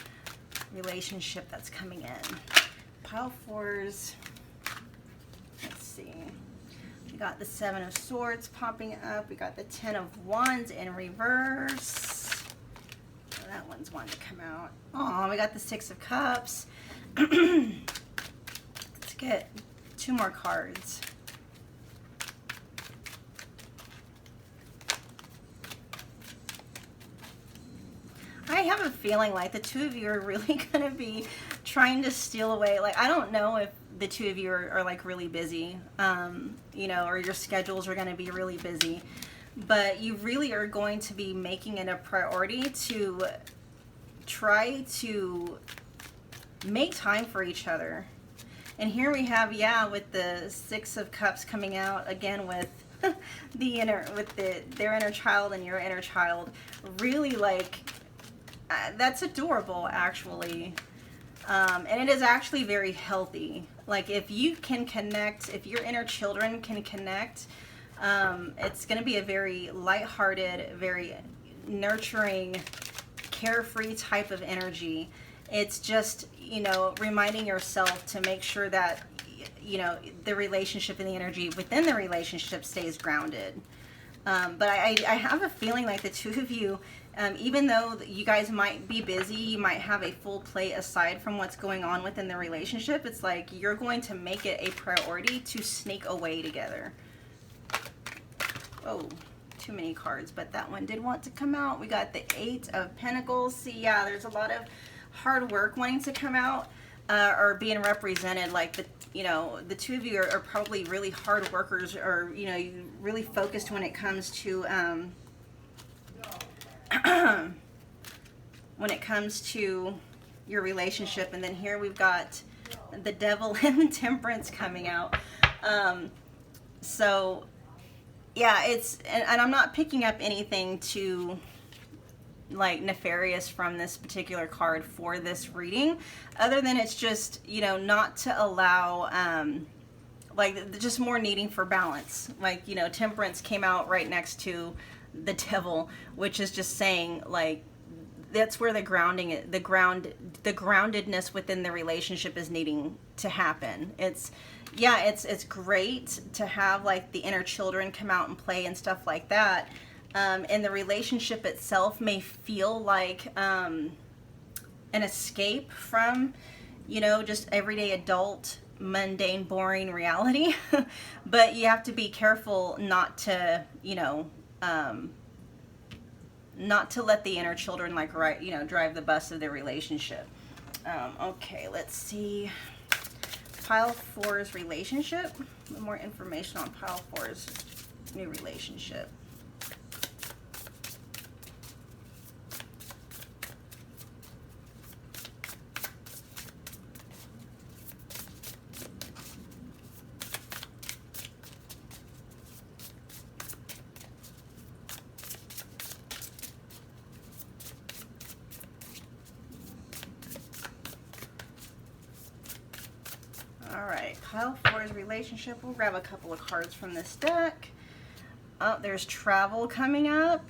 relationship that's coming in. Pile 4's, let's see. We got the 7 of Swords popping up. We got the 10 of Wands in reverse. Oh, that one's wanting to come out. Oh, we got the 6 of Cups. Let's get 2 more cards. I have a feeling like the two of you are really going to be trying to steal away. Like, I don't know if the two of you are like really busy, you know, or your schedules are going to be really busy, but you really are going to be making it a priority to try to make time for each other. And here we have, yeah, with the 6 of Cups coming out again with their inner child and your inner child, really like, that's adorable, actually. And it is actually very healthy. Like, if you can connect, if your inner children can connect It's going to be a very lighthearted, very nurturing, carefree type of energy. It's just, you know, reminding yourself to make sure that, you know, the relationship and the energy within the relationship stays grounded. But I have a feeling like the two of you, even though you guys might be busy, you might have a full plate aside from what's going on within the relationship. It's like you're going to make it a priority to sneak away together. Oh, too many cards, but that one did want to come out. We got the 8 of Pentacles. See, yeah, there's a lot of hard work wanting to come out or being represented. Like, the, you know, the two of you are probably really hard workers, or, you know, you really focused when it comes to when it comes to your relationship. And then here we've got the Devil and Temperance coming out. So yeah, it's, and I'm not picking up anything too like nefarious from this particular card for this reading, other than it's just, you know, not to allow like just more needing for balance. Like, you know, Temperance came out right next to the Devil, which is just saying, like, that's where the groundedness within the relationship is needing to happen. It's, yeah, it's great to have like the inner children come out and play and stuff like that. And the relationship itself may feel like an escape from, you know, just everyday adult, mundane, boring reality. But you have to be careful not to, you know, not to let the inner children, like, right, you know, drive the bus of the relationship. Okay, let's see. Pile 4's relationship. More information on Pile 4's new relationship. Alright, Pile 4's relationship. We'll grab a couple of cards from this deck. Oh, there's travel coming up.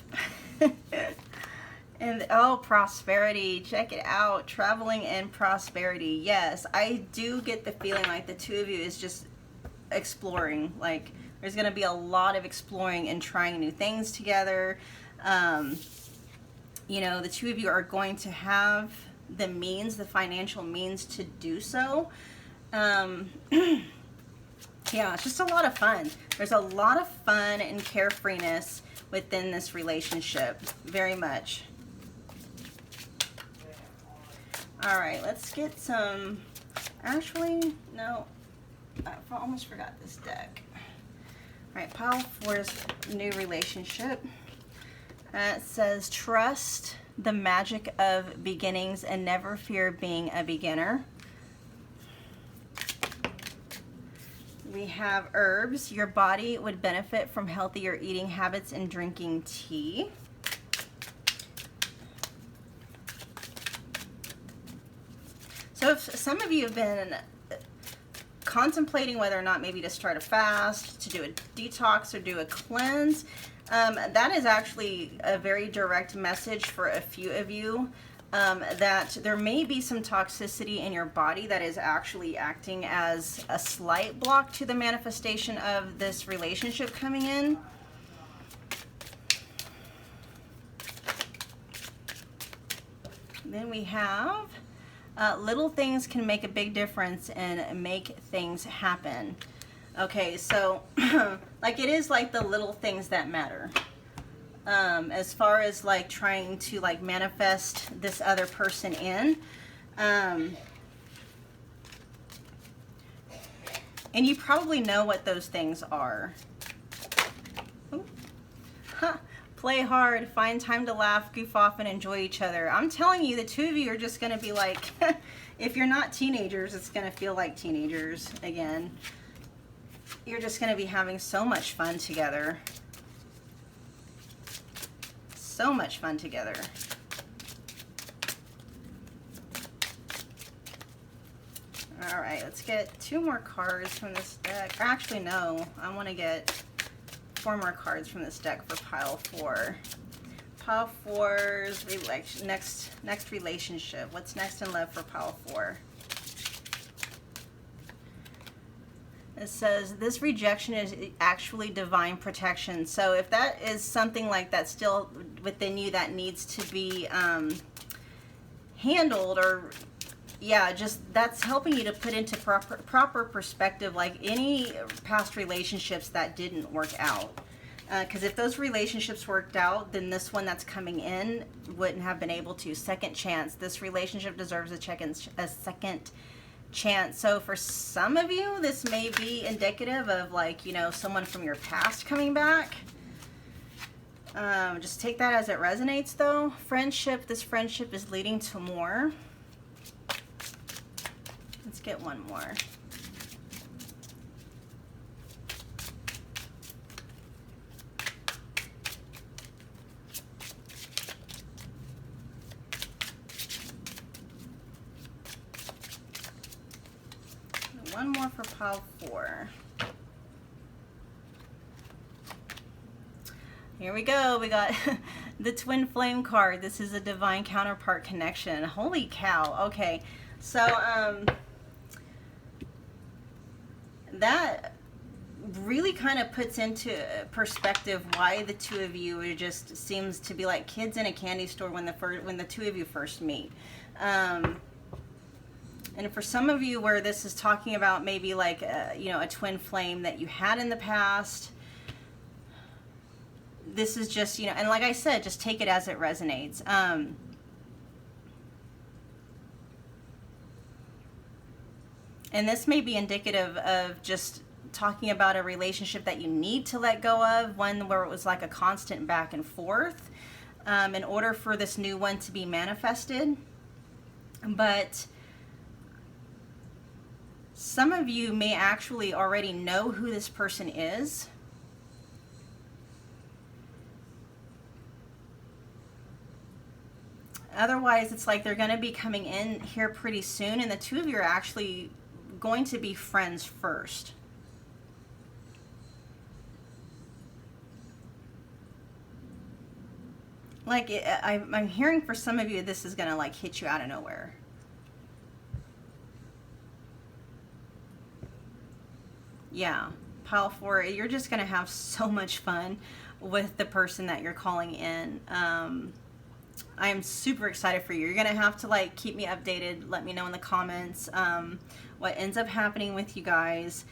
And, oh, prosperity. Check it out. Traveling and prosperity. Yes, I do get the feeling like the two of you is just exploring. Like, there's going to be a lot of exploring and trying new things together. You know, the two of you are going to have the means, the financial means to do so. Yeah, it's just a lot of fun. There's a lot of fun and carefreeness within this relationship, very much. All right, let's get some, actually, no, I almost forgot this deck. All right, Pile 4's new relationship. It says, trust the magic of beginnings and never fear being a beginner. We have herbs. Your body would benefit from healthier eating habits and drinking tea. So if some of you have been contemplating whether or not maybe to start a fast, to do a detox, or do a cleanse, that is actually a very direct message for a few of you. That there may be some toxicity in your body that is actually acting as a slight block to the manifestation of this relationship coming in. Then we have little things can make a big difference and make things happen. Okay, so like it is like the little things that matter. As far as like trying to like manifest this other person in. And you probably know what those things are. Ooh. Huh. Play hard, find time to laugh, goof off, and enjoy each other. I'm telling you, the two of you are just going to be like, if you're not teenagers, it's going to feel like teenagers again. You're just going to be having so much fun together. So much fun together. All right, let's get 2 more cards from this deck. Actually, no, I want to get 4 more cards from this deck for pile 4. Pile 4's next relationship. What's next in love for pile 4? It says this rejection is actually divine protection. So if that is something like that still within you that needs to be handled, or yeah, just that's helping you to put into proper perspective, like any past relationships that didn't work out. Because if those relationships worked out, then this one that's coming in wouldn't have been able to. Second chance. This relationship deserves a second chance. So for some of you, this may be indicative of, like, you know, someone from your past coming back. Just take that as it resonates, though. Friendship. This friendship is leading to more. Let's get one more. One more for pile 4. Here we go. We got the twin flame card. This is a divine counterpart connection. Holy cow. Okay. So, that really kind of puts into perspective why the two of you, it just seems to be like kids in a candy store when the two of you first meet. And for some of you where this is talking about maybe like, you know, a twin flame that you had in the past, this is just, you know, and like I said, just take it as it resonates. And this may be indicative of just talking about a relationship that you need to let go of, one where it was like a constant back and forth, in order for this new one to be manifested. But some of you may actually already know who this person is. Otherwise, it's like they're going to be coming in here pretty soon, and the two of you are actually going to be friends first. Like, I'm hearing for some of you, this is going to like hit you out of nowhere. Yeah, pile 4, you're just going to have so much fun with the person that you're calling in. I am super excited for you. You're going to have to like keep me updated. Let me know in the comments what ends up happening with you guys.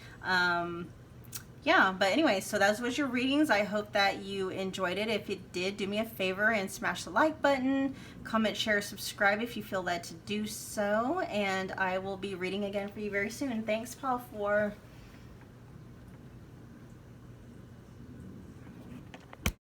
Yeah, but anyway, so that was your readings. I hope that you enjoyed it. If you did, do me a favor and smash the like button, comment, share, subscribe if you feel led to do so, and I will be reading again for you very soon. Thanks, pile 4.